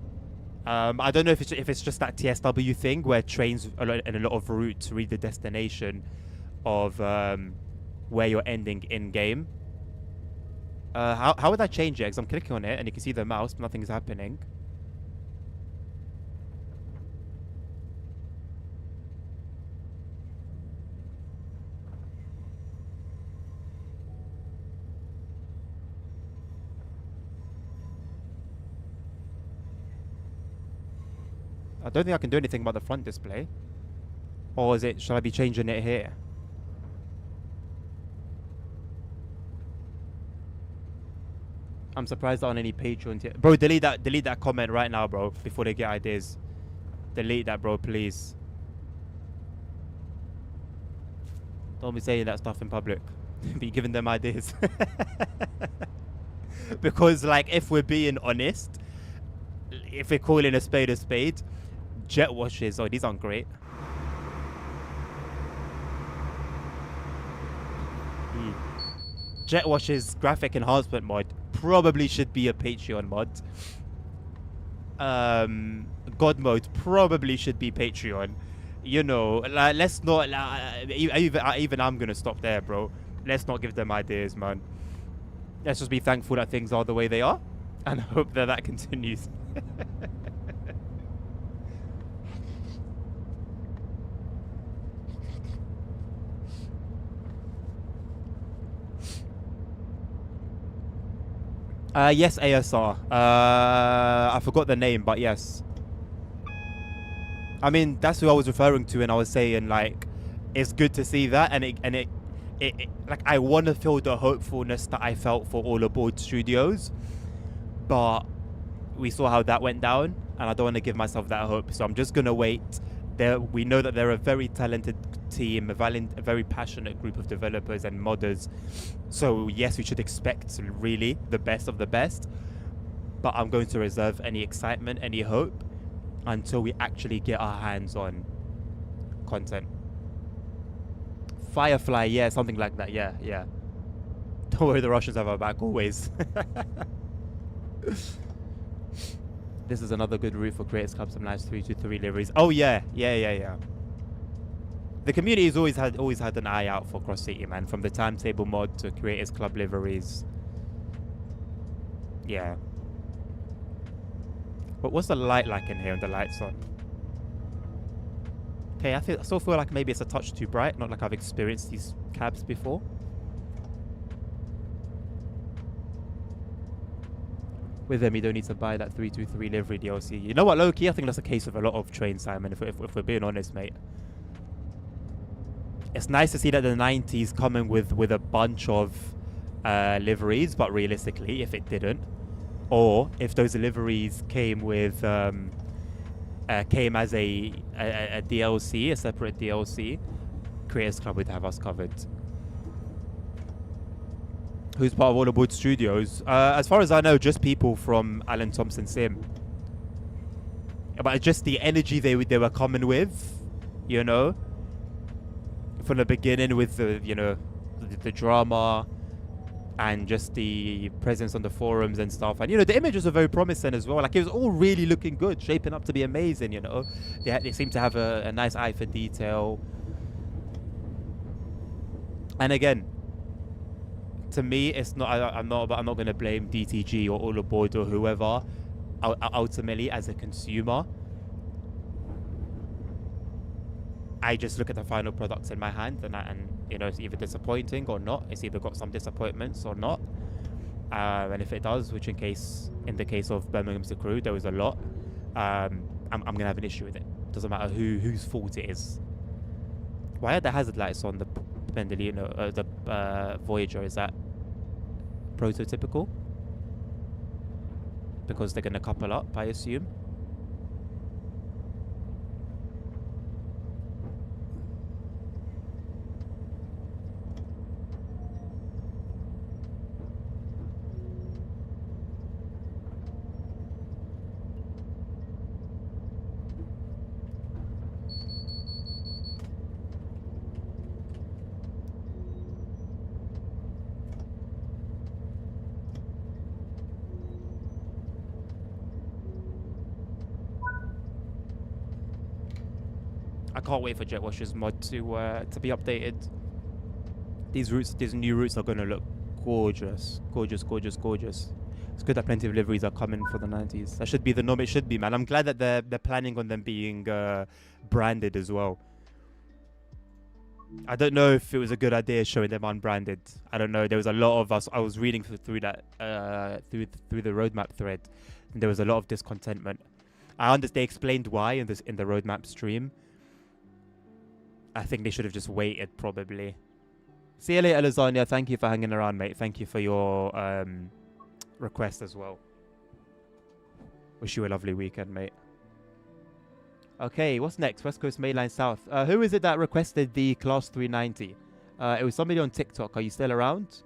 I don't know if it's just that TSW thing where trains and a lot of routes read the destination of where you're ending in game. How would I change it? Because I'm clicking on it and you can see the mouse, but nothing's happening. I don't think I can do anything about the front display. Or should I be changing it here? I'm surprised there aren't any Patreon here. Bro, delete that comment right now, bro, before they get ideas. Delete that, bro, please. Don't be saying that stuff in public. Be giving them ideas. Because, like, if we're being honest, if we're calling a spade, jet washes, oh, these aren't great. Jet washes graphic enhancement mod probably should be a Patreon mod. God mode probably should be Patreon. You know, like, let's not. Even I'm gonna stop there, bro. Let's not give them ideas, man. Let's just be thankful that things are the way they are, and hope that continues. Yes, ASR. I forgot the name, but yes. I mean, that's who I was referring to, and I was saying, like, it's good to see that, and it like, I want to feel the hopefulness that I felt for All Aboard Studios, but we saw how that went down, and I don't want to give myself that hope, so I'm just gonna wait. We know that they're a very talented team, a very passionate group of developers and modders. So yes, we should expect really the best of the best. But I'm going to reserve any excitement, any hope, until we actually get our hands on content. Firefly, yeah, something like that. Yeah. Don't worry, the Russians have our back always. This is another good route for Creators Club, some nice 323 liveries. Oh yeah. The community has always had an eye out for Cross City, man. From the timetable mod to Creators Club liveries. Yeah. But what's the light like in here and the lights on? Okay, I still feel like maybe it's a touch too bright. Not like I've experienced these cabs before. With them, you don't need to buy that 323 livery DLC. You know what, low-key, I think that's the case with a lot of trains, Simon, if we're being honest, mate. It's nice to see that the 90s coming with a bunch of liveries, but realistically, if it didn't, or if those liveries came with came as a DLC, a separate DLC, Creators Club would have us covered. Who's part of All Aboard Studios? As far as I know, just people from Alan Thompson Sim. But just the energy they were coming with, you know, from the beginning with the drama and just the presence on the forums and stuff, and the images are very promising as well. Like, it was all really looking good, shaping up to be amazing. They seem to have a nice eye for detail. And again, to me, it's not. I'm not going to blame DTG or All Aboard or whoever. Ultimately, as a consumer, I just look at the final products in my hand, and it's either disappointing or not. It's either got some disappointments or not. And if it does, which in the case of Birmingham's The Crew, there was a lot. I'm gonna have an issue with it. Doesn't matter whose fault it is. Why are the hazard lights on the Pendolino, the Voyager? Is that prototypical? Because they're gonna couple up, I assume. I can't wait for Jetwashers mod to be updated. These new routes are gonna look gorgeous, gorgeous, gorgeous, gorgeous. It's good that plenty of liveries are coming for the 90s. That should be the norm. It should be, man. I'm glad that they're planning on them being branded as well. I don't know if it was a good idea showing them unbranded. I don't know. There was a lot of us. I was reading through that through the roadmap thread, and there was a lot of discontentment. I understand they explained why in the roadmap stream. I think they should have just waited probably. See you later, Lasagna. Thank you for hanging around, mate. Thank you for your request as well. Wish you a lovely weekend, mate. Okay, what's next? West Coast Mainline South. Who is it that requested the Class 390? It was somebody on TikTok. Are you still around?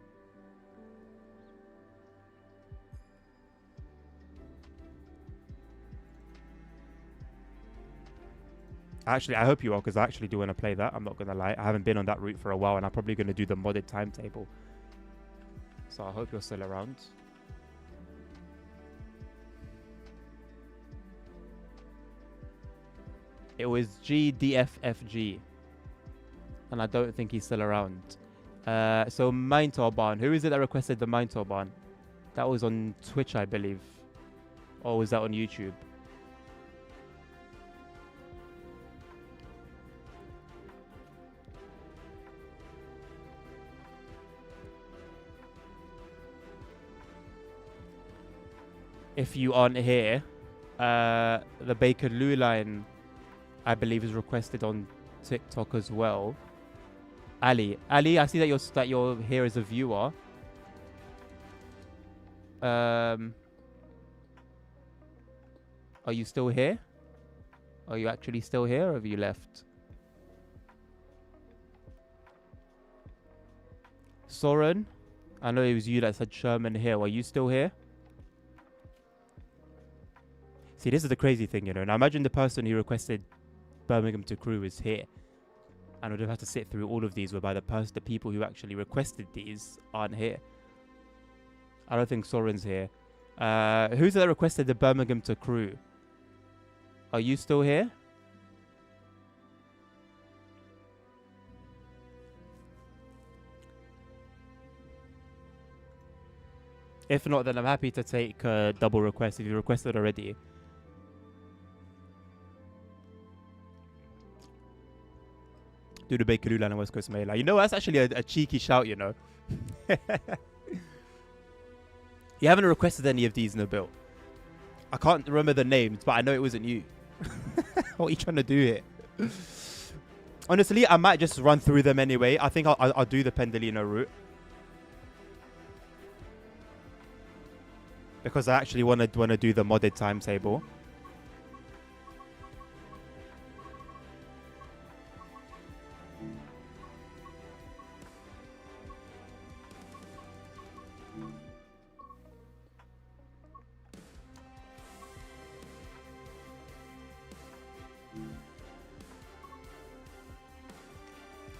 Actually, I hope you are, because I actually do want to play that. I'm not going to lie. I haven't been on that route for a while, and I'm probably going to do the modded timetable. So I hope you're still around. It was GDFFG. And I don't think he's still around. So Mindtorban. Who is it that requested the Mindtorban? That was on Twitch, I believe. Or was that on YouTube? If you aren't here, the Bakerloo line, I believe, is requested on TikTok as well. Ali, I see that you're here as a viewer. Are you still here? Are you actually still here, or have you left? Soren, I know it was you that said Sherman here. Are you still here? See, this is the crazy thing, you know. Now imagine the person who requested Birmingham to Crewe is here, and would have had to sit through all of these whereby the people who actually requested these aren't here. I don't think Soren's here. Who's that requested the Birmingham to Crewe? Are you still here? If not, then I'm happy to take a double request if you requested already. Do the Bakerloo line and West Coast Mail line. You know, that's actually a cheeky shout, you know. You haven't requested any of these, Nabil. I can't remember the names, but I know it wasn't you. What are you trying to do here? Honestly, I might just run through them anyway. I think I'll do the Pendolino route. Because I actually want to do the modded timetable.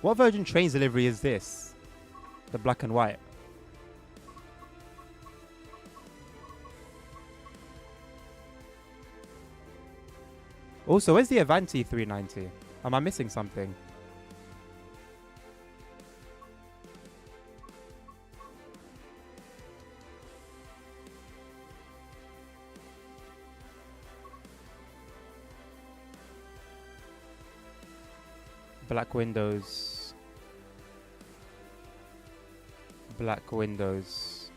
What Virgin Trains delivery is this? The black and white. Also, where's the Avanti 390? Am I missing something? Black windows. Black windows.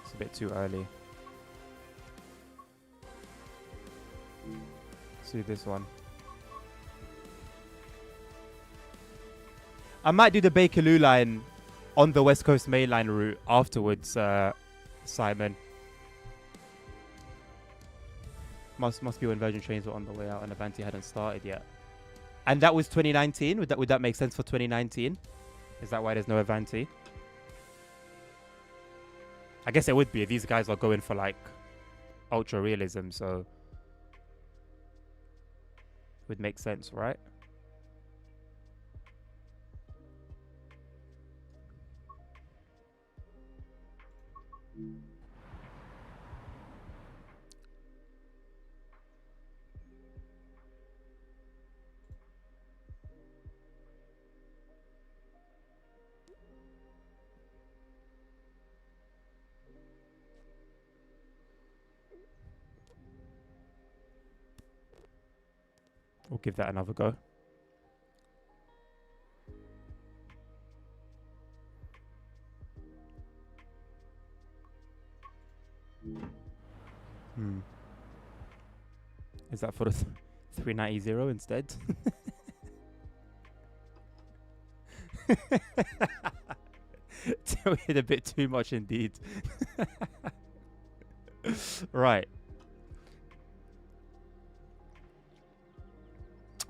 It's a bit too early. Let's do this one. I might do the Bakerloo line on the West Coast Main Line route afterwards, Simon. Must be when Virgin Trains were on the way out and Avanti hadn't started yet. And that was 2019? Would that make sense for 2019? Is that why there's no Avanti? I guess it would be. These guys are going for like ultra realism, so it would make sense, right? We'll give that another go. Is that for the 390 instead? Doing a bit too much indeed. Right.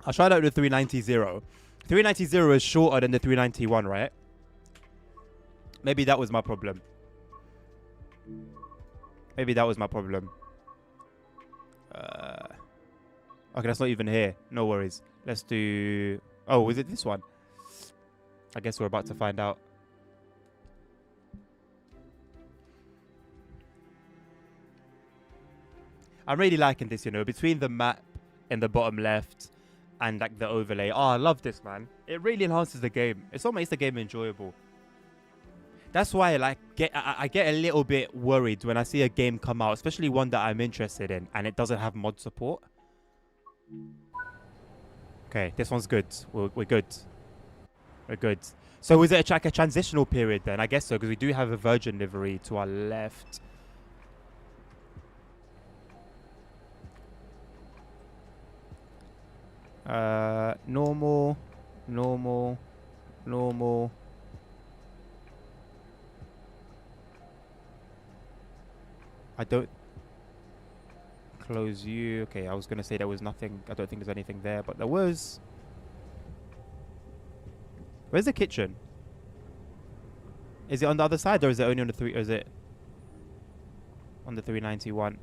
I'll try that with the 390. 390 is shorter than the 391, right? Maybe that was my problem. Okay, that's not even here. No worries. Let's do... Oh, is it this one? I guess we're about to find out. I'm really liking this, between the map in the bottom left and like the overlay. Oh, I love this, man. It really enhances the game. It's what makes the game enjoyable. That's why I get a little bit worried when I see a game come out, especially one that I'm interested in, and it doesn't have mod support. Okay, this one's good. We're good. We're good. So is it like a transitional period then? I guess so, because we do have a Virgin livery to our left. Normal. I don't... Close you. Okay, I was going to say there was nothing. I don't think there's anything there, but there was... Where's the kitchen? Is it on the other side, or is it only on the or is it on the 391?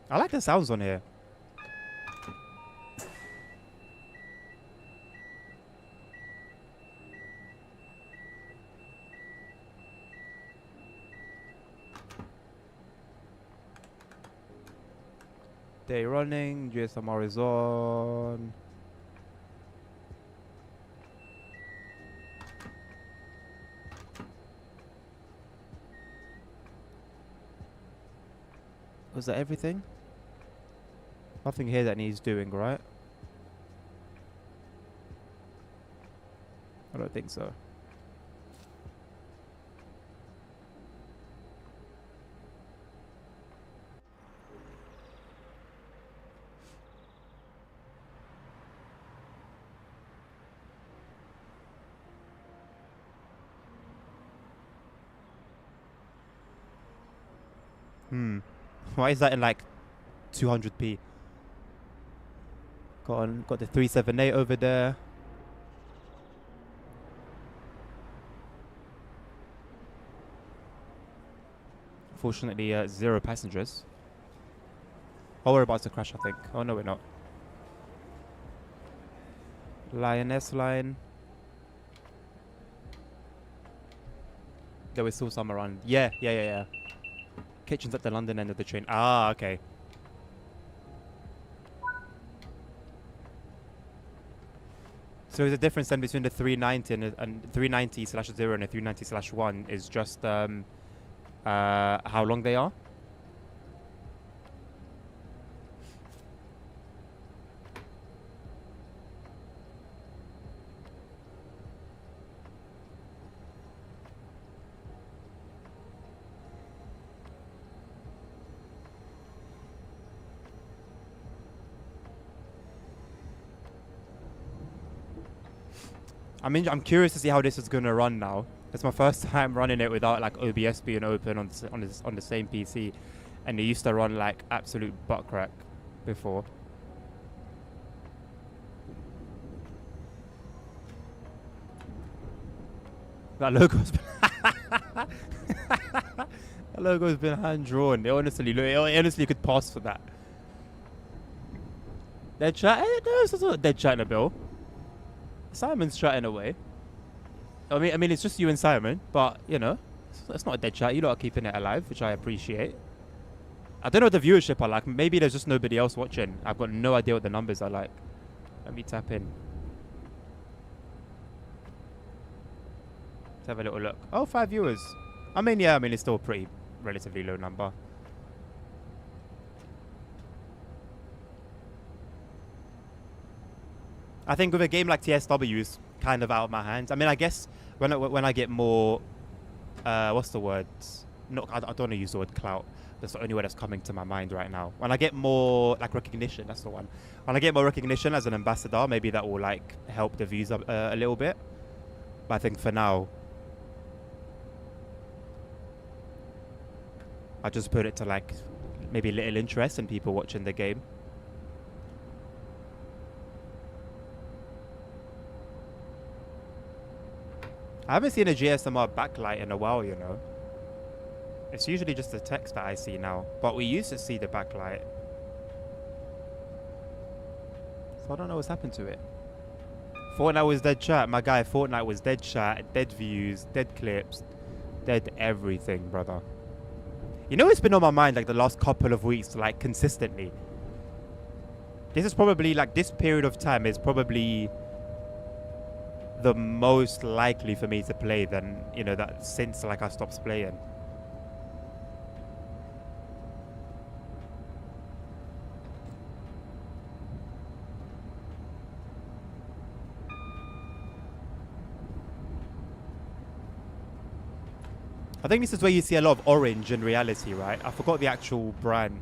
I like the sounds on here. Day running, GSMR is on. Was that everything? Nothing here that needs doing, right? I don't think so. Why is that in like 200p? Got the 378 over there. Fortunately, 0 passengers. Oh, we're about to crash, I think. Oh, no, we're not. Lioness line. There was still some around. Yeah. Kitchen's at the London end of the train. Ah, okay. So the difference then between the 390 and 390/0 and the 390/1 is just how long they are? I mean, I'm curious to see how this is going to run now. It's my first time running it without like OBS being open on the same PC, and it used to run like absolute butt crack before. That logo's been that logo's been hand drawn. It honestly could pass for that. Dead chat? No, it's not dead chat in a bill. Simon's chatting away. I mean, it's just you and Simon, but it's not a dead chat. You lot are keeping it alive, which I appreciate. I don't know what the viewership are like. Maybe there's just nobody else watching. I've got no idea what the numbers are like. Let me tap in. Let's have a little look. Oh, 5 viewers. I mean, it's still a pretty relatively low number. I think with a game like TSW, it's kind of out of my hands. I mean, I guess when I get more, what's the word? No, I don't want to use the word clout. That's the only word that's coming to my mind right now. When I get more like recognition, that's the one. When I get more recognition as an ambassador, maybe that will like help the views up a little bit. But I think for now, I just put it to like maybe little interest in people watching the game. I haven't seen a GSMR backlight in a while, you know. It's usually just the text that I see now, but we used to see the backlight. So I don't know what's happened to it. Fortnite was dead chat, my guy. Fortnite was dead chat, dead views, dead clips, dead everything, brother. You know, it's been on my mind like the last couple of weeks, like consistently. This is probably like this period of time is probably the most likely for me to play than, you know, that since like I stopped playing. I think this is where you see a lot of orange in reality, right? I forgot the actual brand.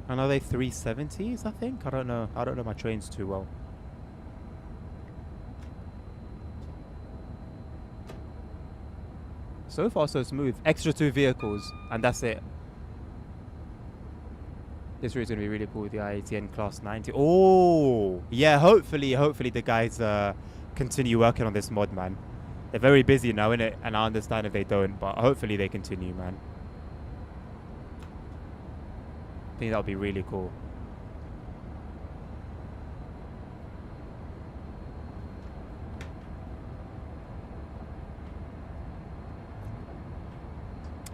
And are they 370s, I think? I don't know. I don't know my trains too well. So far, so smooth. Extra 2 vehicles, and that's it. This route's going to be really cool with the IATN Class 90. Oh! Yeah, hopefully the guys continue working on this mod, man. They're very busy now, innit? And I understand if they don't, but hopefully they continue, man. I think that would be really cool.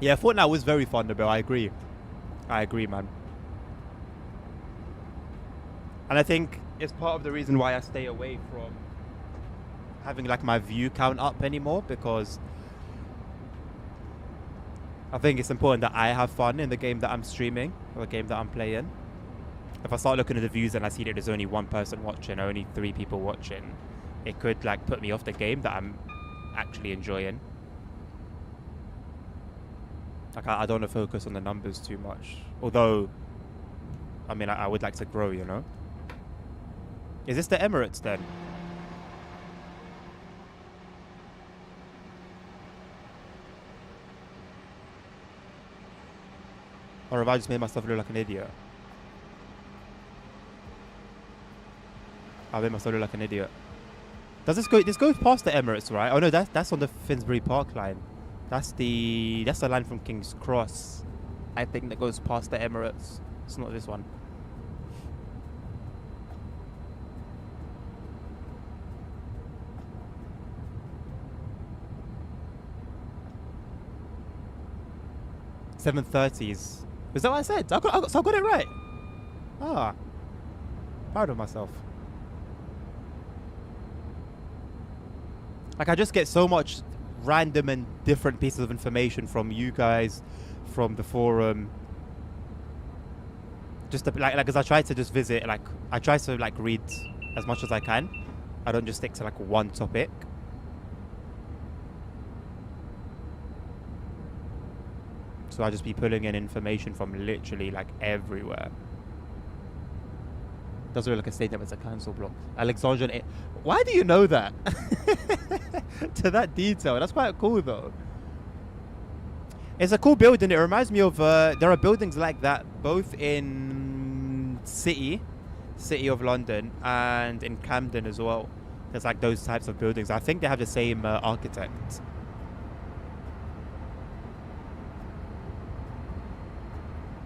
Yeah, Fortnite was very fun, though. I agree. I agree, man. And I think it's part of the reason why I stay away from having like my view count up anymore, because I think it's important that I have fun in the game that I'm streaming or the game that I'm playing. If I start looking at the views and I see that there's only one person watching, or only 3 people watching, it could like put me off the game that I'm actually enjoying. Like I don't want to focus on the numbers too much. Although, I mean, I would like to grow, you know. Is this the Emirates then? Or have I just made myself look like an idiot? I made myself look like an idiot. Does this go? This goes past the Emirates, right? Oh no, that's on the Finsbury Park line. That's the line from King's Cross. I think that goes past the Emirates. It's not this one. $730s. Is that what I said? So I got it right. Ah, proud of myself. Like I just get so much random and different pieces of information from you guys, from the forum. Just to, like as I try to just visit, like I try to like read as much as I can. I don't just stick to like one topic. So I just be pulling in information from literally like everywhere. Doesn't look like a stadium, it's a council block. Alexandrian. Why do you know that? To that detail. That's quite cool though. It's a cool building. It reminds me of there are buildings like that both in City of London, and in Camden as well. There's like those types of buildings. I think they have the same architect.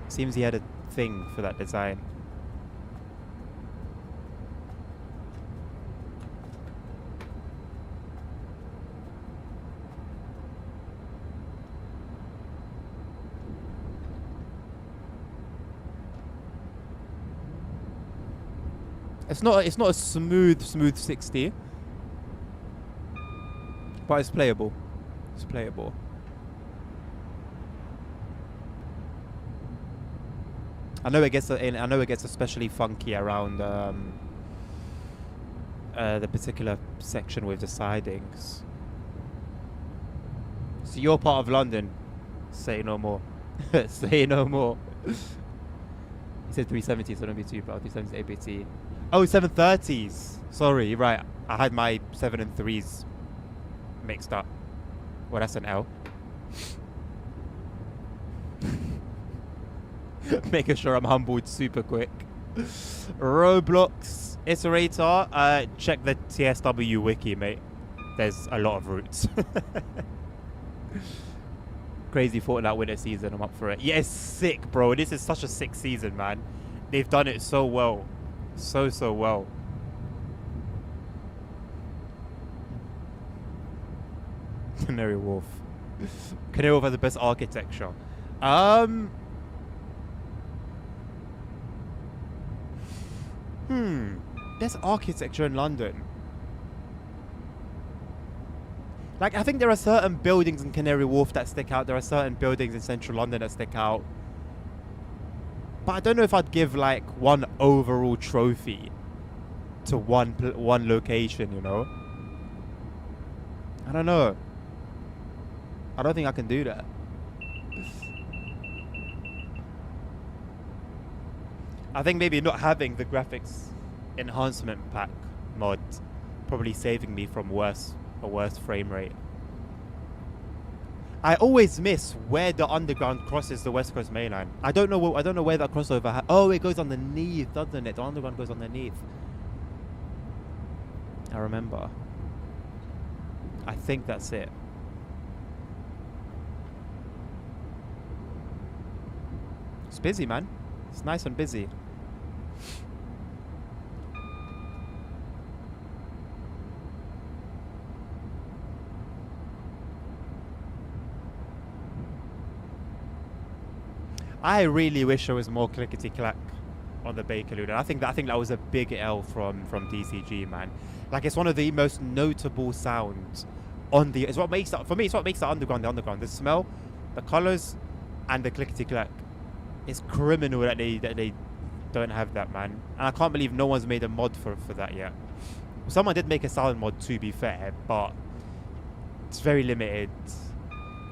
Seems he had a thing for that design. It's not a smooth 60, but it's playable. It's playable. I know it gets especially funky around the particular section with the sidings. So you're part of London. Say no more. Say no more. He said 370, so don't be too proud. 370 APT. Oh, 730s. Sorry, right. I had my 7 and 3s mixed up. Well, that's an L. Making sure I'm humbled super quick. Roblox iterator. Check the TSW wiki, mate. There's a lot of routes. Crazy Fortnite winter season. I'm up for it. Yeah, it's sick, bro. This is such a sick season, man. They've done it so well. So well. Canary Wharf. Canary Wharf has the best architecture. There's architecture in London. Like, I think there are certain buildings in Canary Wharf that stick out. There are certain buildings in central London that stick out. But I don't know if I'd give, like, one overall trophy to one location, you know? I don't know. I don't think I can do that. I think maybe not having the graphics enhancement pack mod probably saving me from a worse frame rate. I always miss where the underground crosses the West Coast main line. I don't know where that crossover. Oh, it goes underneath, doesn't it? The underground goes underneath. I remember. I think that's it. It's busy, man. It's nice and busy. I really wish there was more clickety clack on the Bakerloo. I think that was a big L from DCG, man. Like, it's one of the most notable sounds on the. It's what makes that, for me. It's what makes the underground the underground. The smell, the colors, and the clickety clack. It's criminal that they don't have that, man. And I can't believe no one's made a mod for that yet. Someone did make a sound mod, to be fair, but it's very limited.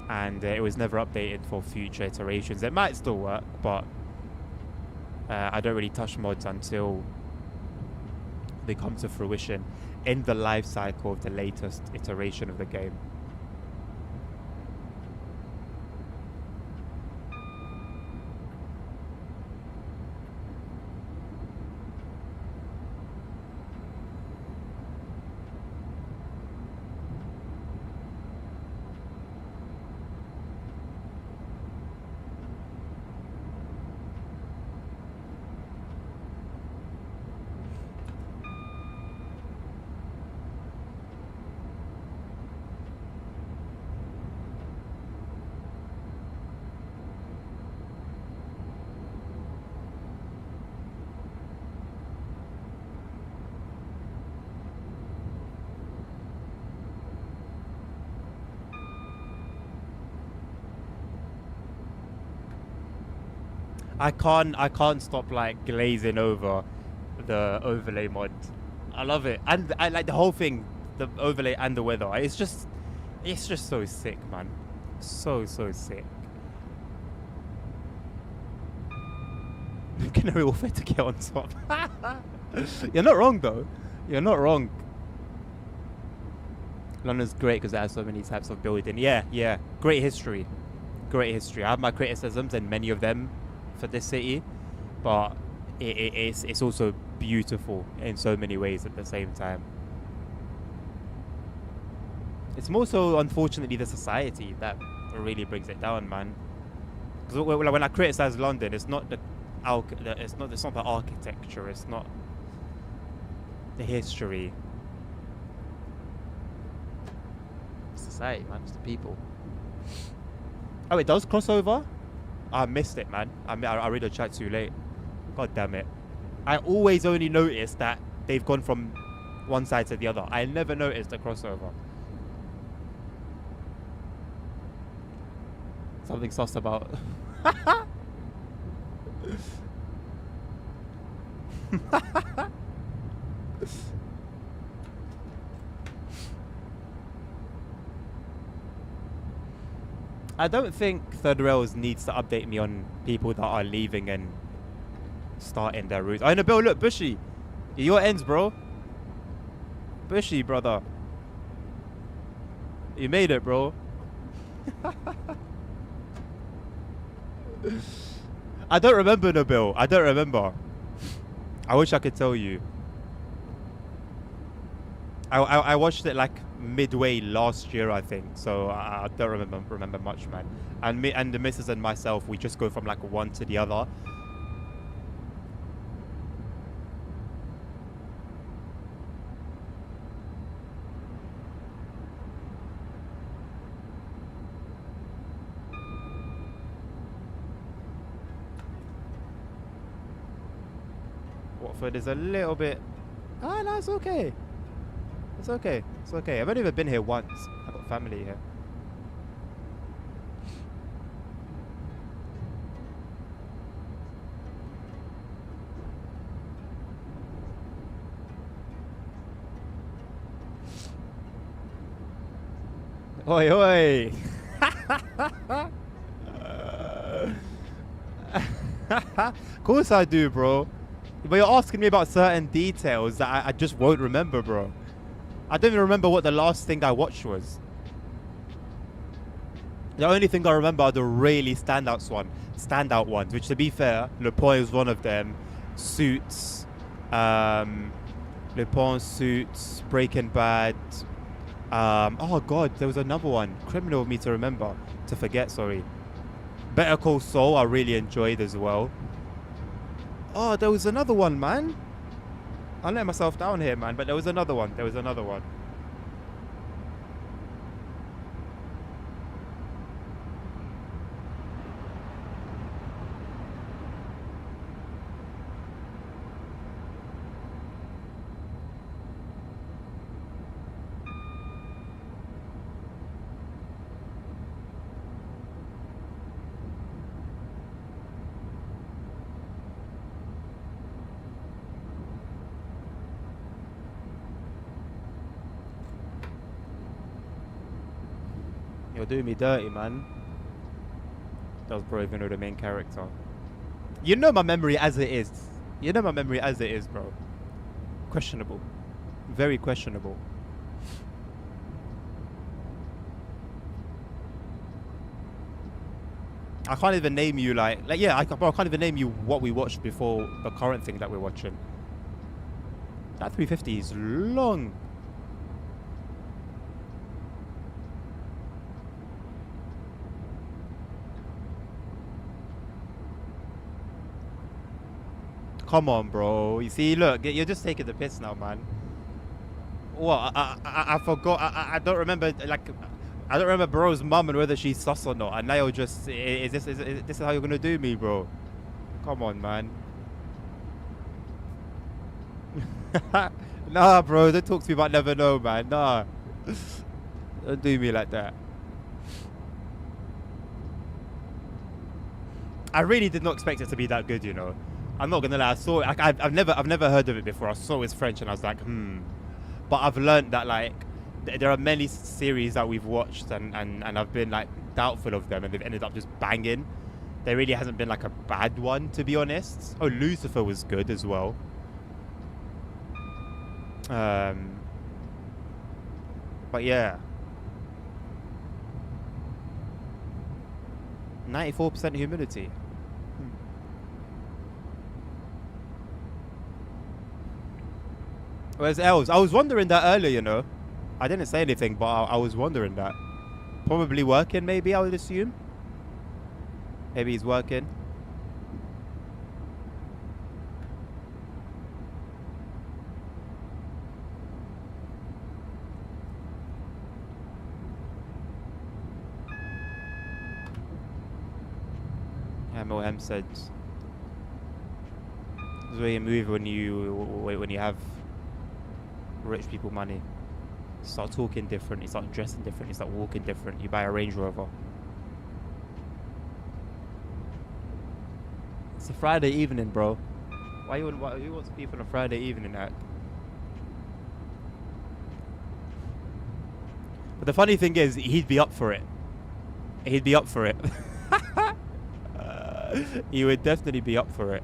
And it was never updated for future iterations. It might still work, but I don't really touch mods until they come to fruition in the life cycle of the latest iteration of the game. I can't stop like glazing over the overlay mod. I love it, and I like the whole thing, the overlay and the weather. It's just so sick, man. So sick. Canary Wharf to get on top. You're not wrong though. You're not wrong. London's great because it has so many types of building. Yeah. Great history. I have my criticisms, and many of them for this city, but it's also beautiful in so many ways at the same time. It's more so, unfortunately, the society that really brings it down, man. Because when I criticize London, it's not the architecture, it's not the history. It's society, man. It's the people. Oh, it does cross over? I missed it, man. I read the chat too late. God damn it. I always only notice that they've gone from one side to the other. I never noticed the crossover. Something sus about. I don't think Third Rails needs to update me on people that are leaving and starting their routes. Oh, Nabil, look, Bushy. Your ends, bro. Bushy, brother. You made it, bro. I don't remember, Nabil. I don't remember. I wish I could tell you. I watched it like midway last year, I think. So I don't remember much, man. And me and the missus and myself, we just go from like one to the other. Watford is a little bit. Ah, no, it's okay. It's okay. It's okay. I've only ever been here once. I've got family here. Oi, oi. Of course I do, bro. But you're asking me about certain details that I just won't remember, bro. I don't even remember what the last thing I watched was. The only thing I remember are the really standout ones, which, to be fair, Le Pont is one of them. Suits, Le Pont, Suits, Breaking Bad. Oh god, there was another one. Criminal of me to forget. Sorry. Better Call Saul, I really enjoyed as well. Oh, there was another one, man. I'll let myself down here, man. But there was another one. You're doing me dirty, man. That was probably even the main character. You know my memory as it is. Bro. Questionable. Very questionable. I can't even name you I can't even name you what we watched before the current thing that we're watching. That 350 is long. Come on, bro. You see, look, you're just taking the piss now, man. What? I forgot. I don't remember. I don't remember bro's mum and whether she's sus or not. And now you're just. Is this how you're gonna do me, bro? Come on, man. Nah, bro. Don't talk to me about never know, man. Nah. Don't do me like that. I really did not expect it to be that good, you know. I'm not gonna lie. I saw it. I've never heard of it before. I saw it's French and I was like, But I've learned that there are many series that we've watched and I've been doubtful of them and they've ended up just banging. There really hasn't been a bad one, to be honest. Oh, Lucifer was good as well. 94% humidity. Where's Els? I was wondering that earlier, you know. I didn't say anything, but I was wondering that. Probably working, maybe, I would assume. Maybe he's working. MLM said, "This is where you move when you have rich people money. You start talking different, you start dressing different, you start walking different, you buy a Range Rover." It's a Friday evening, bro. Who wants beef on a Friday evening act? But the funny thing is, he'd be up for it. He'd be up for it. He would definitely be up for it.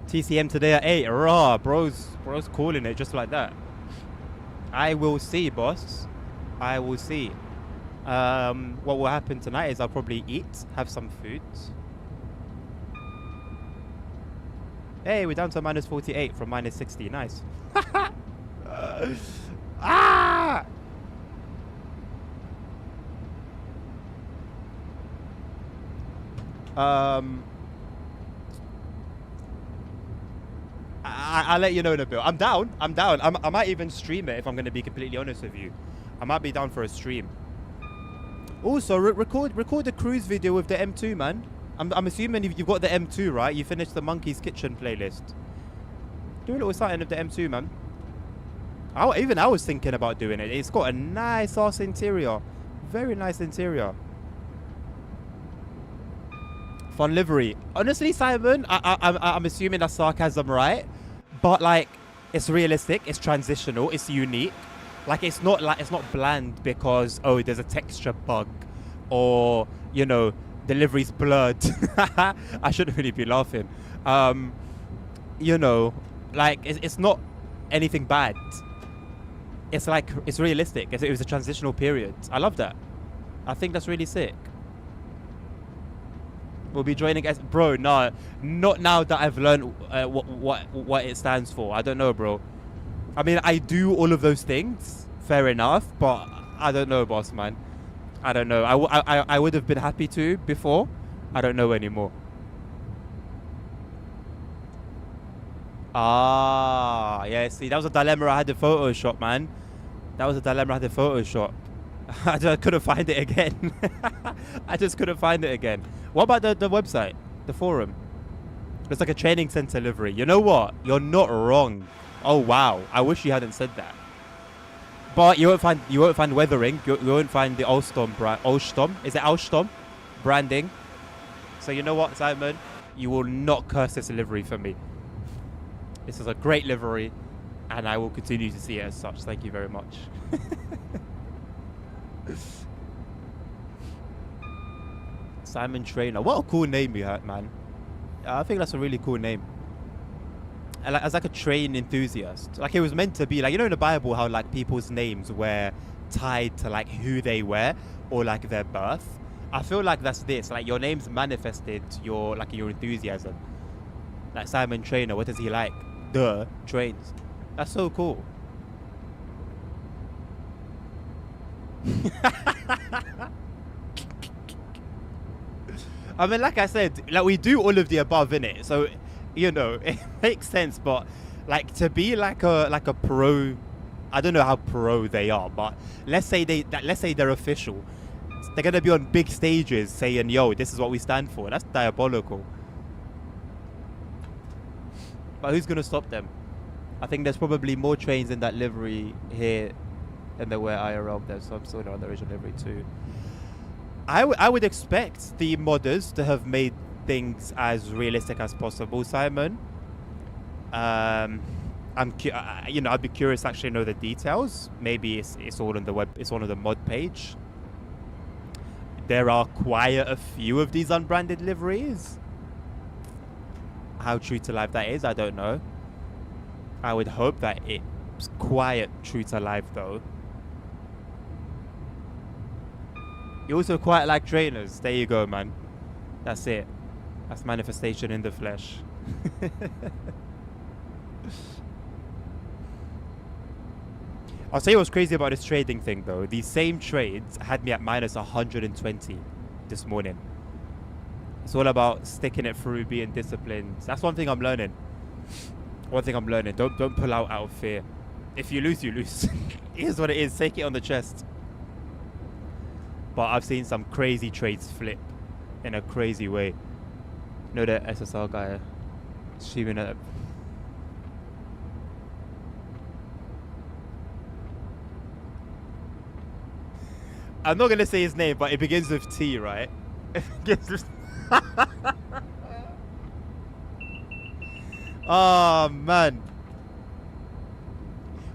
TCM today at 8. Raw, bro's calling it just like that. I will see, boss. I will see. What will happen tonight is I'll probably eat, have some food. Hey, we're down to minus 48 from minus 60. Nice. Ah! I'll let you know in a bit. I'm down. I might even stream it if I'm going to be completely honest with you. I might be down for a stream. Also, record a cruise video with the M2, man. I'm assuming you've got the M2, right? You finished the Monkey's Kitchen playlist. Do a little something of the M2, man. Even I was thinking about doing it. It's got a nice ass interior. Very nice interior. Fun livery. Honestly, Simon, I'm assuming that's sarcasm, right? But like, it's realistic. It's transitional. It's unique. Like, it's not bland because there's a texture bug, or the livery's blurred. I shouldn't really be laughing. Like it's not anything bad. It's like it's realistic. It was a transitional period. I love that. I think that's really sick. We'll be joining us, bro. No, not now that I've learned what it stands for. I don't know, bro. I mean, I do all of those things. Fair enough, but I don't know, boss man. I don't know. I would have been happy to before. I don't know anymore. Ah, yeah. See, that was a dilemma I had to Photoshop, man. That was a dilemma I had to Photoshop. I just couldn't find it again. I just couldn't find it again. What about the website, the forum? It's like a training center livery. You know what? You're not wrong. Oh wow! I wish you hadn't said that. But you won't find weathering. You won't find the Alstom brand. Alstom? Is it Alstom branding? So you know what, Simon? You will not curse this livery for me. This is a great livery, and I will continue to see it as such. Thank you very much. Simon Trainer. What a cool name you had, man. I think that's a really cool name. And like, as like a train enthusiast, like it was meant to be like, in the Bible how like people's names were tied to like who they were or like their birth. I feel like that's this. Like your name's manifested your enthusiasm. Like Simon Trainer. What does he like? Trains. That's so cool. I mean, like I said, like we do all of the above in it, so it makes sense. But like to be like a pro, I don't know how pro they are, but let's say they're official. They're gonna be on big stages saying, "Yo, this is what we stand for." That's diabolical. But who's gonna stop them? I think there's probably more trains in that livery here than there were IRL. There's some sort of the original livery too. I would expect the modders to have made things as realistic as possible, Simon. I'd be curious to actually know the details. Maybe it's all on the web. It's all on the mod page. There are quite a few of these unbranded liveries. How true to life that is, I don't know. I would hope that it's quite true to life, though. You also quite like trainers. There you go, man. That's it. That's manifestation in the flesh. I'll tell you what's crazy about this trading thing, though. These same trades had me at minus 120 this morning. It's all about sticking it through, being disciplined. That's one thing I'm learning. One thing I'm learning. Don't pull out of fear. If you lose, you lose. Here's what it is. Take it on the chest. But I've seen some crazy trades flip in a crazy way. You know the SSR guy streaming at... I'm not going to say his name, but it begins with T, right? It begins with... Oh, man.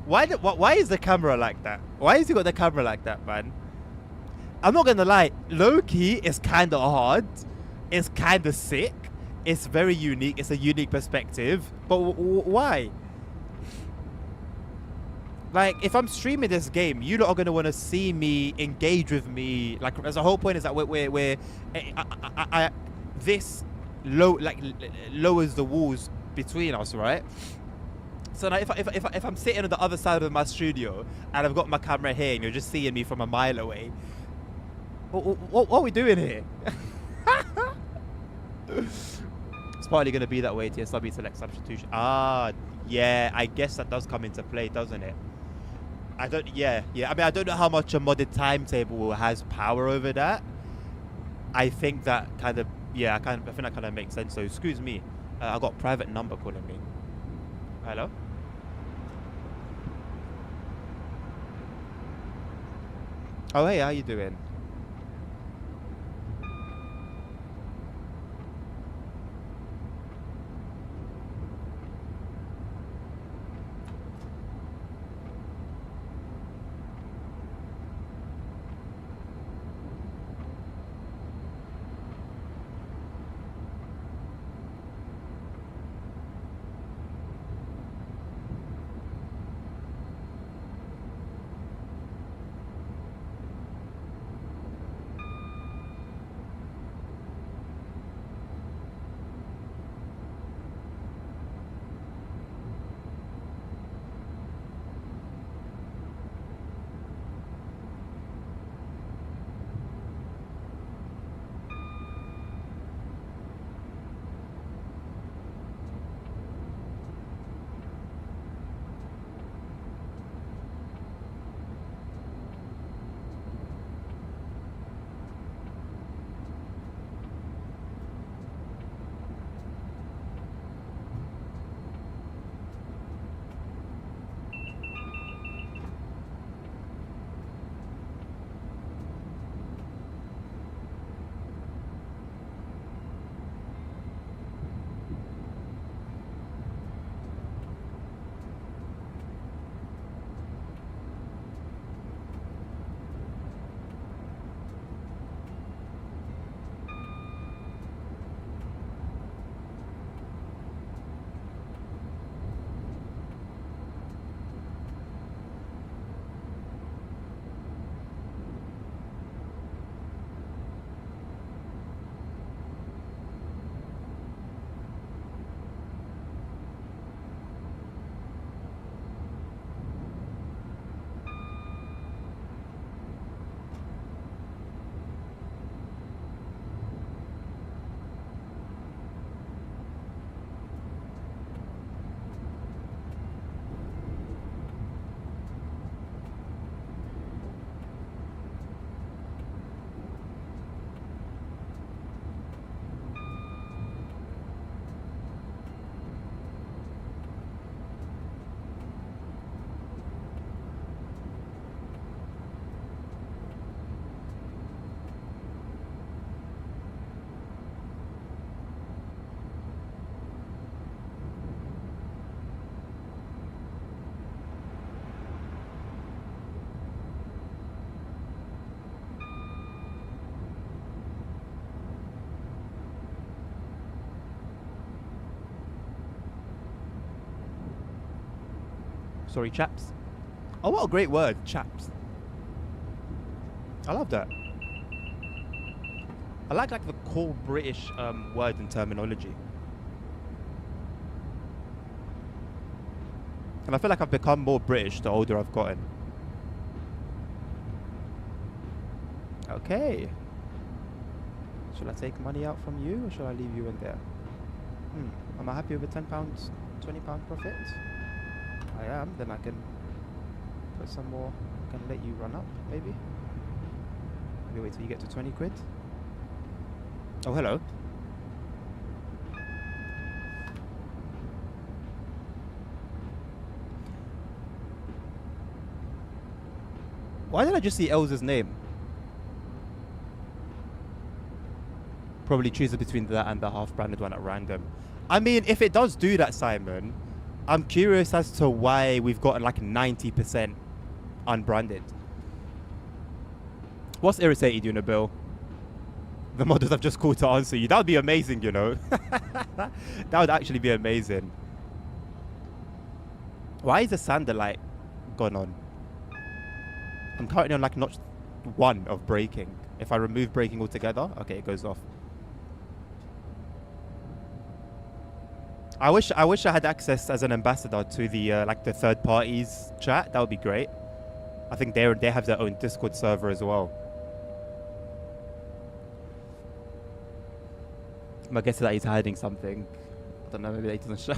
Why is the camera like that? Why has he got the camera like that, man? I'm not going to lie. Low-key is kind of hard. It's kind of sick. It's very unique. It's a unique perspective. But why? Like, if I'm streaming this game, you lot are going to want to see me, engage with me. Like, as the whole point is that this lowers the walls between us, right? So now if I'm sitting on the other side of my studio and I've got my camera here and you're just seeing me from a mile away, what are we doing here? It's partly going to be that way. TSW select substitution. Ah, yeah, I guess that does come into play, doesn't it? Yeah. I mean, I don't know how much a modded timetable has power over that. I think that kind of, I think that kind of makes sense. So, excuse me, I got a private number calling me. Hello? Oh, hey, how you doing? Sorry, chaps. Oh, what a great word, chaps. I love that. I like the core British word and terminology. And I feel like I've become more British the older I've gotten. Okay. Should I take money out from you or should I leave you in there? Am I happy with a £10, £20 profit? I am. Then I can put some more. I can let you run up, maybe. Maybe wait till you get to 20 quid. Oh, hello. Why did I just see Elsa's name? Probably choose between that and the half-branded one at random. I mean, if it does do that, Simon, I'm curious as to why we've gotten like 90% unbranded. What's irritated you, Nabil? The models I've just called to answer you. That would be amazing, you know. That would actually be amazing. Why is the sander light gone on? I'm currently on like notch 1 of braking. If I remove braking altogether, okay, it goes off. I wish I had access as an ambassador to the like the third parties chat. That would be great. I think they have their own Discord server as well. My guess is that he's hiding something. I don't know, maybe he doesn't show.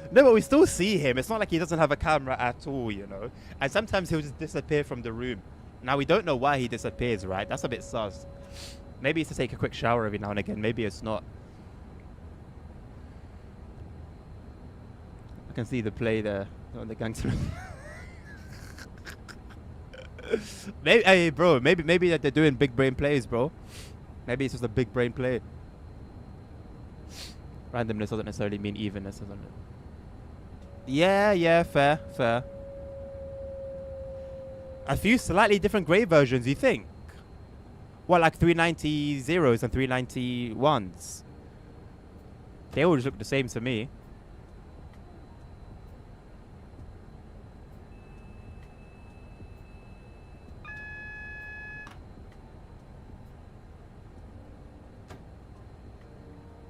No, but we still see him. It's not like he doesn't have a camera at all, you know. And sometimes he'll just disappear from the room. Now, we don't know why he disappears, right? That's a bit sus. Maybe it's to take a quick shower every now and again. Maybe it's not. I can see the play there on the gangster. Maybe, hey, bro, maybe that they're doing big brain plays, bro. Maybe it's just a big brain play. Randomness doesn't necessarily mean evenness, doesn't it? Yeah, fair. A few slightly different grey versions, you think? What, like 390s and 391s? They all just look the same to me.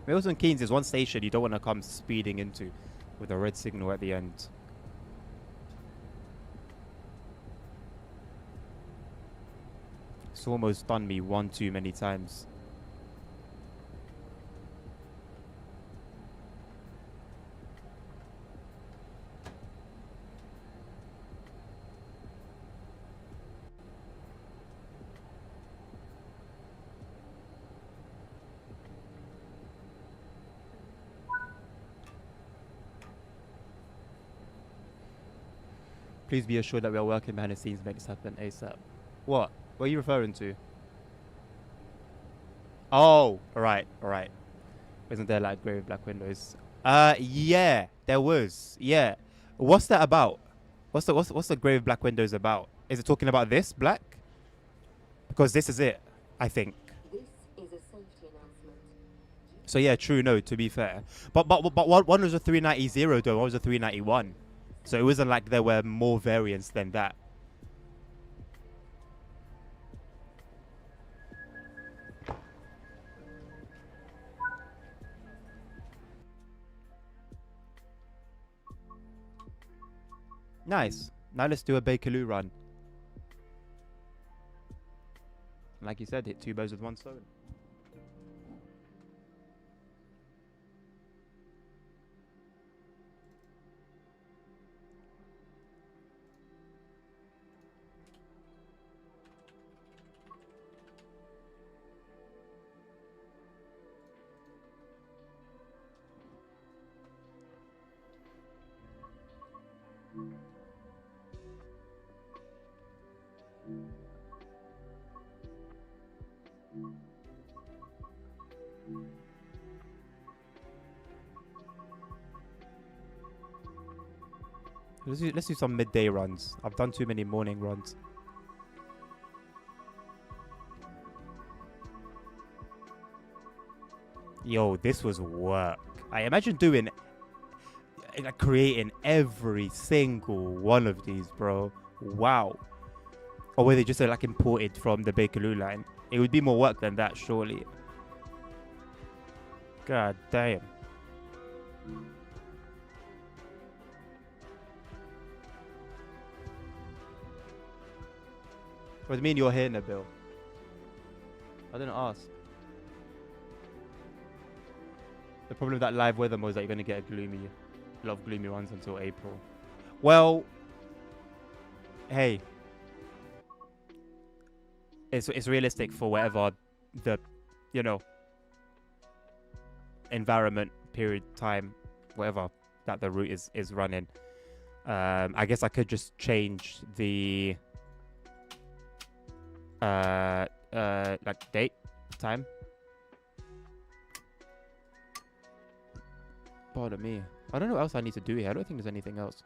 Milton Keynes is one station you don't want to come speeding into with a red signal at the end. It's almost done me one too many times. Please be assured that we are working behind the scenes to make this happen ASAP. What? What are you referring to? Oh, alright. Isn't there like grey with black windows? Yeah, there was. Yeah. What's that about? What's the grey with black windows about? Is it talking about this black? Because this is it, I think. This is a safety announcement. So yeah, true. No, to be fair, but one was a 390 though. One was a 391. So it wasn't like there were more variants than that. Nice. Now let's do a Bakerloo run. Like you said, hit 2 birds with 1 stone. Let's do some midday runs. I've done too many morning runs. Yo, this was work. I imagine doing like creating every single one of these, bro. Wow. Or were they just like imported from the Bakerloo line? It would be more work than that, surely. God damn. What do you mean you're here, Nabil? I didn't ask. The problem with that live weather mode is that you're going to get a lot of gloomy runs until April. Well, hey, it's realistic for whatever the, you know, environment, period, time, whatever that the route is running. I guess I could just change the like date, time. Pardon me. I don't know what else I need to do here. I don't think there's anything else.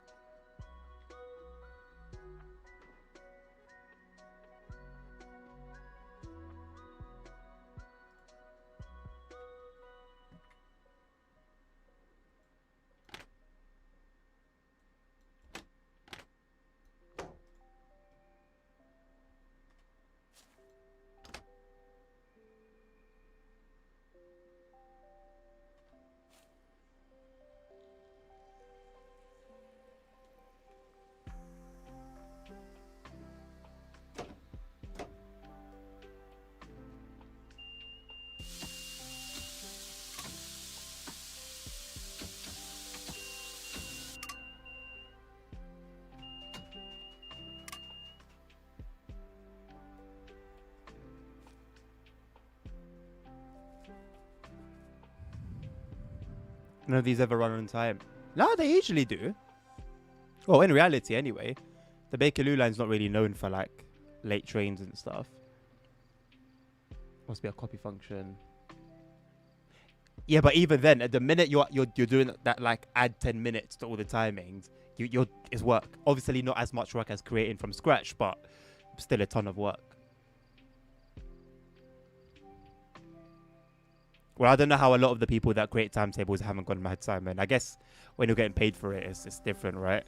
None of these ever run on time. No, they usually do. Well, in reality, anyway. The Bakerloo line's not really known for, like, late trains and stuff. Must be a copy function. Yeah, but even then, at the minute you're doing that, like, add 10 minutes to all the timings, it's work. Obviously not as much work as creating from scratch, but still a ton of work. Well, I don't know how a lot of the people that create timetables haven't gone mad, Simon. I guess when you're getting paid for it, it's different, right?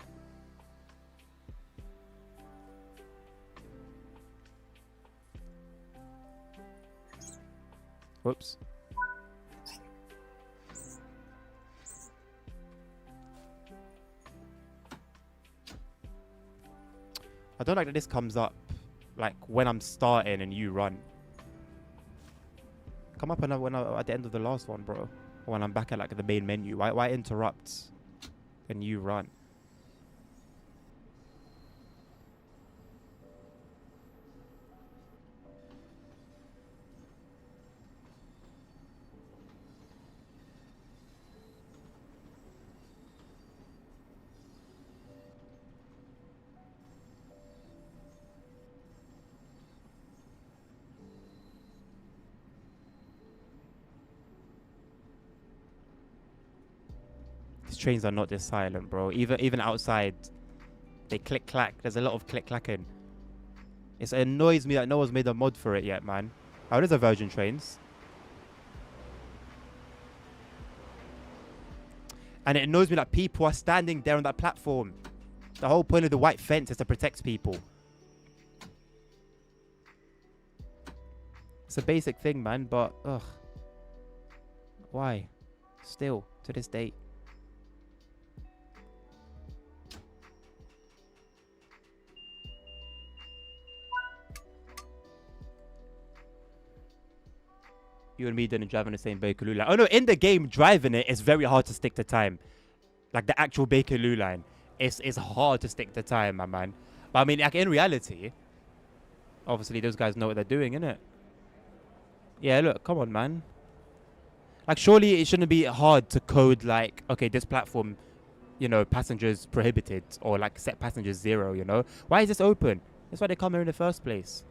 Whoops. I don't like that this comes up like when I'm starting and you run. Come up when at the end of the last one, bro. Or when I'm back at like the main menu. Why interrupt when you run? Trains are not this silent, bro. Even outside, they click clack. There's a lot of click clacking. It annoys me that no one's made a mod for it yet, man. Oh, there's a Virgin Trains. And it annoys me that people are standing there on that platform. The whole point of the white fence is to protect people. It's a basic thing, man, but ugh. Why? Still, to this date. You and me didn't drive on the same Bakerloo line. Oh no, in the game, driving it's very hard to stick to time. Like the actual Bakerloo line, it's hard to stick to time, my man. But I mean, like in reality, obviously those guys know what they're doing, innit? Yeah, look, come on, man. Like surely it shouldn't be hard to code like, okay, this platform, you know, passengers prohibited or like set passengers 0, you know? Why is this open? That's why they come here in the first place.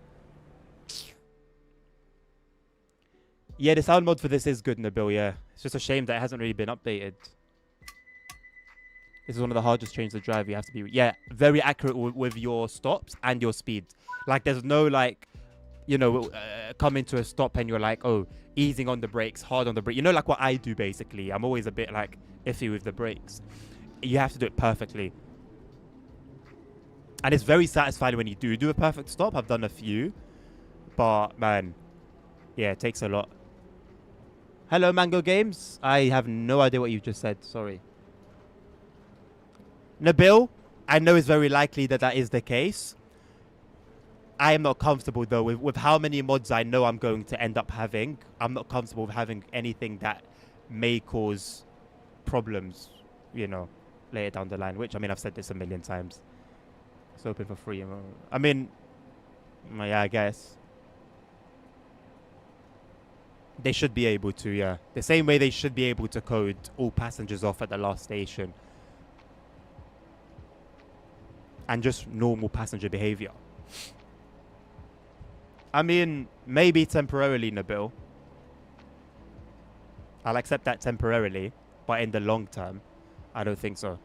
Yeah, the sound mode for this is good, Nabil, yeah. It's just a shame that it hasn't really been updated. This is one of the hardest trains to drive. You have to be, yeah, very accurate with your stops and your speed. Like, there's no, like, you know, coming to a stop and you're like, oh, easing on the brakes, hard on the brake. You know, like what I do, basically. I'm always a bit, like, iffy with the brakes. you have to do it perfectly. And it's very satisfying when you do a perfect stop. I've done a few. But, man, yeah, it takes a lot. Hello, Mango Games. I have no idea what you just said. Sorry. Nabil, I know it's very likely that that is the case. I am not comfortable, though, with how many mods I know I'm going to end up having. I'm not comfortable with having anything that may cause problems, you know, later down the line. Which, I mean, I've said this a million times. It's open for free. I mean, yeah, I guess. They should be able to, yeah. The same way they should be able to code all passengers off at the last station. And just normal passenger behavior. I mean, maybe temporarily, Nabil. I'll accept that temporarily. But in the long term, I don't think so.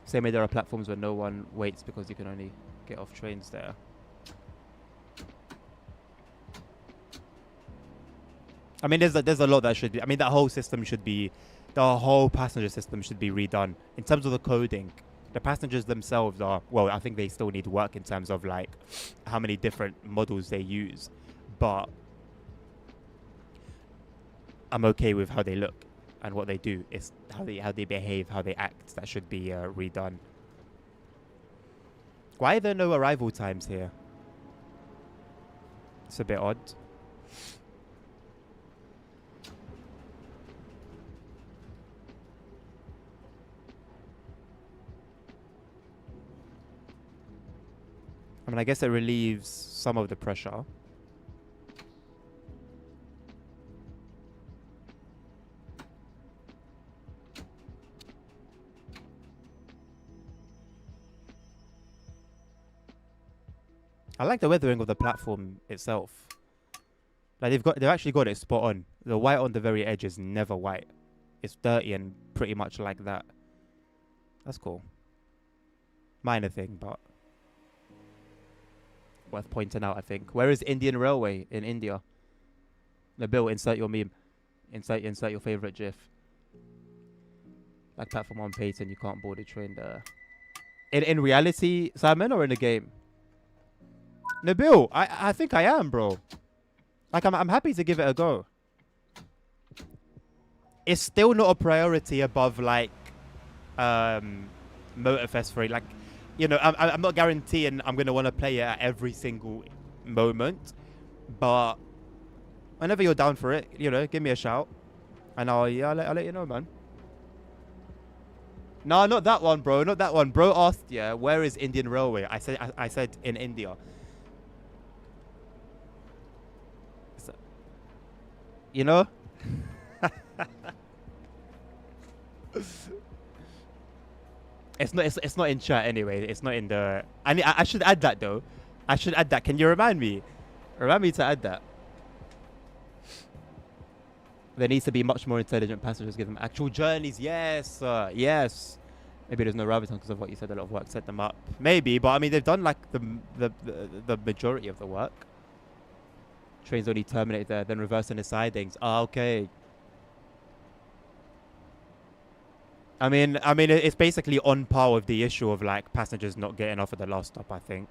Same way there are platforms where no one waits because you can only get off trains there. I mean, there's a lot that should be. I mean, that whole system should be, the whole passenger system should be redone. In terms of the coding, the passengers themselves are, well, I think they still need work in terms of like how many different models they use. But I'm okay with how they look and what they do. It's how they behave, how they act that should be redone. Why are there no arrival times here? It's a bit odd. I mean, I guess it relieves some of the pressure. I like the weathering of the platform itself. Like they've actually got it spot on. The white on the very edge is never white. It's dirty and pretty much like that. That's cool. Minor thing, but worth pointing out, I think. Where is Indian Railway in India? Nabil, insert your meme. Insert your favorite GIF. Like platform on Payton, you can't board a train there. In reality, Simon, or in the game? Nabil, I think I am, bro. Like, I'm happy to give it a go. It's still not a priority above, like, Motorfest 3. Like, you know, I'm not guaranteeing I'm going to want to play it at every single moment. But whenever you're down for it, you know, give me a shout. And I'll let you know, man. No, not that one, bro. Not that one. Bro asked, yeah, where is Indian Railway? I said in India. So, you know? It's not in chat anyway. It's not in the. I should add that though. I should add that. Can you remind me? Remind me to add that. There needs to be much more intelligent passengers. Give them actual journeys. Yes, yes. Maybe there's no Raviton because of what you said. A lot of work set them up. Maybe, but I mean they've done like the majority of the work. Trains only terminate there, then reverse in the sidings. Ah, okay. I mean, it's basically on par with the issue of like passengers not getting off at the last stop, I think.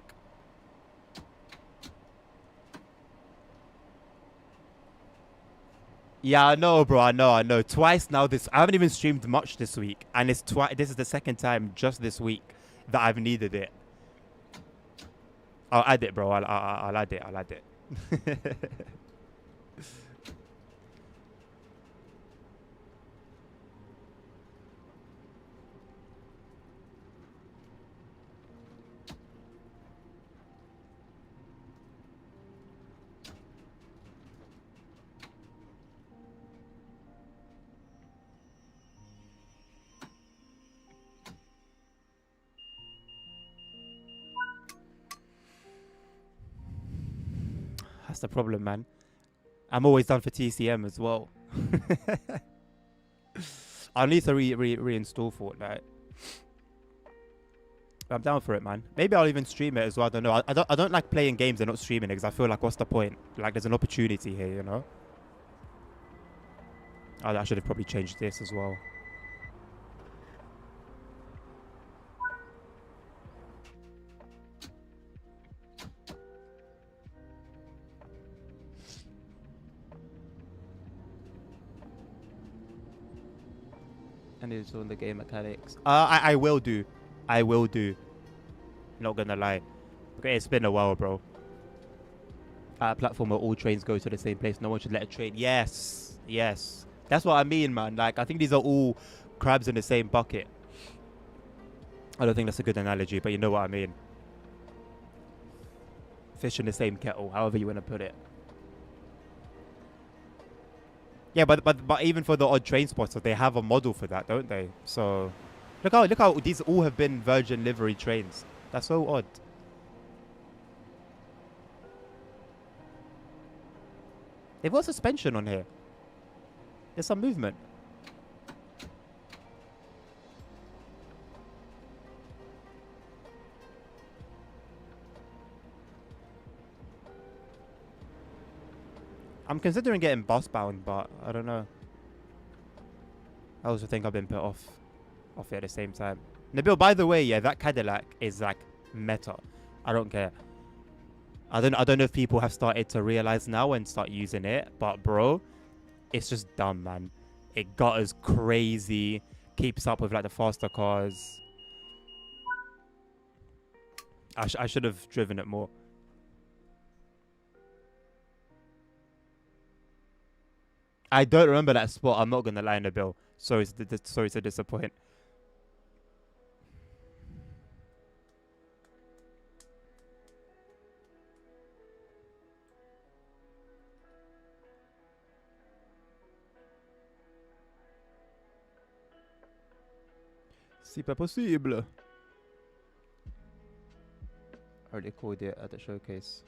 Yeah, I know, bro. I know. Twice now. I haven't even streamed much this week, and it's this is the second time just this week that I've needed it. I'll add it, bro. I'll add it. I'll add it. That's the problem, man. I'm always done for TCM as well. I'll need to reinstall Fortnite. I'm down for it, man. Maybe I'll even stream it as well. I don't know. I don't like playing games and not streaming it because I feel like what's the point? Like there's an opportunity here, you know. I should have probably changed this as well. And it's on the game mechanics. I will do. I will do. Not gonna lie. Okay, it's been a while, bro. At a platform where all trains go to the same place, no one should let a train. Yes. Yes. That's what I mean, man. Like, I think these are all crabs in the same bucket. I don't think that's a good analogy, but you know what I mean. Fish in the same kettle, however you want to put it. Yeah, but even for the odd train spots, they have a model for that, don't they? So look how these all have been Virgin livery trains. That's so odd. They've got suspension on here. There's some movement. I'm considering getting bus bound, but I don't know. I also think I've been put off it at the same time. Nabil, by the way, yeah, that Cadillac is like meta. I don't care. I don't know if people have started to realize now and start using it, but bro, it's just dumb, man. It gutters crazy, keeps up with like the faster cars. I should have driven it more. I don't remember that spot. I'm not gonna lie, Nabil. Sorry to disappoint. C'est pas possible. I recorded it at the showcase.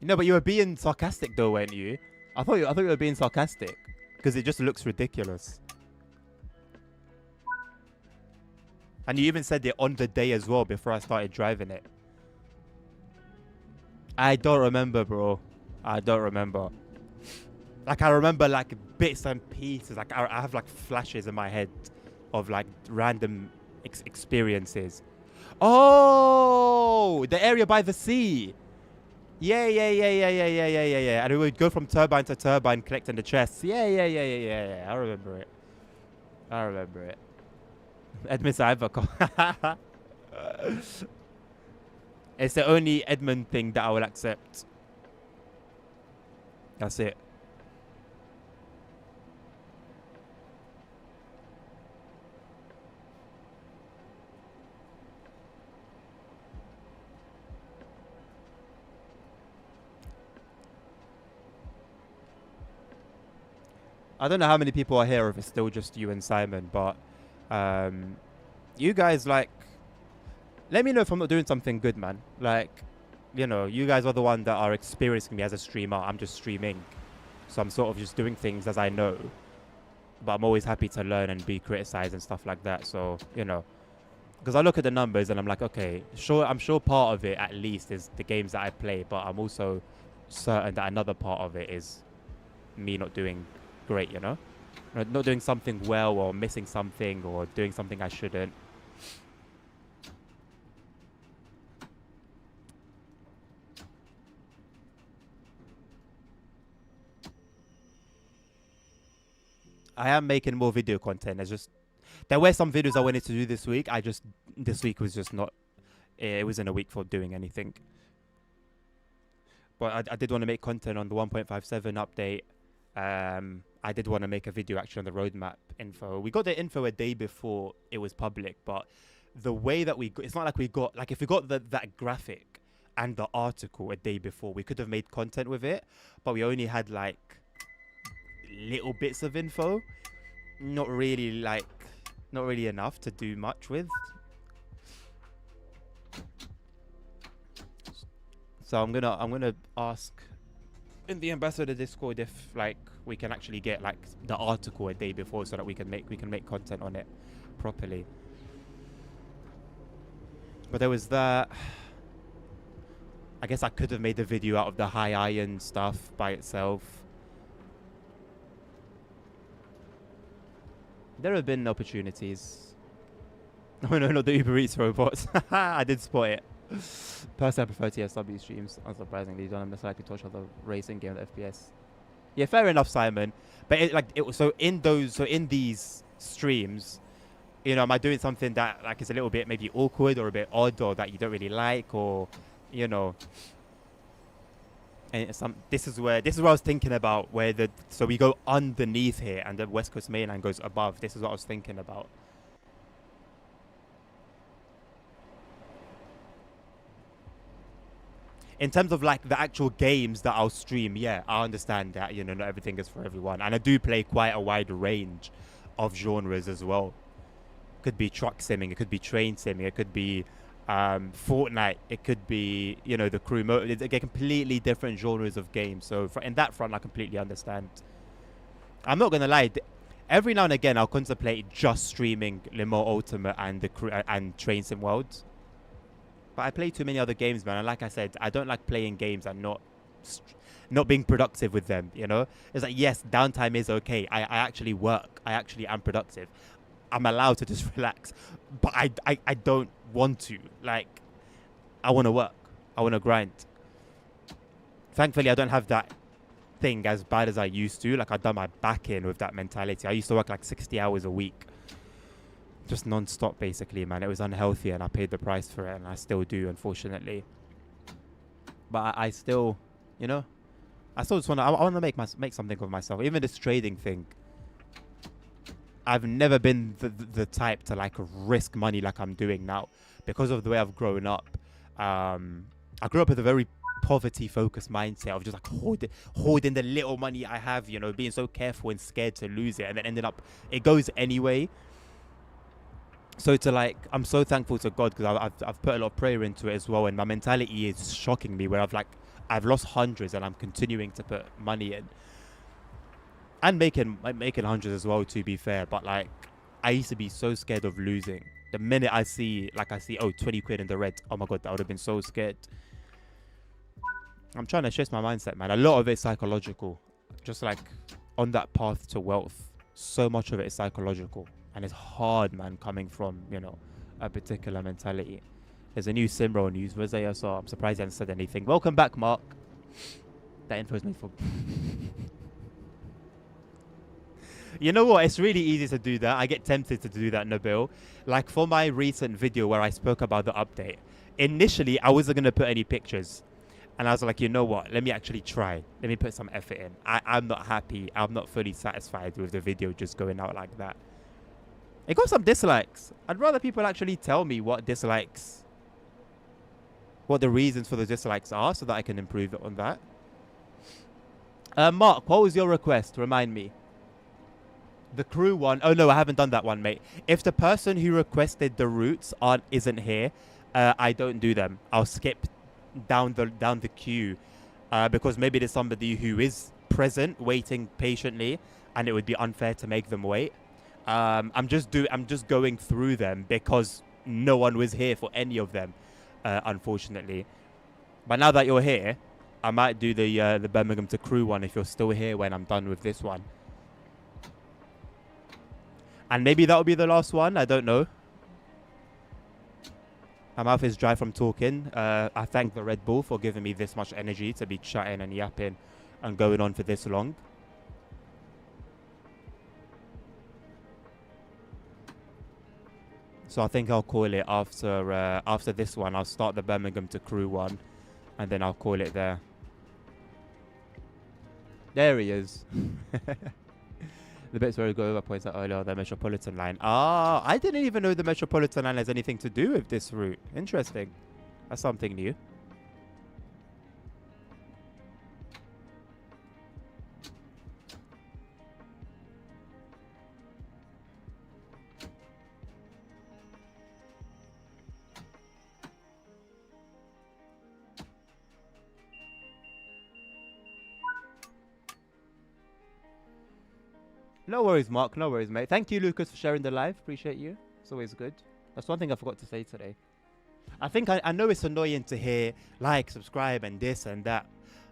You know, but you were being sarcastic though, weren't you? I thought you were being sarcastic because it just looks ridiculous. And you even said it on the day as well before I started driving it. I don't remember, bro. I don't remember. Like, I remember like bits and pieces. Like, I have like flashes in my head of like random experiences. Oh, the area by the sea. Yeah. And we would go from turbine to turbine collecting the chests. Yeah. I remember it. Edmund Cybercon. It's the only Edmund thing that I will accept. That's it. I don't know how many people are here, if it's still just you and Simon, but you guys, like, let me know if I'm not doing something good, man. Like, you know, you guys are the one that are experiencing me as a streamer. I'm just streaming. So I'm sort of just doing things as I know. But I'm always happy to learn and be criticized and stuff like that. So, you know, because I look at the numbers and I'm like, okay, sure, I'm sure part of it at least is the games that I play, but I'm also certain that another part of it is me not doing great, you know? Not doing something well, or missing something, or doing something I shouldn't. I am making more video content. It's just, there were some videos I wanted to do this week. This week was just not, it wasn't a week for doing anything. But I did want to make content on the 1.57 update. I did want to make a video actually on the roadmap info. We got the info a day before it was public, but the way that it's not like we got, like if we got that graphic and the article a day before, we could have made content with it, but we only had like little bits of info. Not really enough to do much with. So I'm gonna ask in the Ambassador Discord if like we can actually get like the article a day before, so that we can make content on it properly. But there was that. I guess I could have made the video out of the high iron stuff by itself. There have been opportunities. Oh no, not the Uber Eats robots. I did spot it. Personally, I prefer TSW streams. Unsurprisingly, don't necessarily touch other racing game with FPS. Yeah, fair enough, Simon. But so in these streams, you know, am I doing something that like is a little bit maybe awkward or a bit odd or that you don't really like, or you know? And this is what I was thinking about, so we go underneath here and the West Coast Main Line goes above. This is what I was thinking about. In terms of like the actual games that I'll stream, yeah, I understand that, you know, not everything is for everyone. And I do play quite a wide range of genres as well. It could be truck simming, it could be train simming, it could be Fortnite, it could be, you know, the crew mode. It's like completely different genres of games. So in that front, I completely understand. I'm not gonna lie, every now and again I'll contemplate just streaming Le Mans Ultimate and the crew and Train Sim Worlds. But I play too many other games, man. And like I said, I don't like playing games and not being productive with them, you know? It's like, yes, downtime is okay. I actually work. I actually am productive. I'm allowed to just relax. But I don't want to. Like, I want to work. I want to grind. Thankfully, I don't have that thing as bad as I used to. Like, I've done my back in with that mentality. I used to work like 60 hours a week. Just non-stop, basically, man. It was unhealthy and I paid the price for it, and I still do, unfortunately. But I still, you know, I still just want to make something of myself. Even this trading thing, I've never been the type to like risk money like I'm doing now because of the way I've grown up. I grew up with a very poverty focused mindset of just like hoarding the little money I have, you know, being so careful and scared to lose it, and then ending up it goes anyway. So to like, I'm so thankful to God because I've put a lot of prayer into it as well, and my mentality is shocking me where I've lost hundreds and I'm continuing to put money in and making hundreds as well, to be fair. But like, I used to be so scared of losing. The minute I see 20 quid in the red, oh my God, I would have been so scared. I'm trying to shift my mindset, man. A lot of it's psychological, just like on that path to wealth. So much of it is psychological. And it's hard, man, coming from, you know, a particular mentality. There's a new Simro news. Where's ASR? I'm surprised he hasn't said anything. Welcome back, Mark. That info is made for... You know what? It's really easy to do that. I get tempted to do that, Nabil. Like for my recent video where I spoke about the update. Initially, I wasn't going to put any pictures. And I was like, you know what? Let me actually try. Let me put some effort in. I'm not happy. I'm not fully satisfied with the video just going out like that. It got some dislikes. I'd rather people actually tell me what the reasons for the dislikes are so that I can improve on that. Mark, what was your request? Remind me. The crew one. Oh, no, I haven't done that one, mate. If the person who requested the routes isn't here, I don't do them. I'll skip down the queue because maybe there's somebody who is present waiting patiently and it would be unfair to make them wait. I'm just going through them because no one was here for any of them, unfortunately. But now that you're here, I might do the Birmingham to Crewe one if you're still here when I'm done with this one. And maybe that'll be the last one. I don't know. My mouth is dry from talking. I thank the Red Bull for giving me this much energy to be chatting and yapping and going on for this long. So I think I'll call it after this one. I'll start the Birmingham to Crewe one, and then I'll call it there. There he is. The bits where we go over points out earlier, the Metropolitan line. Ah, I didn't even know the Metropolitan line has anything to do with this route. Interesting. That's something new. No worries, Mark. No worries, mate. Thank you, Lucas, for sharing the live. Appreciate you. It's always good. That's one thing I forgot to say today. I think I know it's annoying to hear like, subscribe, and this and that.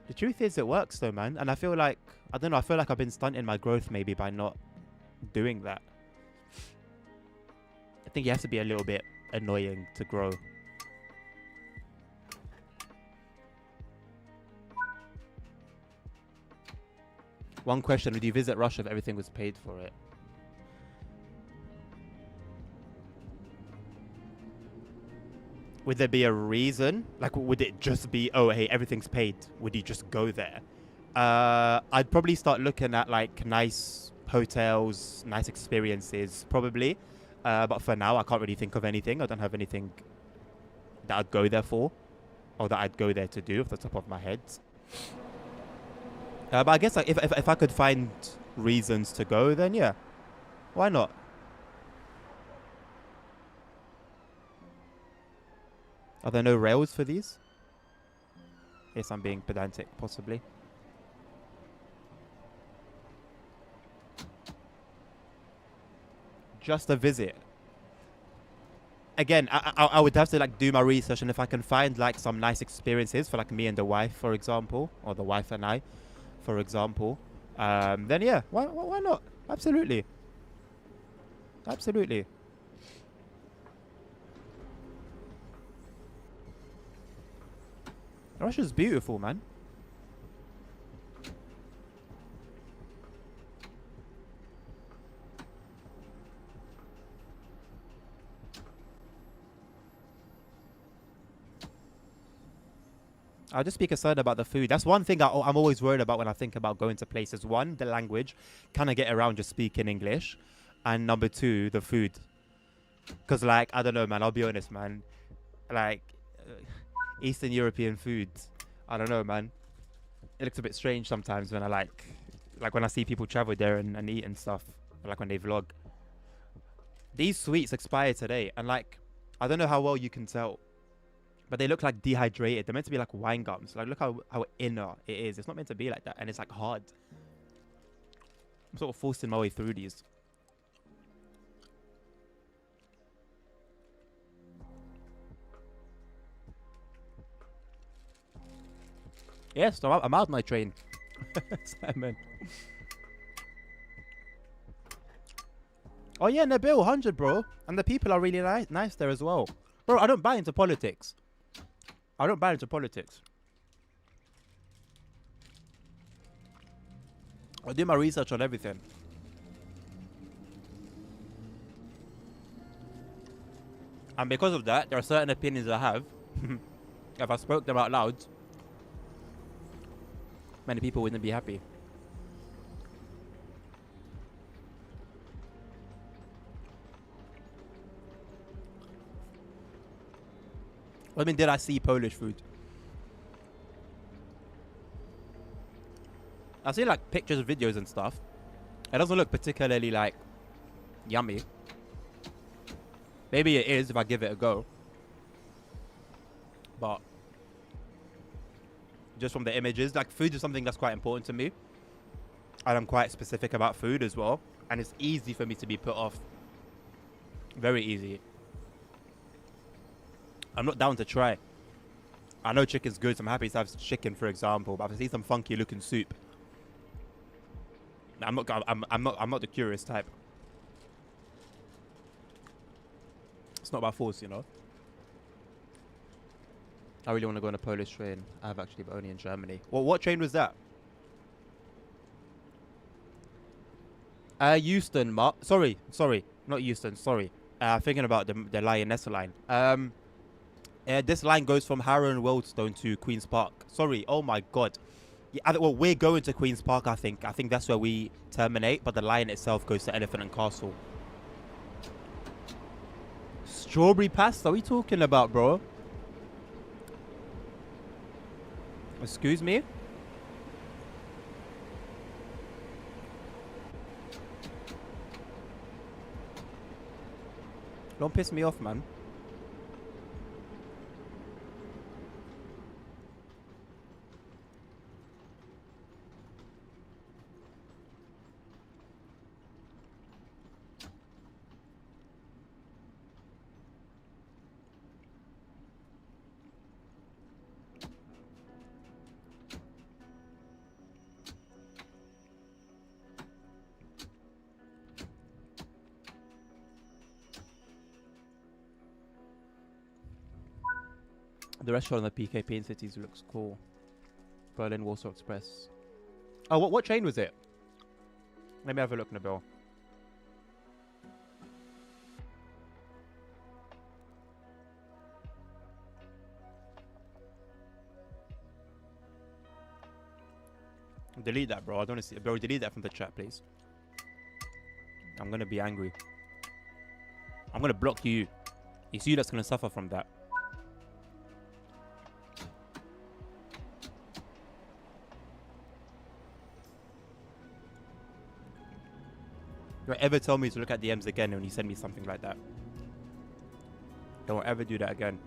The truth is it works though, man. And I feel like, I don't know, I feel like I've been stunting my growth maybe by not doing that. I think you have to be a little bit annoying to grow. One question, would you visit Russia if everything was paid for it? Would there be a reason? Like, would it just be, oh, hey, everything's paid? Would you just go there? I'd probably start looking at, like, nice hotels, nice experiences, probably. But for now, I can't really think of anything. I don't have anything that I'd go there for, or that I'd go there to do off the top of my head. But I guess, like, if I could find reasons to go, then yeah, why not? Are there no rails for these? Yes, I'm being pedantic, possibly. Just a visit. Again, I would have to like do my research, and if I can find like some nice experiences for like me and the wife, for example, or the wife and I, for example, then yeah, why not? Absolutely. Absolutely. Russia's beautiful, man. I'll just be concerned about the food. That's one thing I'm always worried about when I think about going to places. One, the language. Can I get around just speaking English? And number two, the food. Because, like, I don't know, man. I'll be honest, man. Like, Eastern European food. I don't know, man. It looks a bit strange sometimes when I, like when I see people travel there and eat and stuff. Like, when they vlog. These sweets expire today. And, like, I don't know how well you can tell, but they look like dehydrated. They're meant to be like wine gums. Like, look how inner it is. It's not meant to be like that. And it's like hard. I'm sort of forcing my way through these. Yes, I'm out my train. Simon. Oh yeah, Nabil, 100, bro. And the people are really nice there as well. Bro, I don't buy into politics. I don't buy into politics. I do my research on everything. And because of that, there are certain opinions I have. If I spoke them out loud, many people wouldn't be happy. I mean, did I see Polish food? I've seen like pictures, videos and stuff. It doesn't look particularly like yummy. Maybe it is if I give it a go. But just from the images, like food is something that's quite important to me. And I'm quite specific about food as well. And it's easy for me to be put off. Very easy. I'm not down to try. I know chicken's good, so I'm happy to have chicken, for example. But if I see some funky looking soup, I'm not the curious type. It's not by force, you know. I really want to go on a Polish train. I have actually, but only in Germany. Well, what train was that? Euston, sorry, not Euston. Sorry, thinking about the Lioness line. This line goes from Harrow and Wealdstone to Queen's Park. Sorry, oh my god. Yeah, well, we're going to Queen's Park, I think. I think that's where we terminate, but the line itself goes to Elephant and Castle. Strawberry pasta? What are we talking about, bro? Excuse me? Don't piss me off, man. The restaurant on the PKP in cities looks cool. Berlin Warsaw Express. Oh, what train was it? Let me have a look, Nabil. Delete that, bro. I don't want to see. Bro, delete that from the chat, please. I'm gonna be angry. I'm gonna block you. It's you that's gonna suffer from that. Don't ever tell me to look at DMs again when you send me something like that. Don't ever do that again.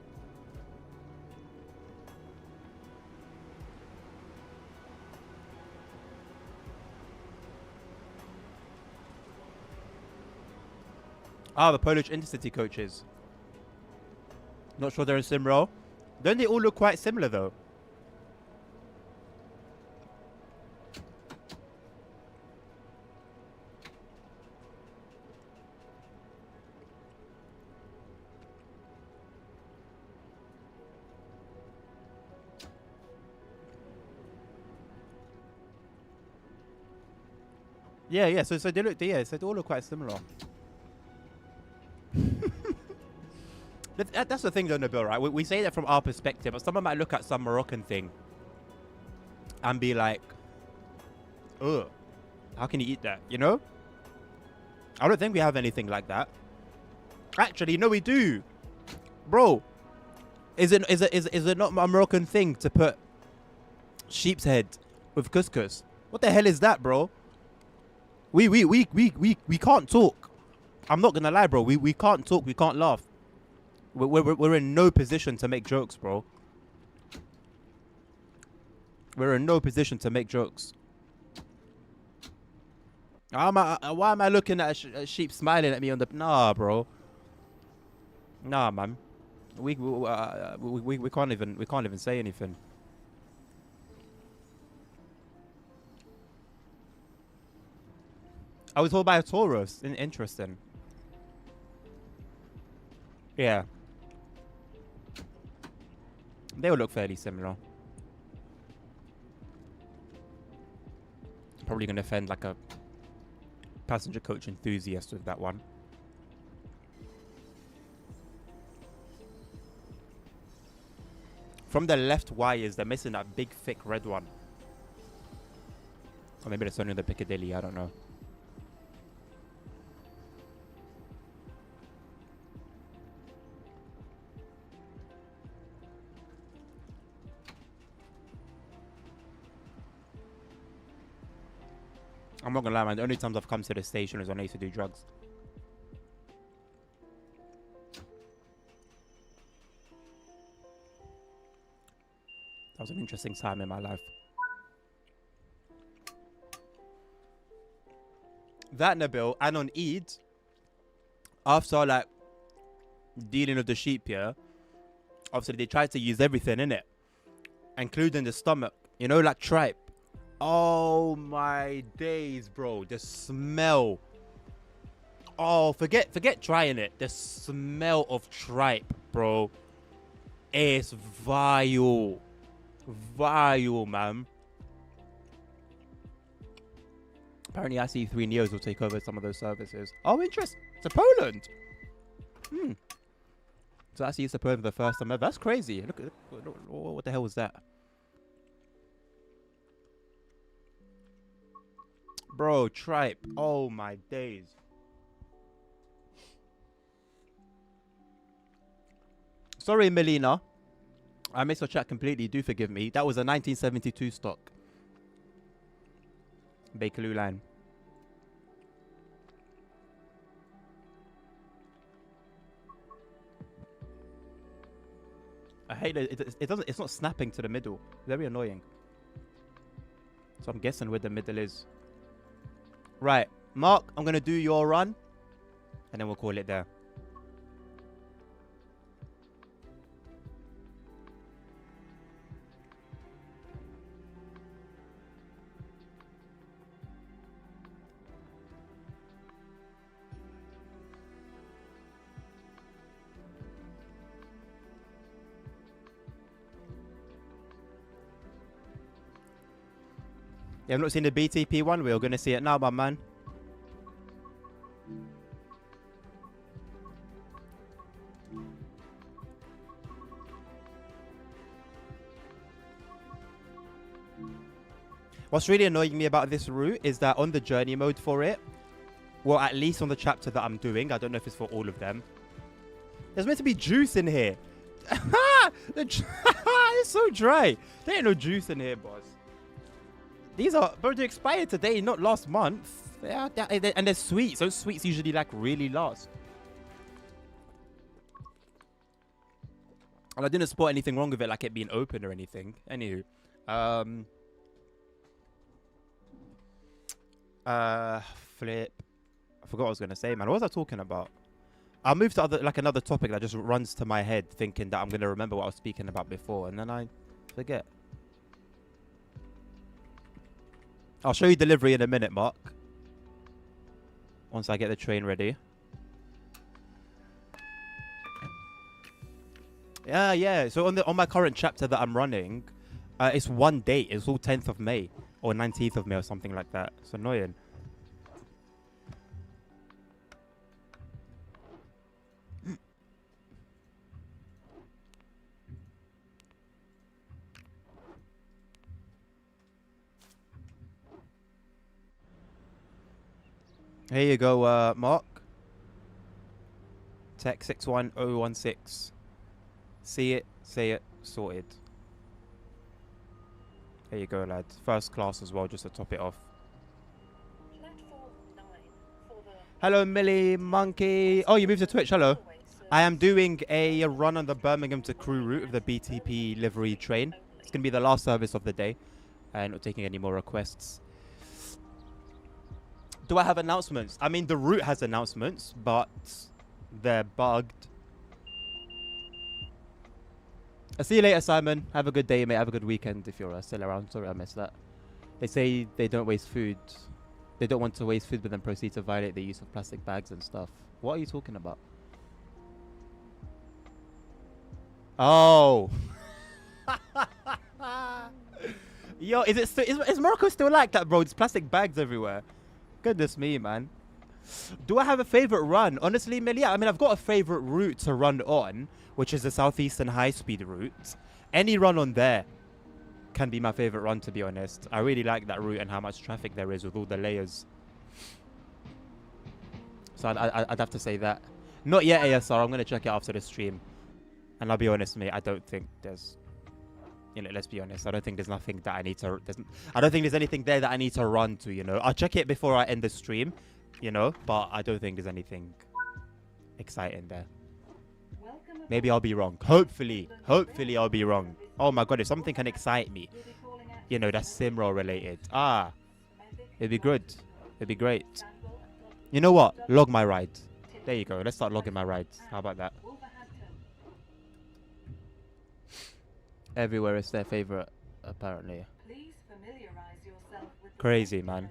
Ah, the Polish Intercity coaches. Not sure they're in Simro. Don't they all look quite similar though? Yeah. So they look. Yeah, so they all look quite similar. That's the thing though, Nabil, right? We say that from our perspective, but someone might look at some Moroccan thing and be like, ugh, how can you eat that? You know? I don't think we have anything like that. Actually, no, we do. Bro, is it not a Moroccan thing to put sheep's head with couscous? What the hell is that, bro? We can't talk. I'm not gonna lie, bro. We can't talk. We can't laugh. We're in no position to make jokes, bro. We're in no position to make jokes. Why am I looking at a sheep smiling at me on the... Nah, bro. Nah, man. We can't even say anything. I was told by a Taurus. Interesting. Yeah. They all look fairly similar. Probably going to offend like a passenger coach enthusiast with that one. From the left wires, they're missing that big, thick red one. Or maybe it's only the Piccadilly, I don't know. I'm not gonna lie, man. The only times I've come to the station is when I used to do drugs. That was an interesting time in my life. That, Nabil, and on Eid, after like dealing with the sheep here, obviously they tried to use everything in it, including the stomach. You know, like tripe. Oh my days, bro. The smell. Oh, forget trying it. The smell of tripe, bro. It's vile. Vile, man. Apparently, IC3 Neos will take over some of those services. Oh, interesting. To Poland. So actually, it's to Poland for the first time ever. That's crazy. Look, what the hell was that? Bro, tripe. Oh my days. Sorry, Melina. I missed your chat completely. Do forgive me. That was a 1972 stock. Bakerloo line. I hate it. It doesn't. It's not snapping to the middle. Very annoying. So I'm guessing where the middle is. Right, Mark, I'm going to do your run, and then we'll call it there. You have not seen the BTP one? We're going to see it now, my man. What's really annoying me about this route is that on the journey mode for it, well, at least on the chapter that I'm doing, I don't know if it's for all of them, there's meant to be juice in here. It's so dry. There ain't no juice in here, boss. These are, bro, they expired today, not last month. Yeah, and they're sweet. So sweets usually like really last. And I didn't spot anything wrong with it, like it being open or anything. Anywho, flip. I forgot what I was gonna say, man. What was I talking about? I'll move to another topic that just runs to my head, thinking that I'm gonna remember what I was speaking about before, and then I forget. I'll show you delivery in a minute, Mark. Once I get the train ready. Yeah. So on my current chapter that I'm running, it's one date. It's all 10th of May or 19th of May or something like that. It's annoying. Here you go, Mark. Tech 61016. See it, say it, sorted. There you go, lads. First class as well, just to top it off. Hello, Millie Monkey. Oh, you moved to Twitch. Hello. I am doing a run on the Birmingham to Crewe route of the BTP livery train. It's going to be the last service of the day. And not taking any more requests. Do I have announcements? I mean, the route has announcements, but they're bugged. I'll see you later, Simon. Have a good day, mate. Have a good weekend if you're still around. Sorry I missed that. They say they don't waste food. They don't want to waste food, but then proceed to violate the use of plastic bags and stuff. What are you talking about? Oh. Yo, is Morocco still like that, bro? There's plastic bags everywhere. Goodness me, man. Do I have a favorite run? Honestly, Millie, I mean, I've got a favorite route to run on, which is the Southeastern high-speed route. Any run on there can be my favorite run, to be honest. I really like that route and how much traffic there is with all the layers. So I'd have to say that. Not yet, ASR. I'm going to check it after the stream. And I'll be honest, mate, I don't think there's... You know, let's be honest. I don't think there's nothing that I need to... I don't think there's anything there that I need to run to, you know. I'll check it before I end the stream, you know. But I don't think there's anything exciting there. Maybe I'll be wrong. Hopefully I'll be wrong. Oh my god, if something can excite me, you know, that's Simro related. It'd be good. It'd be great. You know what? Log my ride. There you go. Let's start logging my rides. How about that? Everywhere is their favorite, apparently. Crazy, man.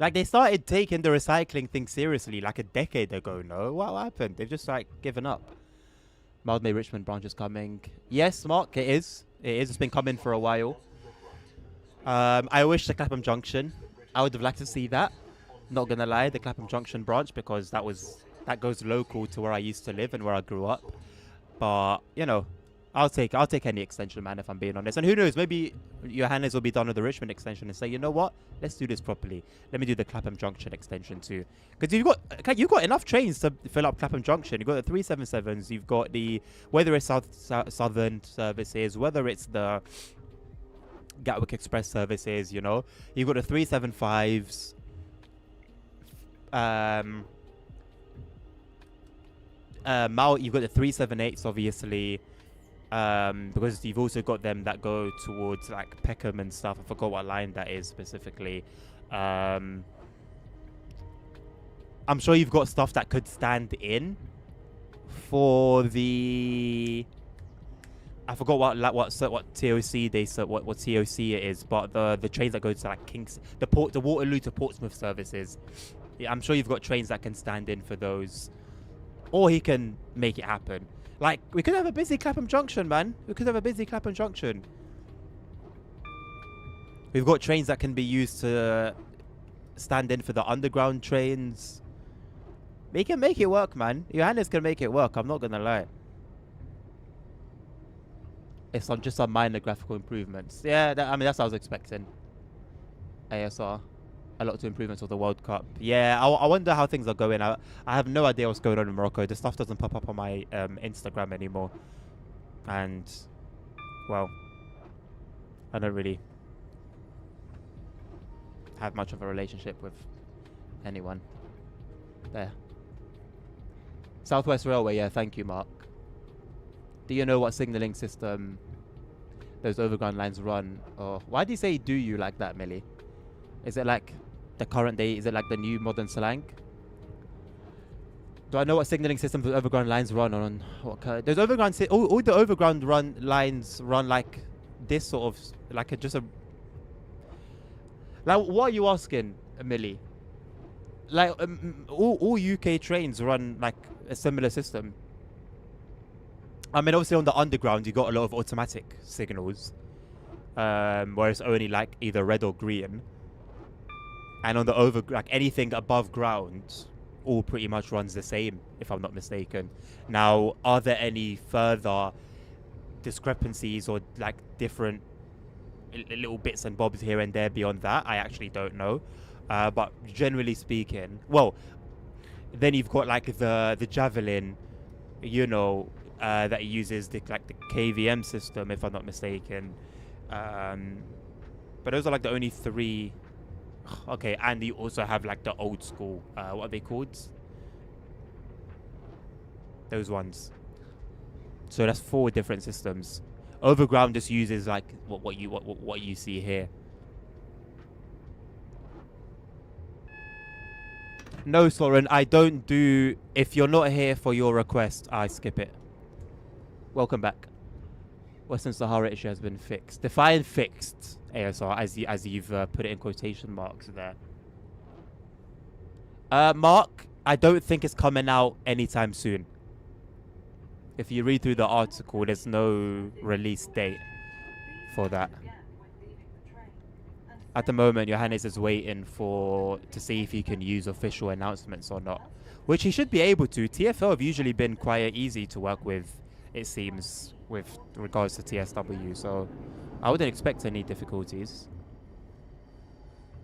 Like, they started taking the recycling thing seriously like a decade ago, no? What happened? They've just, like, given up. Mildmay Richmond branch is coming. Yes, Mark, it is. It is. It's been coming for a while. I wish the Clapham Junction. I would have liked to see that. Not gonna lie, the Clapham Junction branch, because that goes local to where I used to live and where I grew up. But, you know, I'll take any extension, man, if I'm being honest. And who knows, maybe Johannes will be done with the Richmond extension and say, you know what, let's do this properly. Let me do the Clapham Junction extension too. Because you've got enough trains to fill up Clapham Junction. You've got the 377s, you've got the, whether it's Southern services, whether it's the Gatwick Express services, you know. You've got the 375s. You've got the 378s, obviously. Because you've also got them that go towards like Peckham and stuff. I forgot what line that is specifically. I'm sure you've got stuff that could stand in for the... I forgot what TOC what TOC it is, but the trains that go to like the Waterloo to Portsmouth services. Yeah, I'm sure you've got trains that can stand in for those, or he can make it happen. Like, we could have a busy Clapham Junction, man. We could have a busy Clapham Junction. We've got trains that can be used to stand in for the underground trains. We can make it work, man. Johannes can make it work. I'm not gonna lie. It's on just some minor graphical improvements. Yeah, I mean that's what I was expecting. ASR, a lot of improvements of the World Cup. Yeah, I wonder how things are going. I have no idea what's going on in Morocco. The stuff doesn't pop up on my Instagram anymore, and well, I don't really have much of a relationship with anyone there. Southwest Railway, yeah, thank you, Mark. Do you know what signalling system those overground lines run? Or why do you say "do you" like that, Millie? Is it like the current day? Is it like the new modern slang? Do I know what signalling systems the overground lines run on? What there's overground all the overground lines run like this sort of like like what are you asking, Millie? Like all UK trains run like a similar system. I mean, obviously on the underground you got a lot of automatic signals, where it's only like either red or green. And on the like anything above ground, all pretty much runs the same, if I'm not mistaken. Now, are there any further discrepancies or like different little bits and bobs here and there beyond that? I actually don't know. But generally speaking, well, then you've got like the Javelin, you know, that uses the KVM system, if I'm not mistaken. But those are like the only three. Okay, and you also have like the old school. What are they called? Those ones. So that's 4 different systems. Overground just uses like what you see here. No, Soren, I don't do. If you're not here for your request, I skip it. Welcome back. Western Sahara issue has been fixed. Define fixed, ASR, as you've put it in quotation marks there. Mark, I don't think it's coming out anytime soon. If you read through the article, there's no release date for that. At the moment, Johannes is waiting to see if he can use official announcements or not, which he should be able to. TFL have usually been quite easy to work with, it seems, with regards to TSW, so I wouldn't expect any difficulties.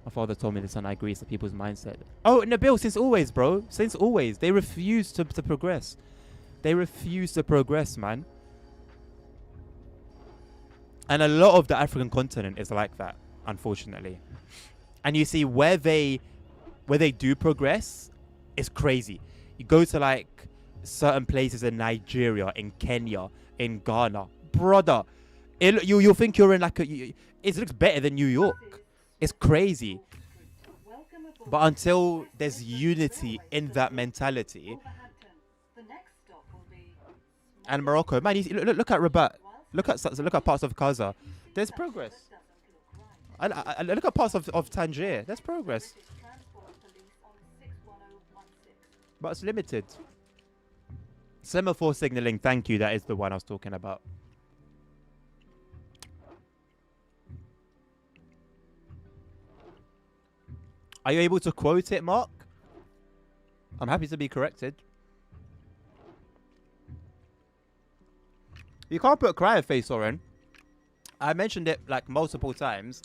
My father told me this and I agree, it's the people's mindset. Oh, Nabil, since always, bro. Since always. They refuse to progress. They refuse to progress, man. And a lot of the African continent is like that, unfortunately. And you see, where they do progress, it's crazy. You go to like certain places in Nigeria, in Kenya, in Ghana, brother, you'll think you're in like it looks better than New York. It's crazy. But until there's unity in that mentality, and Morocco, man, look at Rabat, look at parts of Gaza. There's progress. I look at parts of Tangier. There's progress, but it's limited. Semaphore signaling, thank you. That is the one I was talking about. Are you able to quote it, Mark? I'm happy to be corrected. You can't put a cry face, Soren. I mentioned it like multiple times,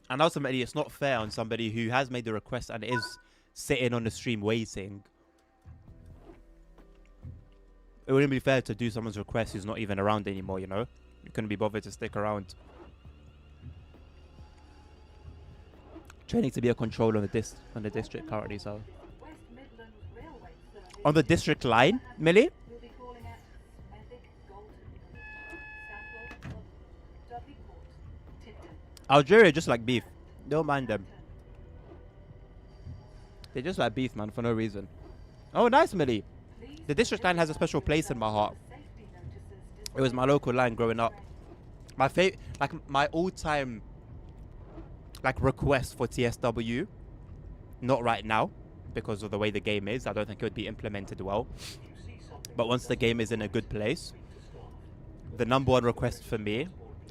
and ultimately it's not fair on somebody who has made the request and is sitting on the stream waiting. It wouldn't be fair to do someone's request who's not even around anymore, you know? You couldn't be bothered to stick around. Training to be a control on the district currently, so. On the district line, Millie? Algeria just like beef. Don't mind them. They just like beef, man, for no reason. Oh, nice, Millie. The district line has a special place in my heart. It was my local line growing up. My all-time request for TSW. Not right now, because of the way the game is. I don't think it would be implemented well. But once the game is in a good place, the number one request for me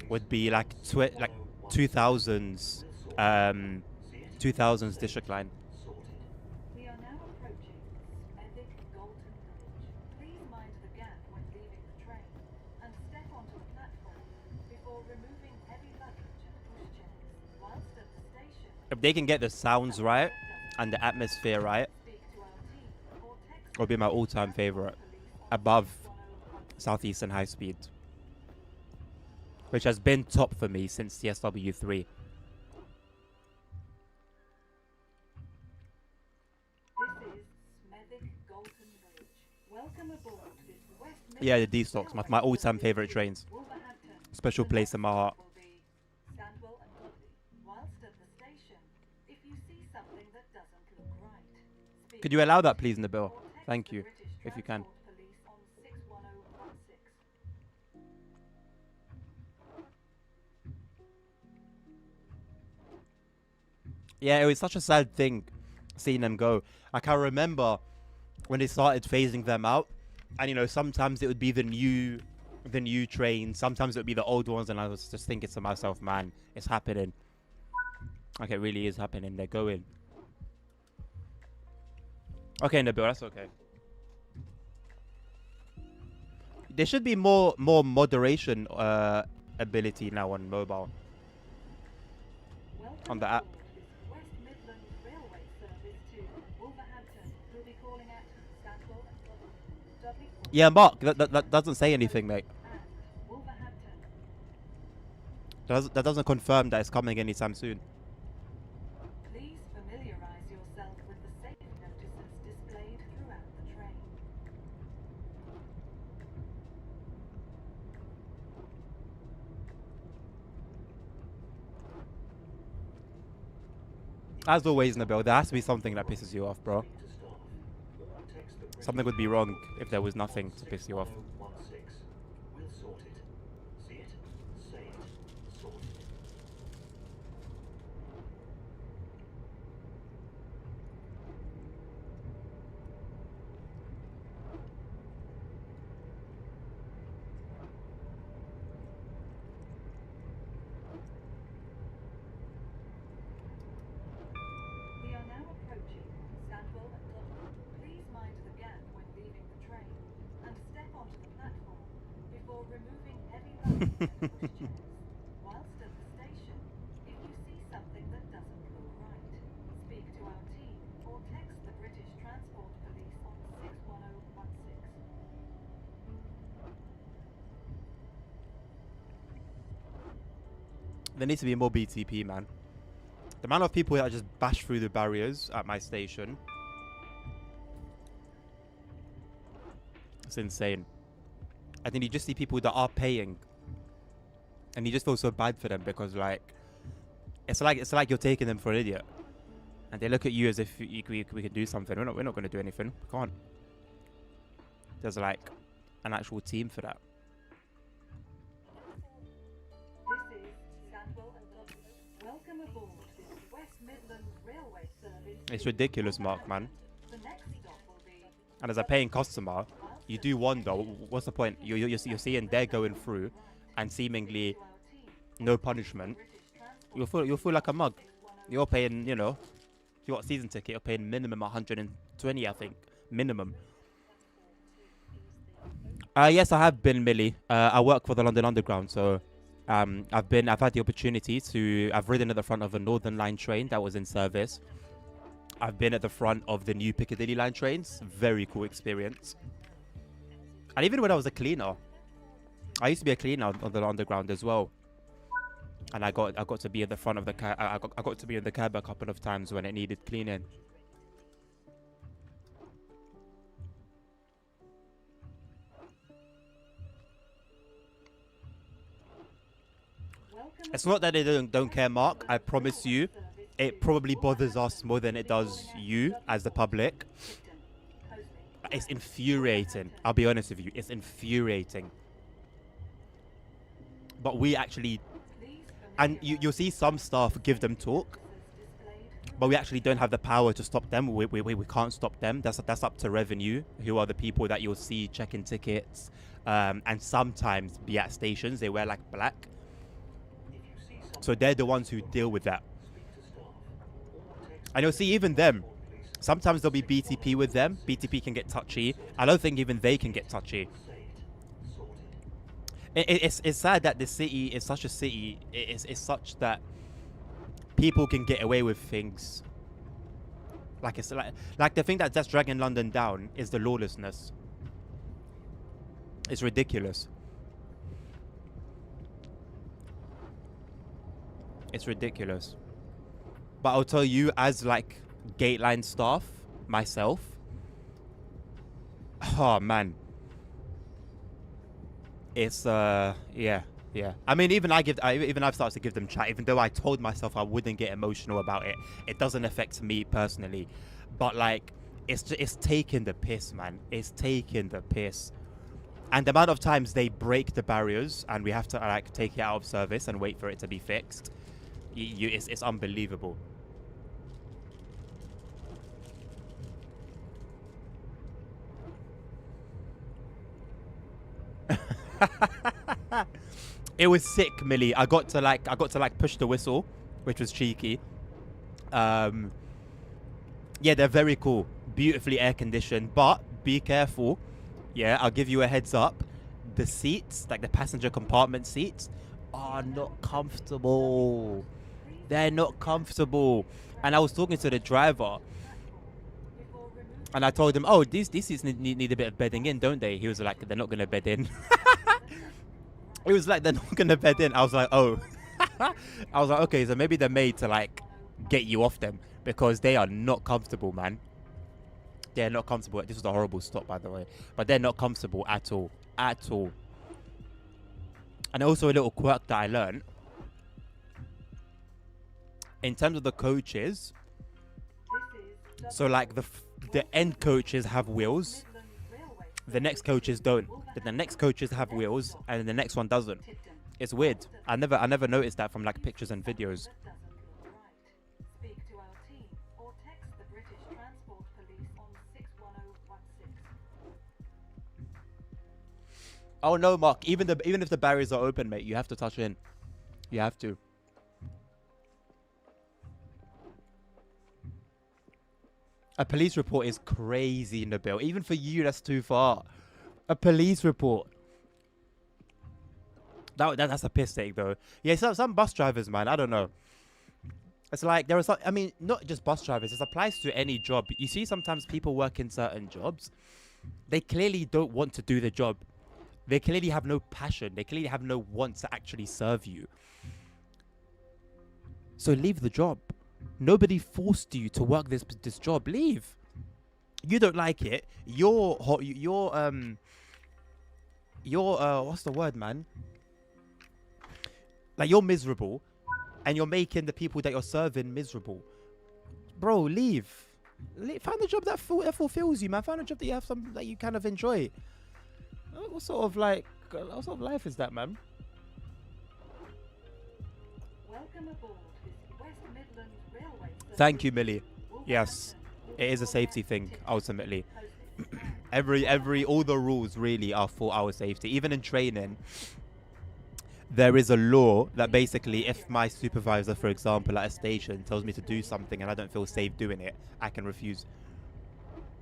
would be 2000s 2000s district line. We are now approaching Smethwick Galton Bridge. Please mind the gap when leaving the train and step onto the platform before removing heavy luggage and pushchairs. Whilst at the station, If they can get the sounds right and the atmosphere right, speak to our team or text it'll be my all-time favorite, above Southeastern High Speed, which has been top for me since CSW3. This is Smethwick Galton Bridge. Welcome aboard this West Yeah, the Midlands D-Stocks, my Railway all-time service favorite to trains. Wolverhampton. Special The place in next my heart. stop will be Sandwell and Dudley. Whilst at the station, if you see something that doesn't look right, speak Could you allow that, please, Nabil? or text Thank the you, British if you can. Transport Police on 61016. Yeah, it was such a sad thing seeing them go. I can remember when they started phasing them out, and you know, sometimes it would be the new trains, sometimes it would be the old ones, and I was just thinking to myself, man, it's happening. Like, it really is happening. They're going. Okay, Nabil, that's okay. There should be more moderation ability now on mobile. Welcome On the app. aboard this West Midlands Railway service to Wolverhampton. We'll be calling at Sandwell and Dudley. Dudley Point Yeah, Mark, that doesn't say anything, mate. and Wolverhampton. That doesn't confirm that it's coming anytime soon. Please familiarise yourself with the safety notices displayed throughout the train. As always, Nabil, there has to be something that pisses you off, bro. Something would be wrong if there was nothing to piss you off. 6016. We'll sort it. See it, say it, sort it. We are now approaching Sandwell and Dudley. Please mind the gap when leaving the train and step onto the platform before removing heavy luggage and pushchairs. Whilst at the station, if you see something that doesn't look right, speak to our team or text the British Transport Police on 61016. There needs to be more BTP, man. The amount of people that just bash through the barriers at my station, it's insane. And then you just see people that are paying, and you just feel so bad for them because, like, it's like you're taking them for an idiot, and they look at you as if we can do something. We're not going to do anything. We can't. There's like an actual team for that. This is Sandwell and Dudley. Welcome aboard this West Midlands Railway service. It's to ridiculous, Mark, man. The next stop will be And as a paying customer, you do wonder, what's the point? You're seeing they're going through, and seemingly no punishment. You'll feel like a mug. You're paying, you know, if you got a season ticket, you're paying minimum 120, I think, minimum. Yes, I have been, Millie. I work for the London Underground, so I've had the opportunity to. I've ridden at the front of a Northern Line train that was in service. I've been at the front of the new Piccadilly Line trains. Very cool experience. And even when I was a cleaner, I used to be a cleaner on the Underground as well. And I got to be at the front of the cab. I got to be in the cab a couple of times when it needed cleaning. It's not that they don't care, Mark. I promise you, it probably bothers us more than it does you as the public. It's infuriating. I'll be honest with you. It's infuriating. But we actually... And you'll see some staff give them talk. But we actually don't have the power to stop them. We can't stop them. That's up to revenue, who are the people that you'll see checking tickets. And sometimes be at stations. They wear like black. So So they're the ones who deal with that. Speak to staff. Or text And you'll see even them. police. Sometimes there'll be BTP with them. BTP can get touchy. I don't think even they can get touchy. Say it. Sorted. It's sad that the city is such a city. It's such that people can get away with things. Like it's like the thing that's dragging London down is the lawlessness. It's ridiculous. It's ridiculous. But I'll tell you, as like Gateline staff myself, oh man, it's yeah. I mean, even I've started to give them chat, even though I told myself I wouldn't get emotional about it. It doesn't affect me personally, but like it's taking the piss, man. It's taking the piss. And the amount of times they break the barriers and we have to like take it out of service and wait for it to be fixed, it's unbelievable. It was sick, Millie. I got to like push the whistle, which was cheeky. Yeah, they're very cool, beautifully air conditioned, but be careful. Yeah, I'll give you a heads up. The seats, like the passenger compartment seats, are not comfortable. They're not comfortable. And I was talking to the driver, and I told him, "Oh, these seats need a bit of bedding in, don't they?" He was like, "They're not gonna bed in." It was like, "They're not gonna bed in." I was like, "Oh." I was like, "Okay, so maybe they're made to like get you off them, because they are not comfortable, man. They're not comfortable." This was a horrible stop, by the way, but they're not comfortable at all, at all. And also a little quirk that I learned in terms of the coaches. So like the end coaches have wheels, the next coaches don't. The next coaches have wheels, and the next one doesn't. It's weird. I never noticed that from like pictures and videos. Speak to our team or text the British Transport Police on 61016. Oh no, Mark. Even if the barriers are open, mate, you have to touch in. You have to. A police report is crazy, Nabil. Even for you, that's too far. A police report. That's a piss take, though. Yeah, some bus drivers, man, I don't know. It's like there are some, I mean, not just bus drivers. This applies to any job. You see, sometimes people work in certain jobs. They clearly don't want to do the job. They clearly have no passion. They clearly have no want to actually serve you. So leave the job. Nobody forced you to work this job. Leave. You don't like it. You're what's the word, man? Like, you're miserable, and you're making the people that you're serving miserable. Bro, leave. Find a job that fulfills you, man. Find a job that you have some that you kind of enjoy. What sort of life is that, man? Welcome aboard this West Midlands Railway service. Thank you, Millie. Yes, it is a safety thing, ultimately. All the rules really are for our safety. Even in training, there is a law that basically, if my supervisor, for example, at a station tells me to do something and I don't feel safe doing it, I can refuse.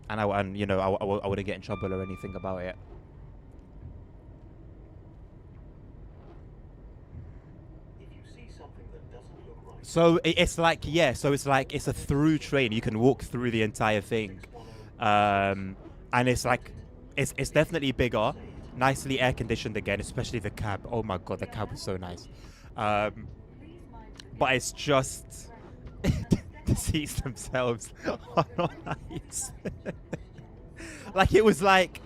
And I wouldn't get in trouble or anything about it. If you see something that doesn't look right, So it's a through train. You can walk through the entire thing. And it's like, it's definitely bigger, nicely air conditioned again, especially the cab. Oh my god, the cab was so nice. But it's just the seats themselves are not nice. Like, it was like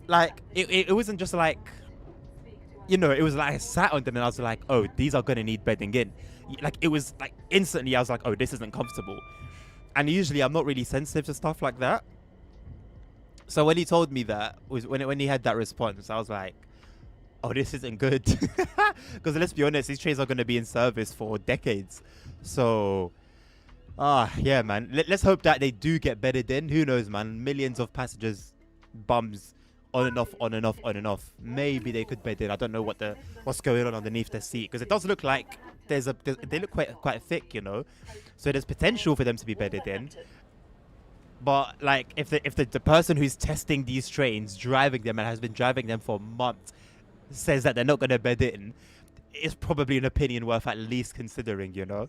it wasn't just like, it was like I sat on them and I was like, oh, these are gonna need bedding in. Like, it was like instantly I was like, oh, this isn't comfortable. And usually I'm not really sensitive to stuff like that. So when he told me that, when he had that response, I was like, oh, this isn't good. Because let's be honest, these trains are going to be in service for decades. So, yeah, man. Let's hope that they do get bedded in. Who knows, man? Millions of passengers, bums, on and off, on and off, on and off. Maybe they could bed in. I don't know what's going on underneath the seat. Because it does look like they look quite thick, you know. So there's potential for them to be bedded in. But like, if the person who's testing these trains, driving them, and has been driving them for months, says that they're not going to bed it in, it's probably an opinion worth at least considering, you know.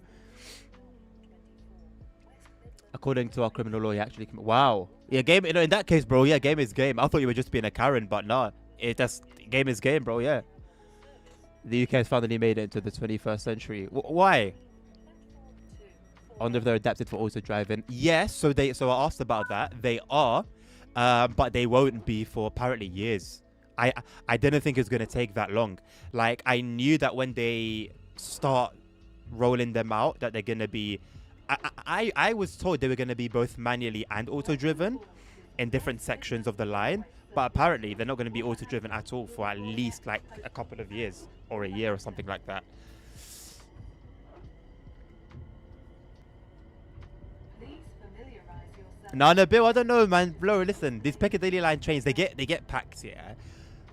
According to our criminal law, he actually wow. Yeah, game. You know, in that case, bro. Yeah, game is game. I thought you were just being a Karen, but nah. That's game is game, bro. Yeah. The UK has finally made it into the 21st century. Why? I wonder if they're adapted for auto driving. Yes. So I asked about that. They are, but they won't be for apparently years. I didn't think it was gonna take that long. Like, I knew that when they start rolling them out, that they're gonna be. I was told they were going to be both manually and auto-driven in different sections of the line, but apparently they're not going to be auto-driven at all for at least like a couple of years or a year or something like that. No, Bill, I don't know, man. Bro, listen, these Piccadilly line trains, they get packed, yeah,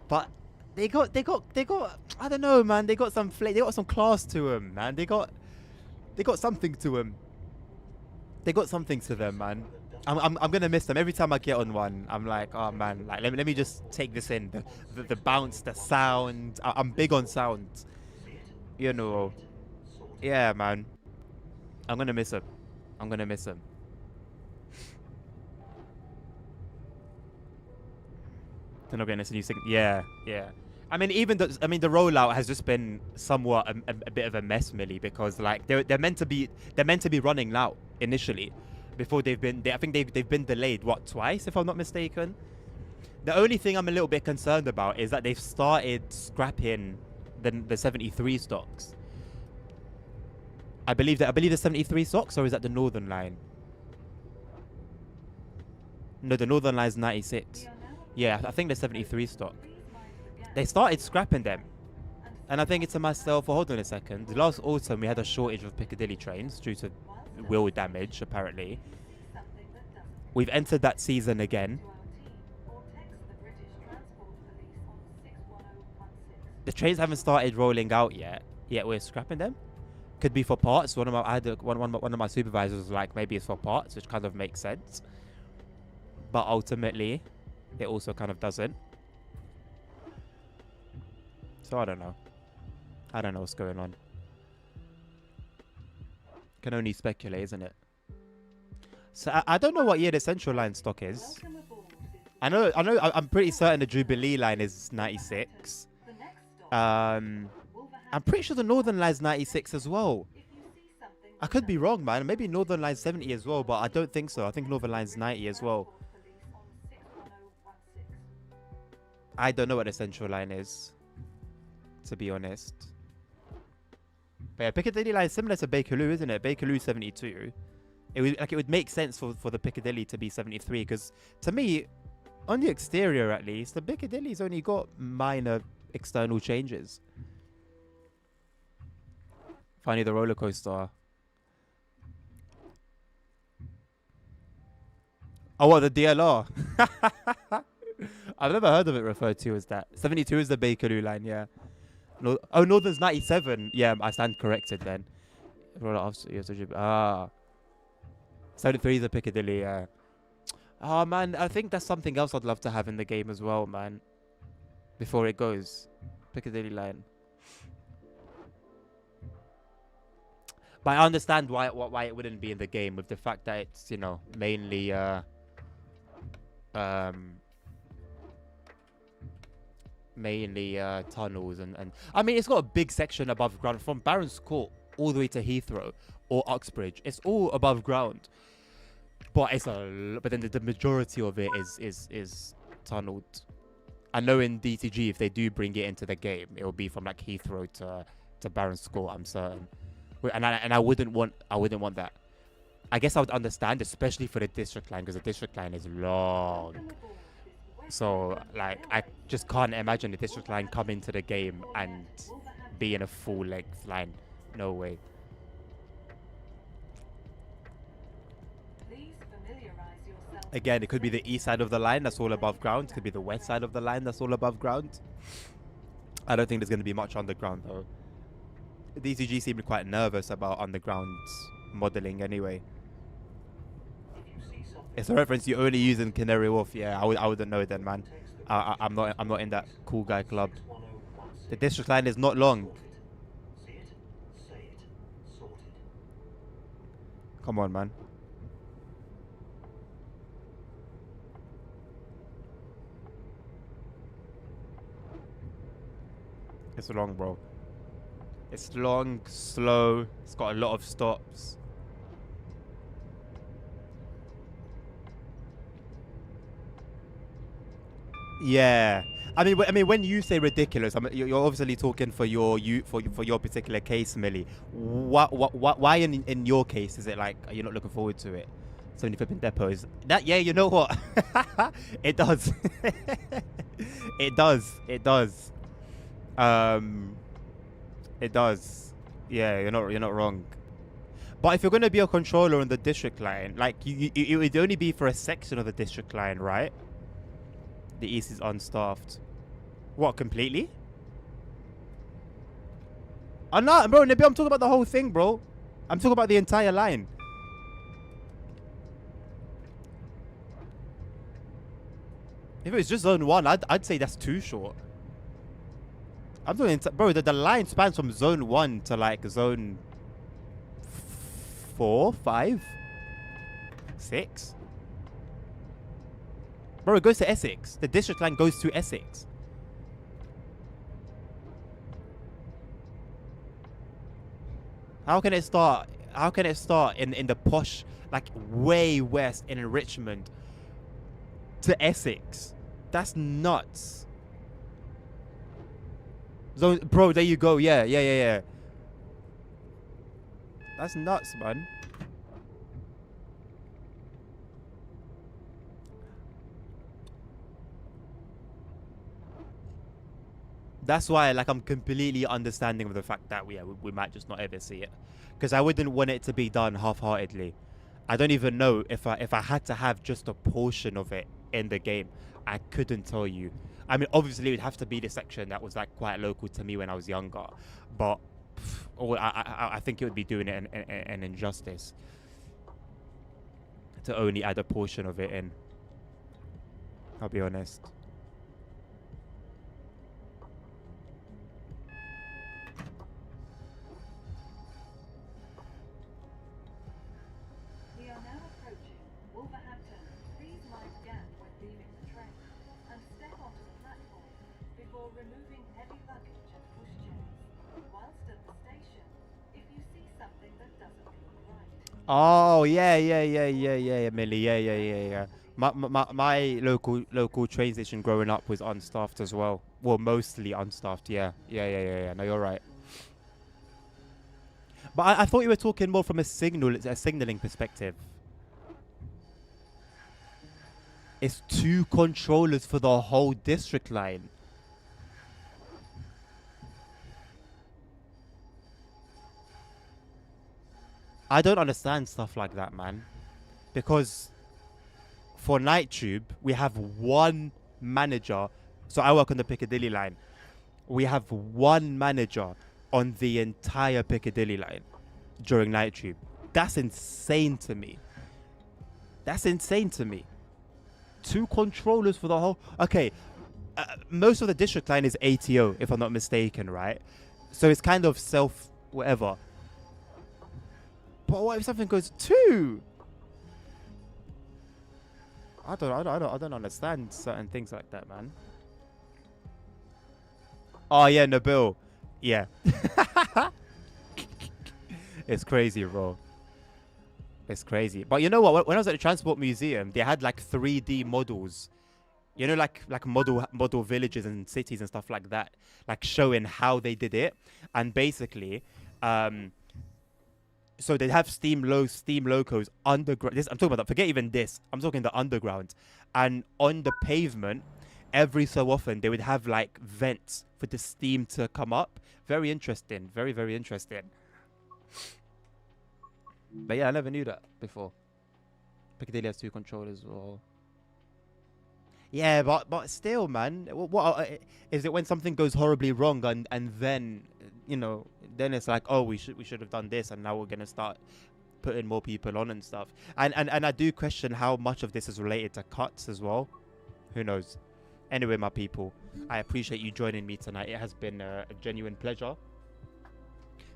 but they got I don't know, man. They got some they got some class to them, man. They got something to them. They got something to them, man. I'm gonna miss them every time I get on one. I'm like, oh man, like let me just take this in. The bounce, the sound. I'm big on sound. You know. Yeah, man. I'm gonna miss them. I'm gonna miss them. They're not getting this new thing. Yeah. I mean, the rollout has just been somewhat a bit of a mess, Millie, because like they're meant to be running now initially, before I think they've been delayed twice, if I'm not mistaken. The only thing I'm a little bit concerned about is that they've started scrapping the 73 stocks. I believe the 73 stocks, or is that the Northern Line? No, the Northern Line is 96. Yeah, I think the 73 stock. They started scrapping them. And I think it's to myself, hold on a second. Last autumn, we had a shortage of Piccadilly trains due to wheel damage, apparently. We've entered that season again. The trains haven't started rolling out yet we're scrapping them. Could be for parts. One of my supervisors was like, maybe it's for parts, which kind of makes sense. But ultimately, it also kind of doesn't. So I don't know. I don't know what's going on. Can only speculate, isn't it? So I don't know what year the Central Line stock is. I'm pretty certain the Jubilee Line is 96. I'm pretty sure the Northern Line is 96 as well. I could be wrong, man. Maybe Northern Line's 70 as well, but I don't think so. I think Northern Line's 90 as well. I don't know what the Central Line is, to be honest. But yeah, Piccadilly Line is similar to Bakerloo, isn't it? Bakerloo 72. It would make sense for the Piccadilly to be 73, because to me, on the exterior at least, the Piccadilly's only got minor external changes. Finally, the roller coaster. Oh, what, the DLR? I've never heard of it referred to as that. 72 is the Bakerloo Line, yeah. Northern's 97. Yeah, I stand corrected then. 73 is the Piccadilly, yeah. Oh, man, I think that's something else I'd love to have in the game as well, man. Before it goes. Piccadilly Line. But I understand why it wouldn't be in the game, with the fact that it's, you know, mainly tunnels and I mean, it's got a big section above ground from Barron's Court all the way to Heathrow or Uxbridge. It's all above ground, but then the majority of it is tunneled. I know in DTG, if they do bring it into the game, it will be from like Heathrow to Barron's Court, I'm certain. And I wouldn't want that. I guess I would understand, especially for the District Line, because the District Line is long. So, like, I just can't imagine the District Line come into the game and be in a full-length line. No way. Again, it could be the east side of the line that's all above ground. It could be the west side of the line that's all above ground. I don't think there's going to be much underground, though. DCG seemed quite nervous about underground modeling anyway. If you see something It's a reference you only use in Canary Wharf. Yeah, I wouldn't know then, man. I'm not in that cool guy club. The district line is not long. See it, say it, sorted. Come on, man. It's long, bro. It's long, slow. It's got a lot of stops. Yeah. I mean, when you say ridiculous, you're obviously talking for your particular case, Millie. Why in your case is it like you're not looking forward to it? 70 flipping depots. That, yeah, you know what? It does. It does. It does. It does. Yeah, you're not wrong. But if you're gonna be a controller on the district line, like it would only be for a section of the district line, right? The east is unstaffed. What, completely? I'm not, bro. Nabil, I'm talking about the whole thing, bro. I'm talking about the entire line. If it was just zone 1, I'd say that's too short. I'm talking, bro. The line spans from zone 1 to like zone 4, 5, 6. Bro, it goes to Essex. The district line goes to Essex. How can it start? How can it start in the posh, like way west in Richmond to Essex? That's nuts. So, bro, there you go. Yeah. That's nuts, man. That's why, like, I'm completely understanding of the fact that we might just not ever see it, because I wouldn't want it to be done half-heartedly. I don't even know if I had to have just a portion of it in the game. I couldn't tell you. I mean, obviously, it would have to be the section that was like quite local to me when I was younger, but I think it would be doing it an injustice to only add a portion of it in. I'll be honest. We are now approaching Wolverhampton. Please mind gap when leaving the train and step onto the platform before removing heavy luggage and pushchairs. Whilst at the station, if you see something that doesn't look right. Oh yeah, Millie, yeah. My local train station growing up was unstaffed as well. Well, mostly unstaffed. Yeah. No, you're right. But I thought you were talking more from a signaling perspective. It's 2 controllers for the whole district line. I don't understand stuff like that, man. Because for Night Tube, we have 1 manager. So I work on the Piccadilly line. We have 1 manager on the entire Piccadilly line during Night Tube. That's insane to me. 2 controllers for the whole... Okay, most of the district line is ATO, if I'm not mistaken, right? So it's kind of whatever. But what if something goes 2? I don't understand certain things like that, man. Oh yeah, Nabil. Yeah. It's crazy, bro. It's crazy. But you know what? When I was at the Transport Museum, they had like 3D models. You know, like model villages and cities and stuff like that, like showing how they did it. And basically, so they have steam locos underground. I'm talking about that. Forget even this. I'm talking the underground. And on the pavement, every so often they would have like vents for the steam to come up. Very interesting. Very, very interesting. But yeah, I never knew that before. Piccadilly has 2 controllers or... Yeah, but still, man. What is it when something goes horribly wrong and then you know, then it's like, oh, we should have done this, and now we're gonna start putting more people on and stuff. And I do question how much of this is related to cuts as well. Who knows? Anyway, my people, I appreciate you joining me tonight. It has been a genuine pleasure.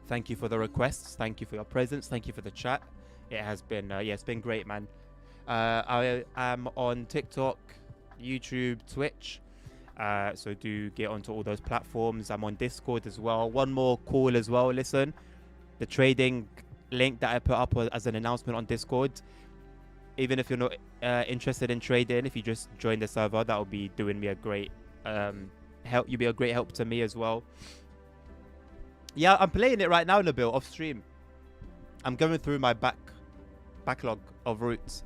Thank you for the requests. Thank you for your presence. Thank you for the chat. It has been, yeah, it's been great, man. I am on TikTok, YouTube, Twitch. So do get onto all those platforms. I'm on Discord as well. One more call as well. Listen, the trading link that I put up as an announcement on Discord. Even if you're not interested in trading, if you just join the server, that will be doing me a great help. You'll be a great help to me as well. Yeah, I'm playing it right now, Nabil, off stream. I'm going through my backlog of routes.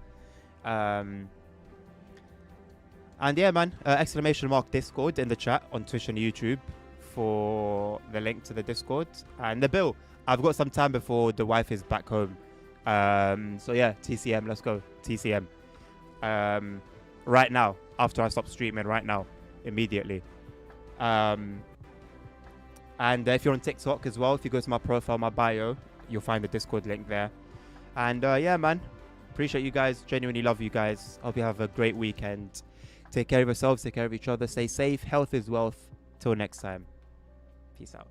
And yeah, man, exclamation mark Discord in the chat on Twitch and YouTube for the link to the Discord. And Nabil, I've got some time before the wife is back home. So yeah, TCM, let's go. TCM. Right now, after I stop streaming, right now, immediately. And if you're on TikTok as well, if you go to my profile, my bio, you'll find the Discord link there. And yeah, man, appreciate you guys. Genuinely love you guys. Hope you have a great weekend. Take care of yourselves, take care of each other, stay safe. Health is wealth. Till next time. Peace out.